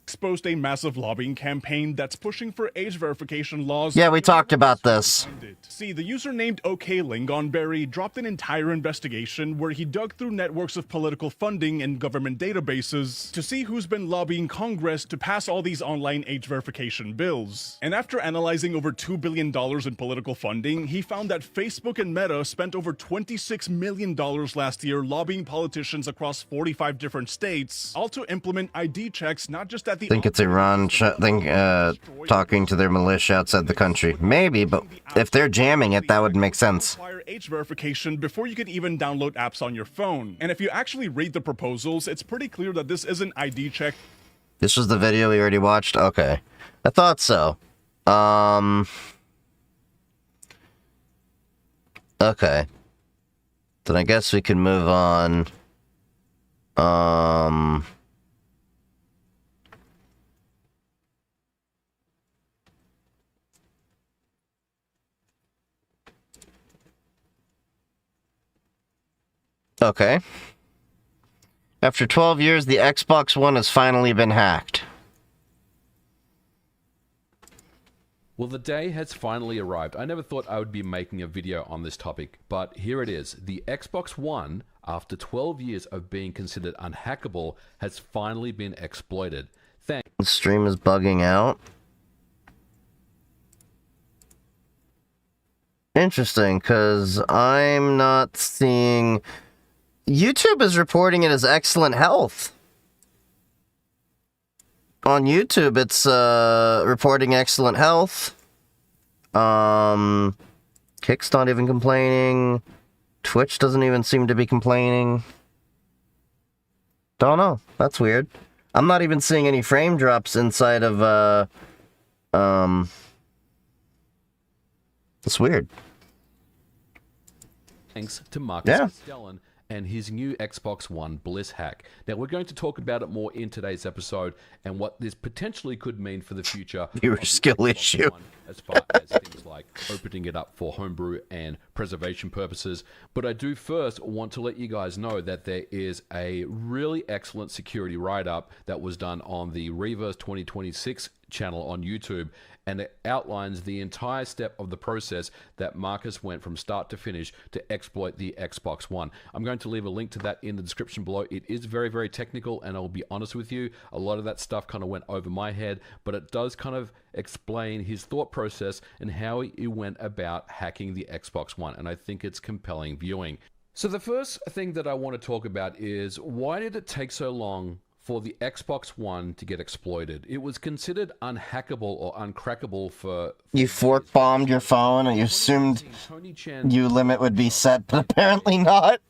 Exposed a massive lobbying campaign that's pushing for age verification laws. Yeah, we talked about this. See, the user named OKLingonberry dropped an entire investigation where he dug through networks of political funding and government databases to see who's been lobbying Congress to pass all these online age verification bills. And after analyzing over $2 billion in political funding, he found that Facebook and Meta spent over $26 million last year lobbying politicians across 45 different states, all to implement ID checks not just at the Think it's Iran talking to their militia outside the country. Maybe, but if they're jamming it, that would make sense. Require age verification before you can even download apps on your phone. And if you actually read the proposals, it's pretty clear that this is an ID check. This was the video we already watched? Okay. I thought so. Okay. Then I guess we can move on. Okay. After 12 years, the Xbox One has finally been hacked. Well, the day has finally arrived. I never thought I would be making a video on this topic, but here it is. The Xbox One, after 12 years of being considered unhackable, has finally been exploited. The stream is bugging out. Interesting, because I'm not seeing... YouTube is reporting it as excellent health. On YouTube, it's reporting excellent health. Kick's not even complaining. Twitch doesn't even seem to be complaining. Don't know. That's weird. I'm not even seeing any frame drops inside of, it's weird. Thanks to Marcus Castellan and his new Xbox One Bliss hack. Now, we're going to talk about it more in today's episode and what this potentially could mean for the future. Viewer skill issue. As far as things like opening it up for homebrew and preservation purposes. But I do first want to let you guys know that there is a really excellent security write-up that was done on the Reverse 2026 channel on YouTube, and it outlines the entire step of the process that Marcus went from start to finish to exploit the Xbox One. I'm going to leave a link to that in the description below. It is very, very technical, and I'll be honest with you, a lot of that stuff kind of went over my head, but it does kind of explain his thought process and how he went about hacking the Xbox One, and I think it's compelling viewing. So the first thing that I want to talk about is, why did it take so long for the Xbox One to get exploited? It was considered unhackable or uncrackable for... You fork bombed your phone and you assumed your limit would be set, but apparently not.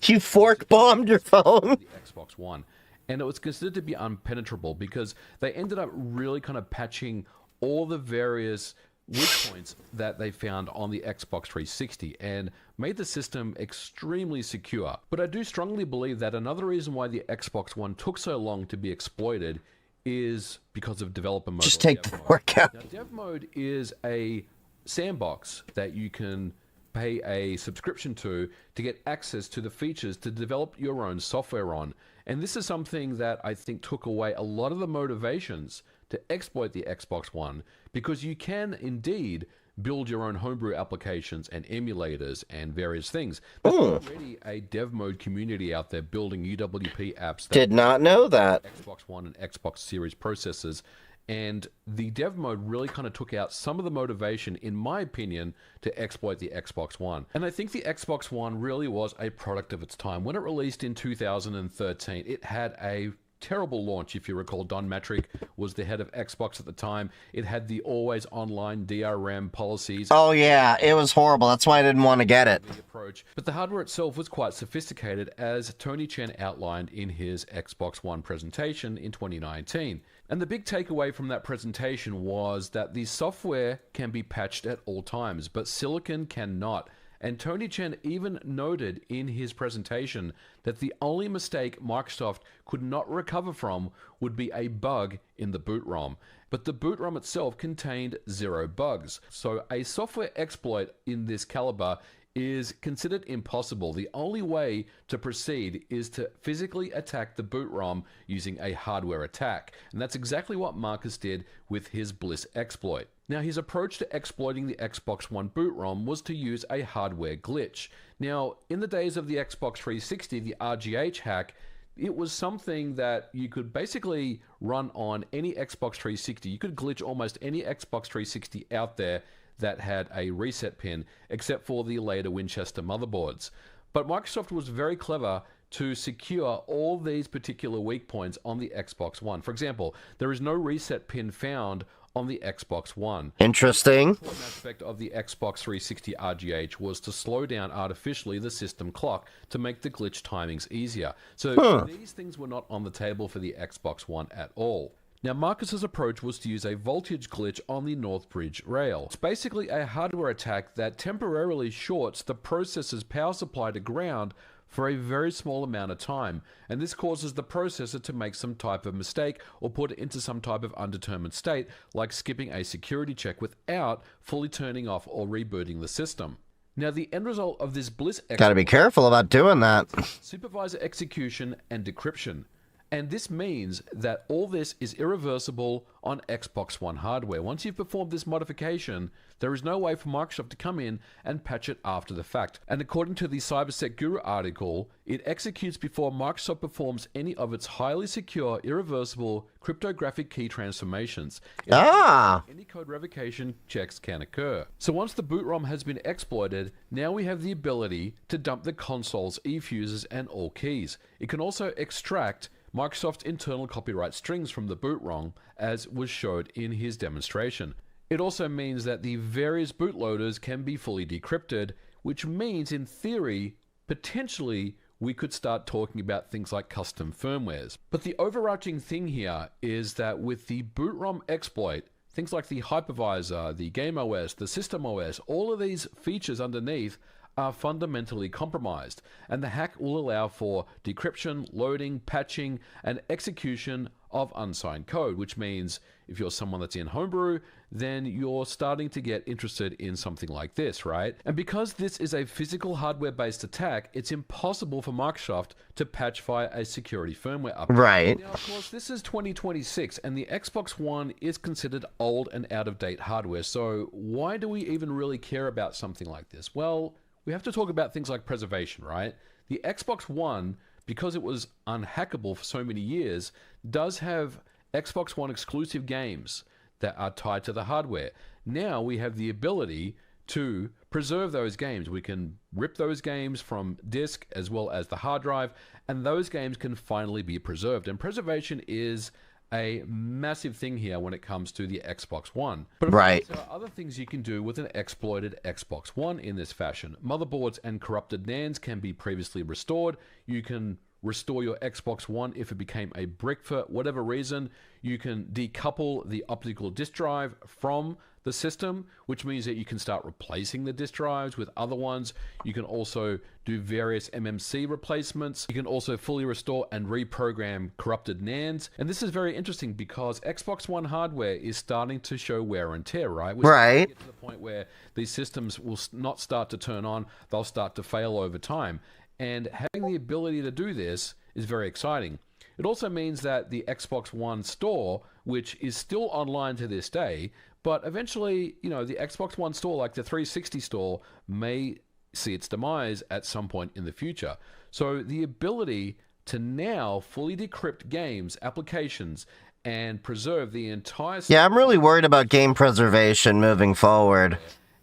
You fork bombed your phone. The Xbox One. And it was considered to be unpenetrable because they ended up really kind of patching all the various weak points that they found on the Xbox 360 and made the system extremely secure. But I do strongly believe that another reason why the Xbox One took so long to be exploited is because of developer mode. Just take the fork out. Now, dev mode is a sandbox that you can pay a subscription to get access to the features to develop your own software on. And this is something that I think took away a lot of the motivations to exploit the Xbox One, because you can indeed build your own homebrew applications and emulators and various things. There's already a dev mode community out there building UWP apps. Did not know that. Xbox One and Xbox Series processors. And the dev mode really kind of took out some of the motivation, in my opinion, to exploit the Xbox One. And I think the Xbox One really was a product of its time. When it released in 2013, it had a terrible launch. If you recall, Don Matrick was the head of Xbox at the time. It had the always online DRM policies. Oh yeah, it was horrible. That's why I didn't want to get it. Approach. But the hardware itself was quite sophisticated, as Tony Chen outlined in his Xbox One presentation in 2019. And the big takeaway from that presentation was that the software can be patched at all times, but silicon cannot. And Tony Chen even noted in his presentation that the only mistake Microsoft could not recover from would be a bug in the boot ROM. But the boot ROM itself contained 0 bugs. So a software exploit in this caliber is considered impossible. The only way to proceed is to physically attack the boot ROM using a hardware attack. And that's exactly what Marcus did with his Bliss exploit. Now, his approach to exploiting the Xbox One boot ROM was to use a hardware glitch. Now, in the days of the Xbox 360, the RGH hack, it was something that you could basically run on any Xbox 360. You could glitch almost any Xbox 360 out there that had a reset pin, except for the later Winchester motherboards. But Microsoft was very clever to secure all these particular weak points on the Xbox One. For example, there is no reset pin found on the Xbox One. Interesting. One aspect of the Xbox 360 RGH was to slow down artificially the system clock to make the glitch timings easier. So these things were not on the table for the Xbox One at all. Now, Marcus's approach was to use a voltage glitch on the North Bridge rail. It's basically a hardware attack that temporarily shorts the processor's power supply to ground for a very small amount of time, and this causes the processor to make some type of mistake or put it into some type of undetermined state, like skipping a security check without fully turning off or rebooting the system. Now, the end result of this Bliss exploit, Gotta be careful about doing that. supervisor execution and decryption. And this means that all this is irreversible on Xbox One hardware. Once you've performed this modification, there is no way for Microsoft to come in and patch it after the fact. And according to the Cybersec Guru article, it executes before Microsoft performs any of its highly secure, irreversible cryptographic key transformations. Any code revocation checks can occur. So once the boot ROM has been exploited, now we have the ability to dump the console's eFuses and all keys. It can also extract Microsoft's internal copyright strings from the boot ROM, as was showed in his demonstration. It also means that the various bootloaders can be fully decrypted, which means, in theory, potentially, we could start talking about things like custom firmwares. But the overarching thing here is that with the boot ROM exploit, things like the hypervisor, the game OS, the system OS, all of these features underneath are fundamentally compromised, and the hack will allow for decryption, loading, patching, and execution of unsigned code, which means if you're someone that's in homebrew, then you're starting to get interested in something like this, right? And because this is a physical hardware-based attack, it's impossible for Microsoft to patch via a security firmware update. Right. Now, of course, this is 2026, and the Xbox One is considered old and out-of-date hardware, so why do we even really care about something like this? Well, we have to talk about things like preservation, right? The Xbox One, because it was unhackable for so many years, does have Xbox One exclusive games that are tied to the hardware. Now we have the ability to preserve those games. We can rip those games from disk as well as the hard drive, and those games can finally be preserved. And preservation is a massive thing here when it comes to the Xbox One. But of course, there are other things you can do with an exploited Xbox One in this fashion. Motherboards and corrupted NANDs can be previously restored. You can restore your Xbox One if it became a brick for whatever reason. You can decouple the optical disk drive from the system, which means that you can start replacing the disk drives with other ones. You can also do various MMC replacements. You can also fully restore and reprogram corrupted NANDs. And this is very interesting because Xbox One hardware is starting to show wear and tear, right? We're starting to get to the point where these systems will not start to turn on, they'll start to fail over time. And having the ability to do this is very exciting. It also means that the Xbox One store, which is still online to this day, but eventually, you know, the Xbox One store, like the 360 store, may see its demise at some point in the future. So the ability to now fully decrypt games, applications, and preserve the entire... Yeah, I'm really worried about game preservation moving forward.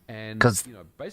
Because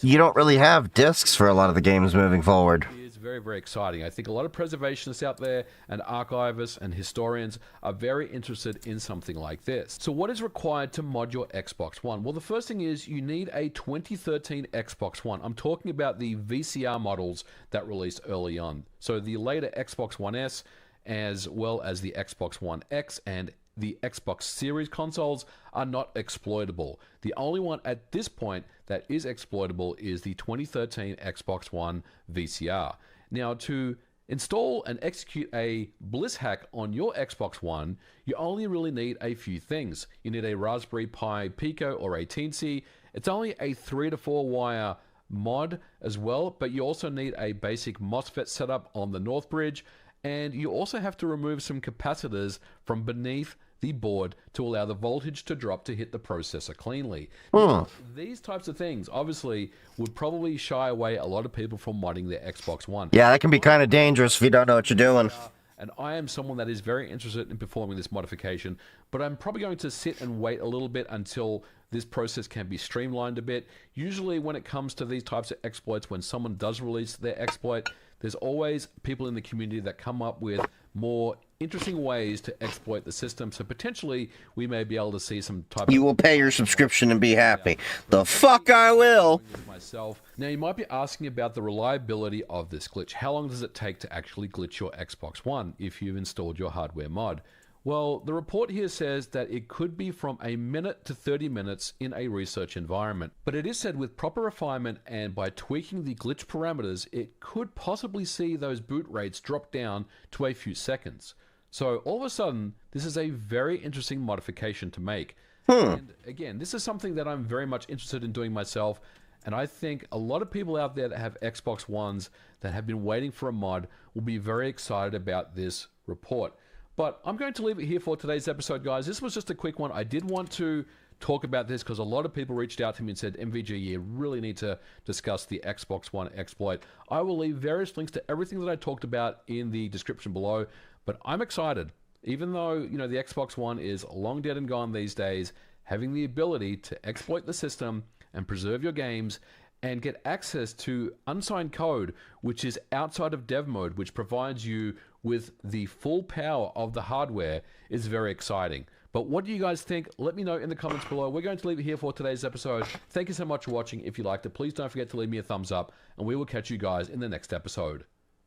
you don't really have discs for a lot of the games moving forward. Is very, very exciting. I think a lot of preservationists out there and archivists and historians are very interested in something like this. So what is required to mod your Xbox One? Well, the first thing is you need a 2013 Xbox One. I'm talking about the VCR models that released early on. So the later Xbox One S, as well as the Xbox One X and the Xbox Series consoles are not exploitable. The only one at this point that is exploitable is the 2013 Xbox One VCR. Now, to install and execute a Bliss hack on your Xbox One, you only really need a few things. You need a Raspberry Pi Pico or a Teensy. It's only a 3 to 4 wire mod as well, but you also need a basic MOSFET setup on the North Bridge, and you also have to remove some capacitors from beneath the board to allow the voltage to drop to hit the processor cleanly. Now, these types of things obviously would probably shy away a lot of people from modding their Xbox One. Yeah, that can be kind of dangerous if you don't know what you're doing. And I am someone that is very interested in performing this modification, but I'm probably going to sit and wait a little bit until this process can be streamlined a bit. Usually when it comes to these types of exploits, when someone does release their exploit, there's always people in the community that come up with more interesting ways to exploit the system. So potentially we may be able to see some type You will pay your subscription and be happy. The fuck I will! myself. Now you might be asking about the reliability of this glitch. How long does it take to actually glitch your Xbox One if you've installed your hardware mod? Well, the report here says that it could be from a minute to 30 minutes in a research environment. But it is said with proper refinement and by tweaking the glitch parameters, it could possibly see those boot rates drop down to a few seconds. So all of a sudden, this is a very interesting modification to make. And again, this is something that I'm very much interested in doing myself. And I think a lot of people out there that have Xbox Ones that have been waiting for a mod will be very excited about this report. But I'm going to leave it here for today's episode, guys. This was just a quick one. I did want to talk about this because a lot of people reached out to me and said, MVG, you really need to discuss the Xbox One exploit. I will leave various links to everything that I talked about in the description below. But I'm excited. Even though, you know, the Xbox One is long dead and gone these days, having the ability to exploit the system and preserve your games and get access to unsigned code, which is outside of dev mode, which provides you with the full power of the hardware, is very exciting. But what do you guys think? Let me know in the comments below. We're going to leave it here for today's episode. Thank you so much for watching. If you liked it, please don't forget to leave me a thumbs up, and we will catch you guys in the next episode.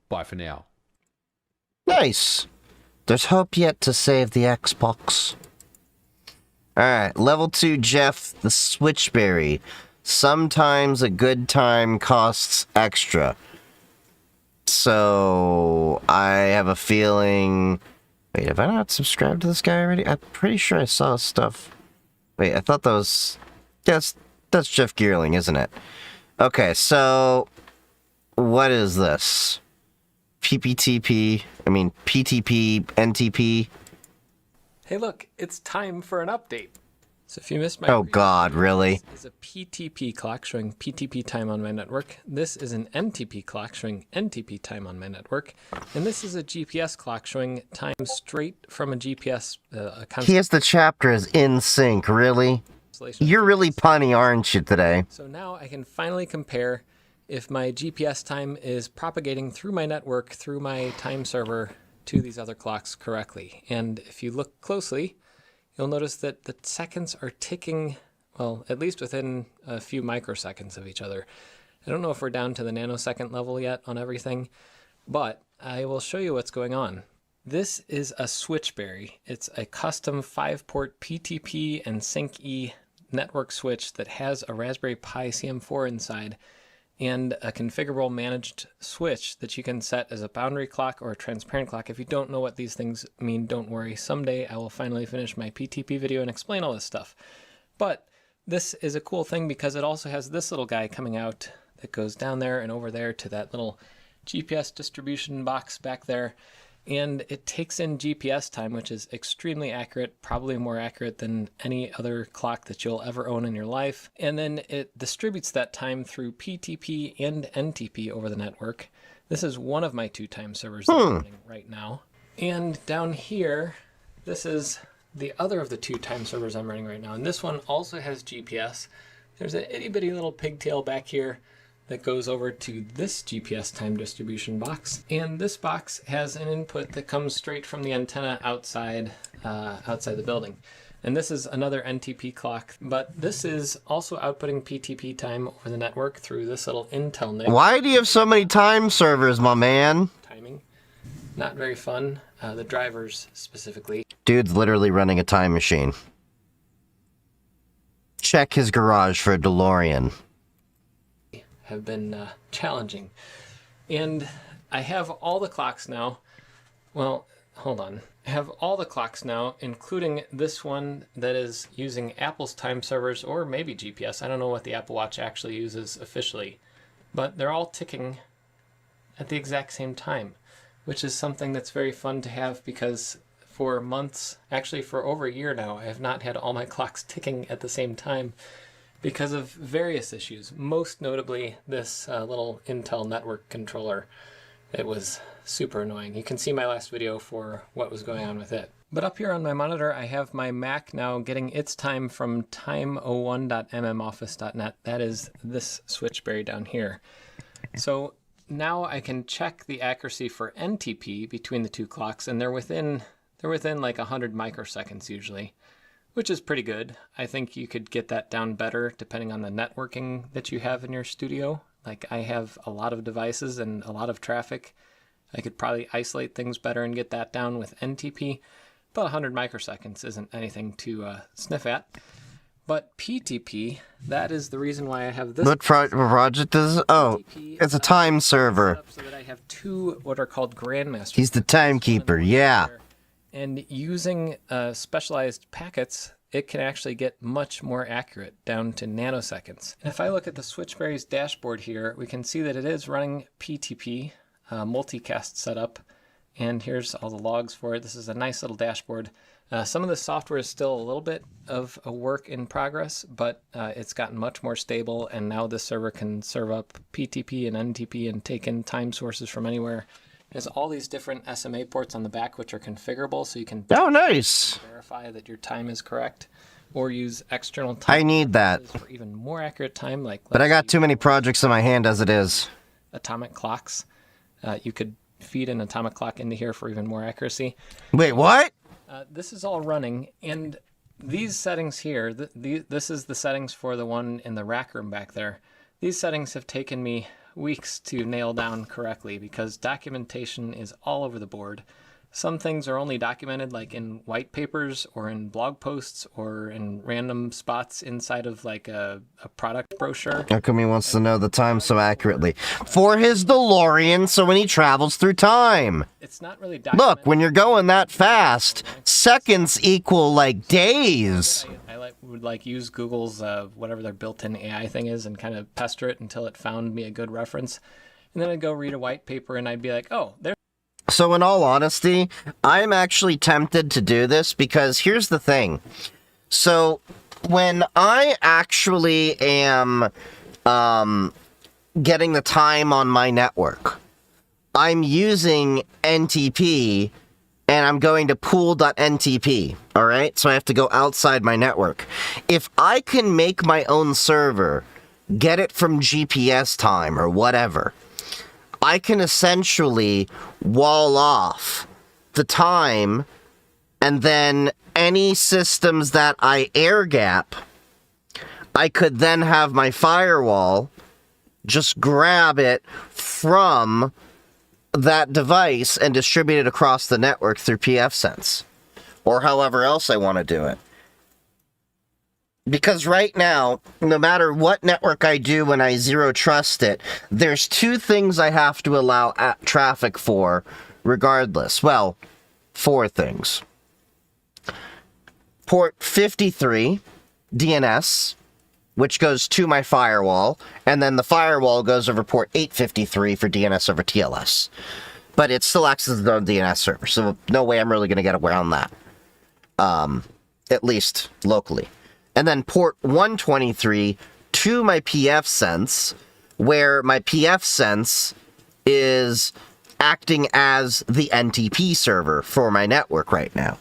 Bye for now. Nice. There's hope yet to save the Xbox. Alright, level 2 Jeff the Switchberry. Sometimes a good time costs extra. So, I have a feeling... Wait, have I not subscribed to this guy already? I'm pretty sure I saw stuff. Wait, I thought that was... Yes, that's Jeff Geerling, isn't it? Okay, so... What is this? PTP, NTP. Hey look, it's time for an update. So if you missed my Oh god, really? This is a PTP clock showing PTP time on my network. This is an NTP clock showing NTP time on my network. And this is a GPS clock showing time straight from a GPS Here's the chapter is in sync, really? You're really punny, aren't you, today? So now I can finally compare if my GPS time is propagating through my network, through my time server, to these other clocks correctly. And if you look closely, you'll notice that the seconds are ticking, well, at least within a few microseconds of each other. I don't know if we're down to the nanosecond level yet on everything, but I will show you what's going on. This is a Switchberry. It's a custom 5-port PTP and Sync-E network switch that has a Raspberry Pi CM4 inside, and a configurable managed switch that you can set as a boundary clock or a transparent clock. If you don't know what these things mean, don't worry. Someday I will finally finish my PTP video and explain all this stuff. But this is a cool thing because it also has this little guy coming out that goes down there and over there to that little GPS distribution box back there. And it takes in GPS time, which is extremely accurate, probably more accurate than any other clock that you'll ever own in your life. And then it distributes that time through PTP and NTP over the network. This is one of my 2 time servers that I'm running right now. And down here, this is the other of the 2 time servers I'm running right now. And this one also has GPS. There's an itty bitty little pigtail back here that goes over to this GPS time distribution box. And this box has an input that comes straight from the antenna outside the building. And this is another NTP clock, but this is also outputting PTP time over the network through this little Intel NIC. Why do you have so many time servers, my man? Timing. Not very fun. The drivers specifically. Dude's literally running a time machine. Check his garage for a DeLorean. Have been challenging. And I have all the clocks now. Well, hold on. I have all the clocks now, including this one that is using Apple's time servers, or maybe GPS. I don't know what the Apple Watch actually uses officially. But they're all ticking at the exact same time, which is something that's very fun to have because for months, actually for over a year now, I have not had all my clocks ticking at the same time because of various issues, most notably this little Intel network controller. It was super annoying. You can see my last video for what was going on with it. But up here on my monitor, I have my Mac now getting its time from time01.mmoffice.net. That is this switchberry down here. So now I can check the accuracy for NTP between the two clocks, and they're within like 100 microseconds usually, which is pretty good. I think you could get that down better depending on the networking that you have in your studio. Like I have a lot of devices and a lot of traffic. I could probably isolate things better and get that down with NTP, but 100 microseconds isn't anything to sniff at. But PTP, that is the reason why I have this. What project is it? Oh, it's a time server. So that I have two what are called grandmasters. He's the timekeeper, yeah. And using specialized packets, it can actually get much more accurate, down to nanoseconds. And if I look at the Switchberry's dashboard here, we can see that it is running PTP, multicast setup, and here's all the logs for it. This is a nice little dashboard. Some of the software is still a little bit of a work in progress, but it's gotten much more stable, and now this server can serve up PTP and NTP and take in time sources from anywhere. It has all these different SMA ports on the back which are configurable, so you can verify that your time is correct, or use external time. I need that. For even more accurate time, like But I got too many projects in my hand as it is. Atomic clocks. You could feed an atomic clock into here for even more accuracy. Wait, what? This is all running, and these settings here, this is the settings for the one in the rack room back there. These settings have taken me weeks to nail down correctly because documentation is all over the board. Some things are only documented like in white papers or in blog posts or in random spots inside of like a product brochure. How come he wants to know the time so accurately? For his DeLorean, so when he travels through time. It's not really Look, when you're going that fast, seconds equal like days. I would use Google's whatever their built-in AI thing is and kind of pester it until it found me a good reference. And then I'd go read a white paper and I'd be like, oh, there's. So in all honesty, I'm actually tempted to do this because here's the thing. So when I actually am getting the time on my network, I'm using NTP and I'm going to pool.ntp, all right? So I have to go outside my network. If I can make my own server, get it from GPS time or whatever, I can essentially wall off the time, and then any systems that I air gap, I could then have my firewall just grab it from that device and distribute it across the network through pfSense, or however else I want to do it. Because right now, no matter what network I do when I zero trust it, there's two things I have to allow traffic for regardless. Well, four things. Port 53, DNS, which goes to my firewall, and then the firewall goes over port 853 for DNS over TLS. But it still acts as its own DNS server, so no way I'm really going to get around that. At least locally. And then port 123 to my pfSense, where my pfSense is acting as the NTP server for my network right now.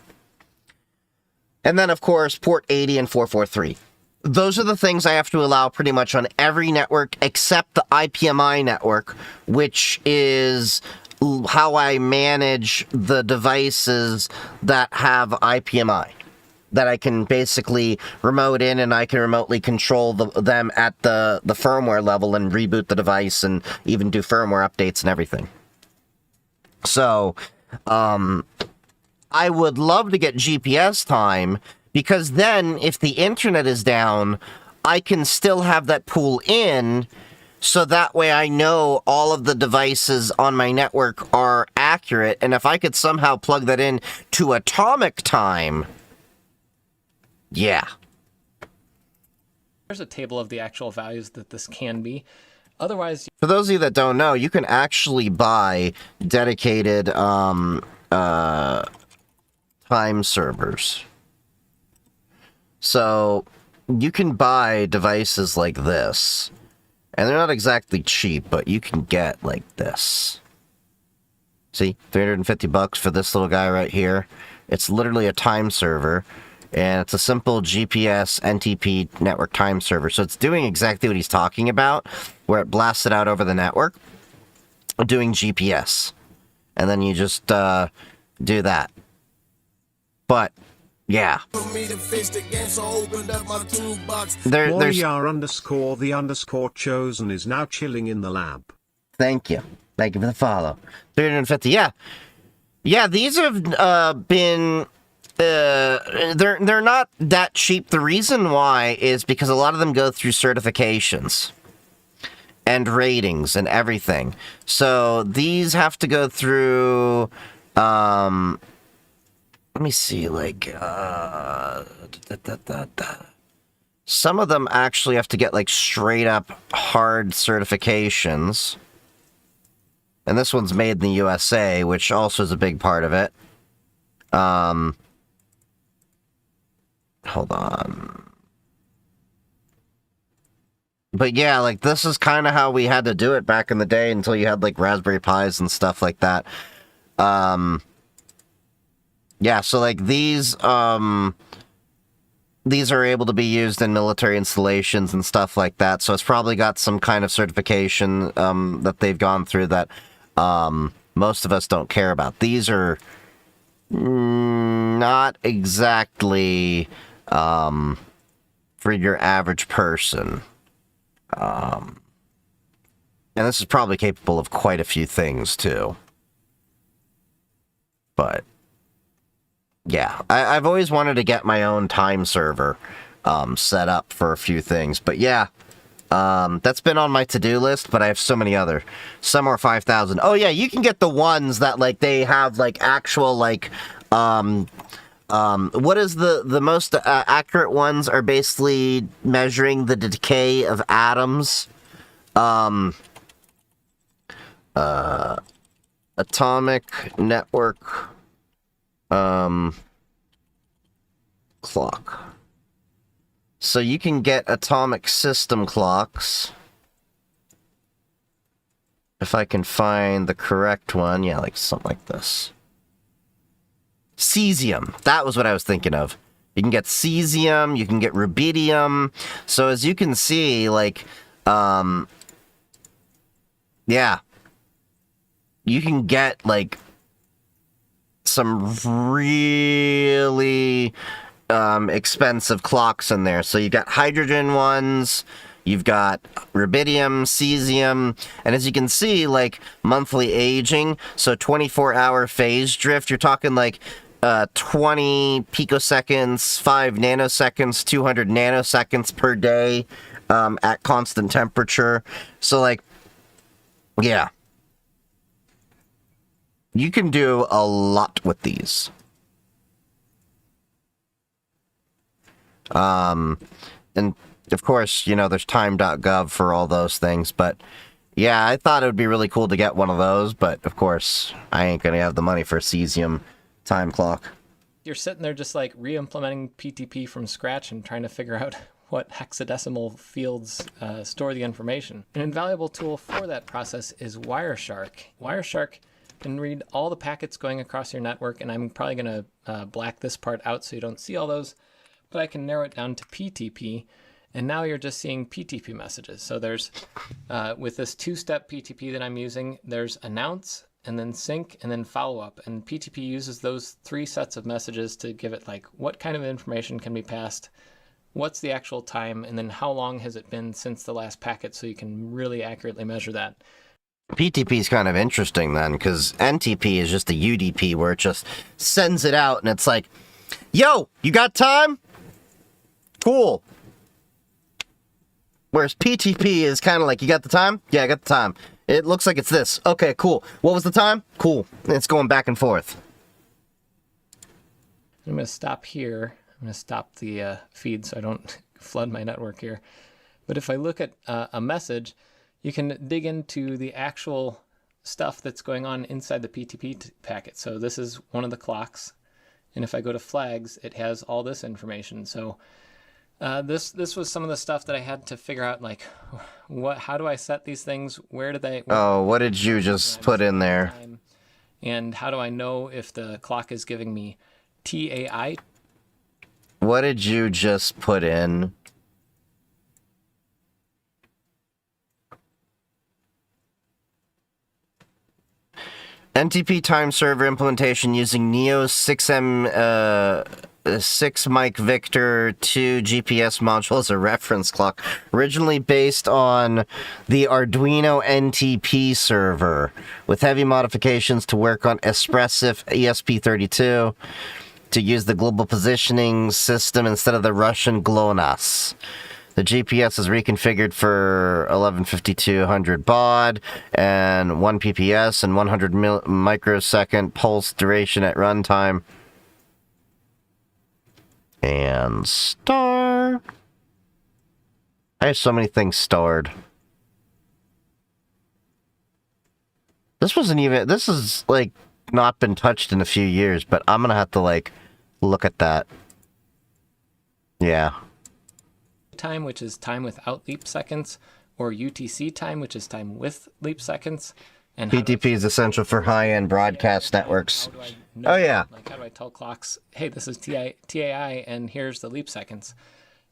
And then, of course, port 80 and 443. those are the things I have to allow pretty much on every network except the IPMI network, which is how I manage the devices that have IPMI. That I can basically remote in and I can remotely control them at the firmware level and reboot the device and even do firmware updates and everything. So, I would love to get GPS time, because then if the internet is down, I can still have that pull in, so that way I know all of the devices on my network are accurate, and if I could somehow plug that in to atomic time, yeah. There's a table of the actual values that this can be. Otherwise, For those of you that don't know, you can actually buy dedicated time servers. So you can buy devices like this, and they're not exactly cheap, but you can get like this. See, $350 for this little guy right here. It's literally a time server, and it's a simple GPS NTP network time server. So it's doing exactly what he's talking about, where it blasts it out over the network, doing GPS. And then you just do that. But, yeah. There's Warrior_the_chosen is now chilling in the lab. Thank you. Thank you for the follow. 350, yeah. Yeah, these have been... they're not that cheap. The reason why is because a lot of them go through certifications and ratings and everything. So these have to go through, let me see, like, some of them actually have to get, like, straight up hard certifications. And this one's made in the USA, which also is a big part of it. Hold on. But yeah, like, this is kind of how we had to do it back in the day until you had, like, Raspberry Pis and stuff like that. Yeah, so, like, these are able to be used in military installations and stuff like that, so it's probably got some kind of certification, that they've gone through that, most of us don't care about. These are not exactly... for your average person. And this is probably capable of quite a few things, too. But, yeah. I've always wanted to get my own time server set up for a few things. But, yeah. That's been on my to-do list, but I have so many other. Some are 5,000. Oh, yeah, you can get the ones that, like, they have, like, actual, like, what is the most accurate ones are basically measuring the decay of atoms. Atomic network, clock. So you can get atomic system clocks. If I can find the correct one, yeah, like something like this. Cesium. That was what I was thinking of. You can get cesium, you can get rubidium. So as you can see, like, yeah. You can get, like, some really expensive clocks in there. So you got hydrogen ones, you've got rubidium, cesium, and as you can see, like, monthly aging, so 24-hour phase drift, you're talking, like, 20 picoseconds, 5 nanoseconds, 200 nanoseconds per day at constant temperature. So, like, yeah. You can do a lot with these. And, of course, you know, there's time.gov for all those things, but yeah, I thought it would be really cool to get one of those, but, of course, I ain't gonna have the money for a cesium time clock. You're sitting there just like re-implementing PTP from scratch and trying to figure out what hexadecimal fields store the information. An invaluable tool for that process is Wireshark. Wireshark can read all the packets going across your network, and I'm probably going to black this part out so you don't see all those, but I can narrow it down to PTP, And now you're just seeing PTP messages. So there's, with this two-step PTP that I'm using, there's announce, and then sync, and then follow-up. And PTP uses those 3 sets of messages to give it like what kind of information can be passed, what's the actual time, and then how long has it been since the last packet, so you can really accurately measure that. PTP is kind of interesting then, because NTP is just a UDP where it just sends it out and it's like, yo, you got time? Cool. Whereas PTP is kind of like, you got the time? Yeah, I got the time. It looks like it's this. Okay, cool. What was the time? Cool. And it's going back and forth. I'm going to stop here. I'm going to stop the feed so I don't flood my network here. But if I look at a message, you can dig into the actual stuff that's going on inside the PTP packet. So this is one of the clocks. And if I go to flags, it has all this information. So this was some of the stuff that I had to figure out, like, how do I set these things? Where do they... Oh, what did you just put in there? And how do I know if the clock is giving me TAI? What did you just put in? NTP time server implementation using Neo 6M 6 Mike Victor 2 GPS module as a reference clock, originally based on the Arduino NTP server, with heavy modifications to work on Espressif ESP32 to use the global positioning system instead of the Russian GLONASS. The GPS is reconfigured for 115200 baud and 1 PPS and 100 microsecond pulse duration at runtime. And star. I have so many things starred. This is like not been touched in a few years, but I'm gonna have to like look at that. Yeah. Time, which is time without leap seconds, or UTC time, which is time with leap seconds. And PTP is essential for high-end broadcast networks. Oh yeah. Like, how do I tell clocks, hey, this is TAI, and here's the leap seconds?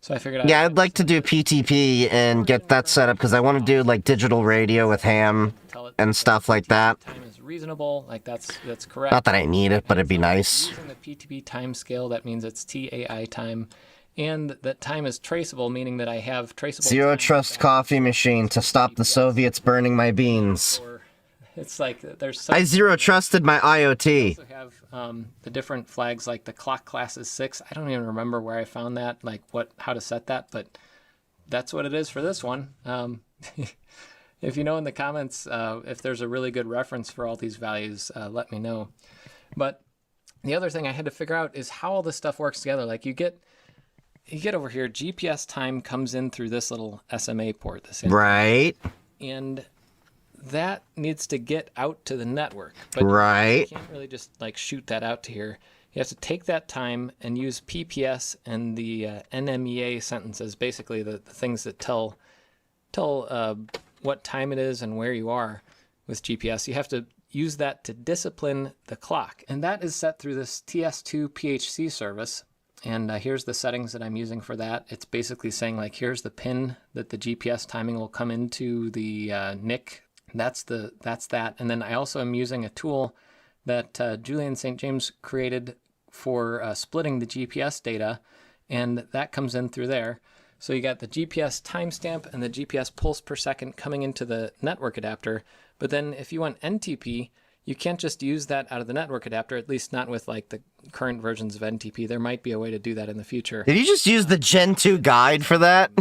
So I figured out... Yeah, I'd like to do PTP and get that set up, because I want to do, like, digital radio with ham and stuff like that. Time is reasonable, like, that's correct. Not that I need it, but it'd be nice. Using the PTP time scale, that means it's TAI time. And that time is traceable, meaning that I have traceable... Zero Trust coffee machine to stop the Soviets burning my beans. It's like there's so I zero trusted my IoT. I also have the different flags, like the clock class is 6. I don't even remember where I found that, like how to set that, but that's what it is for this one. If you know in the comments if there's a really good reference for all these values, let me know. But the other thing I had to figure out is how all this stuff works together. Like you get over here, GPS time comes in through this little SMA port. Right. And that needs to get out to the network. But right. You can't really just like shoot that out to here. You have to take that time and use PPS and the NMEA sentences, basically the things that tell what time it is and where you are with GPS. You have to use that to discipline the clock. And that is set through this TS2 PHC service. And here's the settings that I'm using for that. It's basically saying, like, here's the pin that the GPS timing will come into the NIC. That's that. And then I also am using a tool that Julian St. James created for splitting the GPS data, and that comes in through there. So you got the GPS timestamp and the GPS pulse per second coming into the network adapter. But then if you want NTP, you can't just use that out of the network adapter, at least not with like the current versions of NTP. There might be a way to do that in the future. Did you just use the Gen 2 guide for that?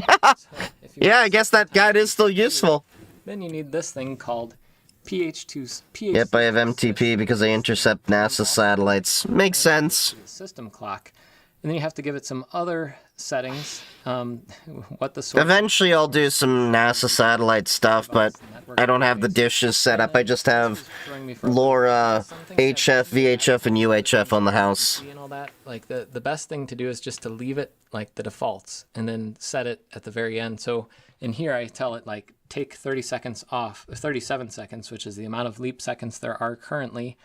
Yeah, I guess that guide is still useful. Then you need this thing called PH2. Yep, I have MTP because I intercept NASA satellites. Makes sense. System clock. And then you have to give it some other settings. What the source. Eventually I'll do some NASA satellite stuff, but I don't have the dishes set up. I just have LoRa, HF, VHF, and UHF on the house. And all that. Like the best thing to do is just to leave it like the defaults and then set it at the very end. So in here I tell it like take 30 seconds off, 37 seconds, which is the amount of leap seconds there are currently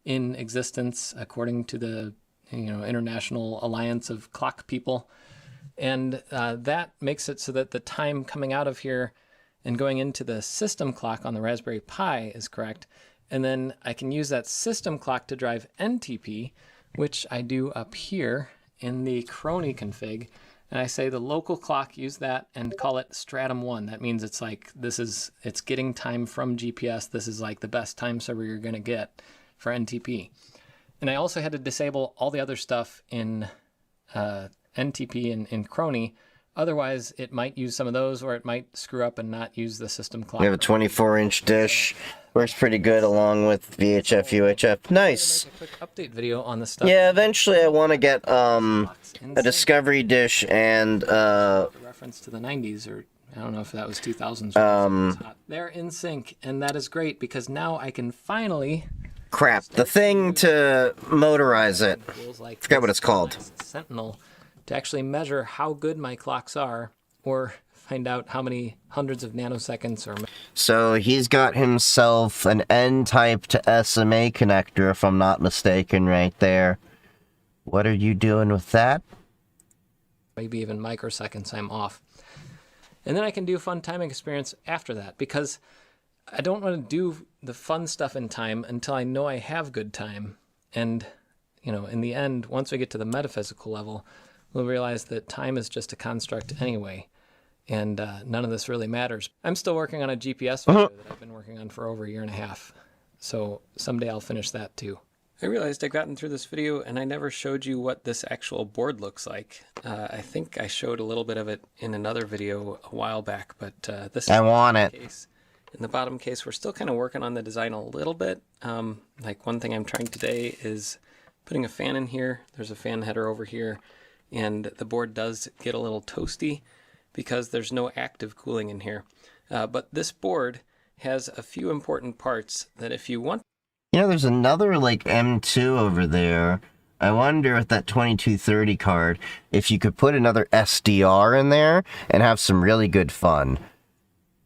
in existence according to the International Alliance of Clock People. And that makes it so that the time coming out of here and going into the system clock on the Raspberry Pi is correct. And then I can use that system clock to drive NTP, which I do up here in the Crony config. And I say the local clock, use that and call it Stratum 1. That means it's like, it's getting time from GPS. This is like the best time server you're going to get for NTP. And I also had to disable all the other stuff in NTP in Crony. Otherwise, it might use some of those, or it might screw up and not use the system clock. We have a 24-inch dish. Works pretty good along with VHF, UHF. Nice. Quick update video on the stuff. Yeah, eventually I want to get a Discovery dish and reference to the 90s, or I don't know if that was 2000s. They're in sync, and that is great because now I can finally. Crap, the thing to motorize it. Forget what it's called. Sentinel to actually measure how good my clocks are, or find out how many hundreds of nanoseconds or. So he's got himself an N-type to SMA connector, if I'm not mistaken, right there. What are you doing with that? Maybe even microseconds I'm off. And then I can do fun timing experience after that, because I don't want to do the fun stuff in time until I know I have good time. And, in the end, once we get to the metaphysical level, we'll realize that time is just a construct anyway. And none of this really matters. I'm still working on a GPS video that I've been working on for over a year and a half. So someday I'll finish that too. I realized I've gotten through this video and I never showed you what this actual board looks like. I think I showed a little bit of it in another video a while back, but this is I want it. Case. In the bottom case, we're still kind of working on the design a little bit. Like one thing I'm trying today is putting a fan in here. There's a fan header over here, and the board does get a little toasty because there's no active cooling in here. But this board has a few important parts that if you want... There's another, M2 over there. I wonder with that 2230 card, if you could put another SDR in there and have some really good fun.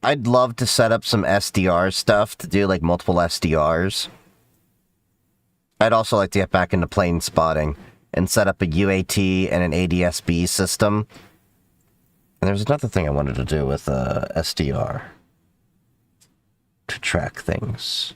I'd love to set up some SDR stuff to do, multiple SDRs. I'd also like to get back into plane spotting and set up a UAT and an ADS-B system. And there's another thing I wanted to do with SDR to track things.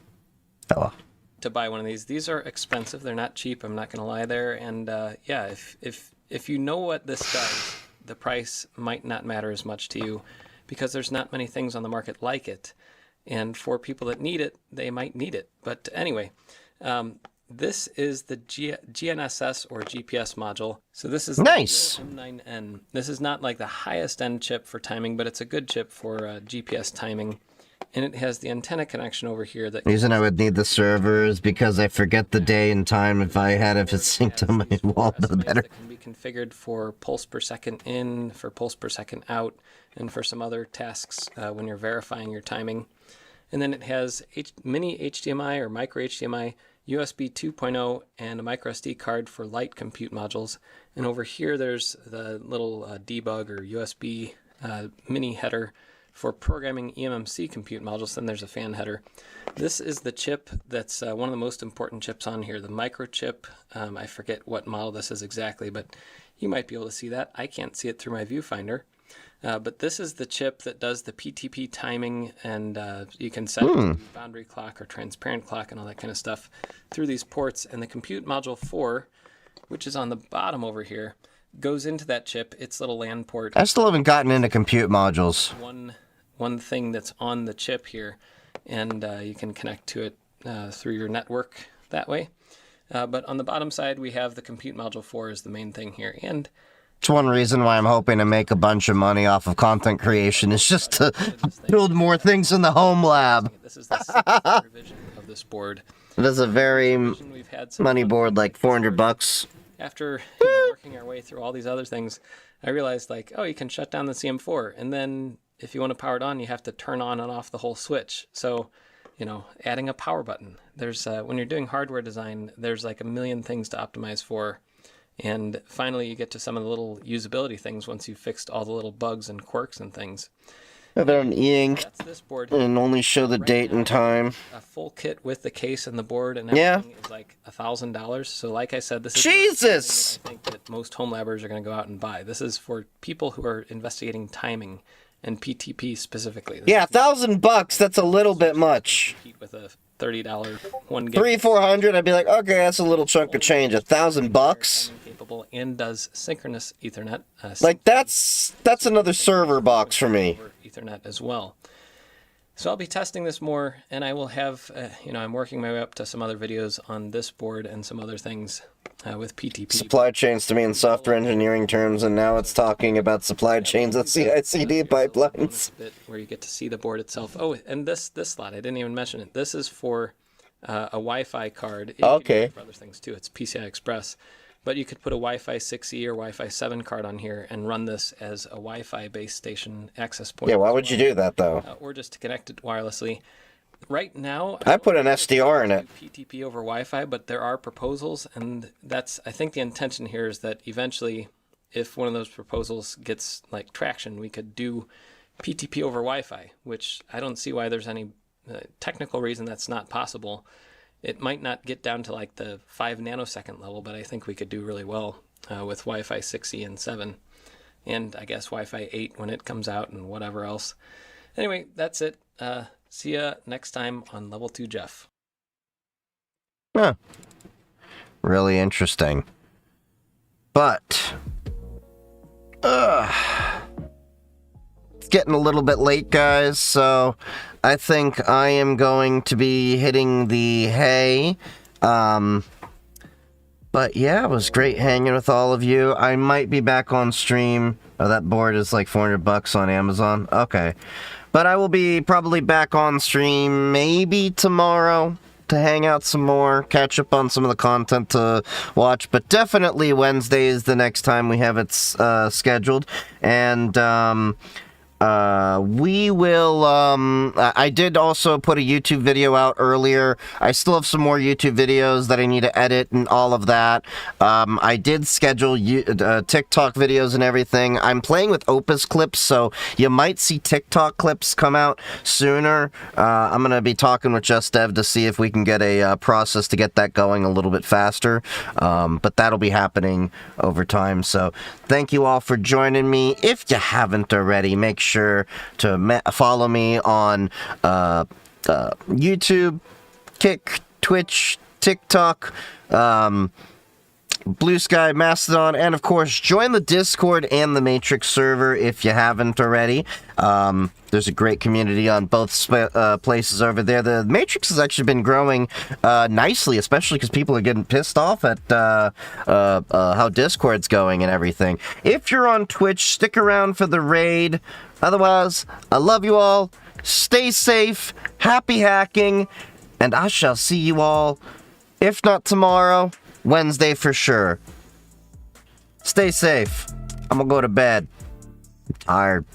Oh well. To buy one of these. These are expensive. They're not cheap. I'm not going to lie there. And yeah, if you know what this does, the price might not matter as much to you because there's not many things on the market like it. And for people that need it, they might need it. But anyway, this is the GNSS or GPS module. So this is nice. The M9N. This is not like the highest end chip for timing, but it's a good chip for GPS timing. And it has the antenna connection over here. The reason I would need the servers because I forget the day and time. If I had it synced on my wall, the better. It can be configured for pulse per second in, for pulse per second out, and for some other tasks when you're verifying your timing. And then it has mini HDMI or micro HDMI, USB 2.0, and a micro SD card for light compute modules. And over here there's the little debug or USB mini header for programming eMMC compute modules. Then there's a fan header. This is the chip that's one of the most important chips on here, the microchip. I forget what model this is exactly, but you might be able to see that. I can't see it through my viewfinder. But this is the chip that does the PTP timing, and you can set it to boundary clock or transparent clock and all that kind of stuff through these ports. And the compute module 4, which is on the bottom over here, goes into that chip, its little LAN port. I still haven't gotten into compute modules. One thing that's on the chip here, and you can connect to it through your network that way. But on the bottom side, we have the compute module 4 is the main thing here. And it's one reason why I'm hoping to make a bunch of money off of content creation is just to build more things in the home lab. This is the 6th revision of this board. It is a very money board, like $400. After working our way through all these other things, I realized oh, you can shut down the CM4, and then if you want to power it on, you have to turn on and off the whole switch. So, adding a power button. There's when you're doing hardware design, there's a million things to optimize for. And finally, you get to some of the little usability things once you've fixed all the little bugs and quirks and things. Have it on e-ink That's this board. and only show the date and time. A full kit with the case and the board and Yeah. everything is like $1,000. So like I said, this is Jesus! not something that I think that most home labbers are going to go out and buy. This is for people who are investigating timing and PTP specifically. This Yeah, $1,000. That's a little bit much. with a $30 one gig. 300-400. I'd be like, okay, that's a little chunk of change. $1,000. Capable and does synchronous Ethernet. Like that's another server box for me. Ethernet as well. So I'll be testing this more, and I will have, I'm working my way up to some other videos on this board and some other things with PTP. Supply chains to me in software engineering terms, and now it's talking about supply chains and CI/CD pipelines. Bit where you get to see the board itself. Oh, and this slot, I didn't even mention it. This is for a Wi-Fi card. You Okay. can use it for other things too. It's PCI Express. But you could put a Wi-Fi 6E or Wi-Fi 7 card on here and run this as a Wi-Fi base station access point. Yeah, why would you do that though? Or just to connect it wirelessly. Right now, I put an SDR in it. PTP over Wi-Fi, but there are proposals, and I think the intention here is that eventually, if one of those proposals gets like traction, we could do PTP over Wi-Fi, which I don't see why there's any technical reason that's not possible. It might not get down to like the 5 nanosecond level, but I think we could do really well with Wi-Fi 6E and 7, and I guess Wi-Fi 8 when it comes out and whatever else. Anyway, that's it. See ya next time on Level 2 Jeff. Huh. Really interesting. But it's getting a little bit late, guys, so I think I am going to be hitting the hay. But yeah, it was great hanging with all of you. I might be back on stream. Oh, that board is like $400 on Amazon. Okay. But I will be probably back on stream maybe tomorrow to hang out some more, catch up on some of the content to watch. But definitely Wednesday is the next time we have it scheduled. And we will, I did also put a YouTube video out earlier. I still have some more YouTube videos that I need to edit and all of that. I did schedule TikTok videos and everything. I'm playing with Opus clips, so you might see TikTok clips come out sooner. I'm going to be talking with Just Dev to see if we can get a process to get that going a little bit faster. But that'll be happening over time. So thank you all for joining me. If you haven't already, make sure to follow me on YouTube, Kick, Twitch, TikTok, Blue Sky, Mastodon, and of course join the Discord and the Matrix server if you haven't already. There's a great community on both places over there. The Matrix has actually been growing nicely, especially because people are getting pissed off at how Discord's going and everything. If you're on Twitch, stick around for the raid. Otherwise, I love you all. Stay safe, happy hacking, and I shall see you all, if not tomorrow, Wednesday for sure. Stay safe. I'm gonna go to bed. I'm tired.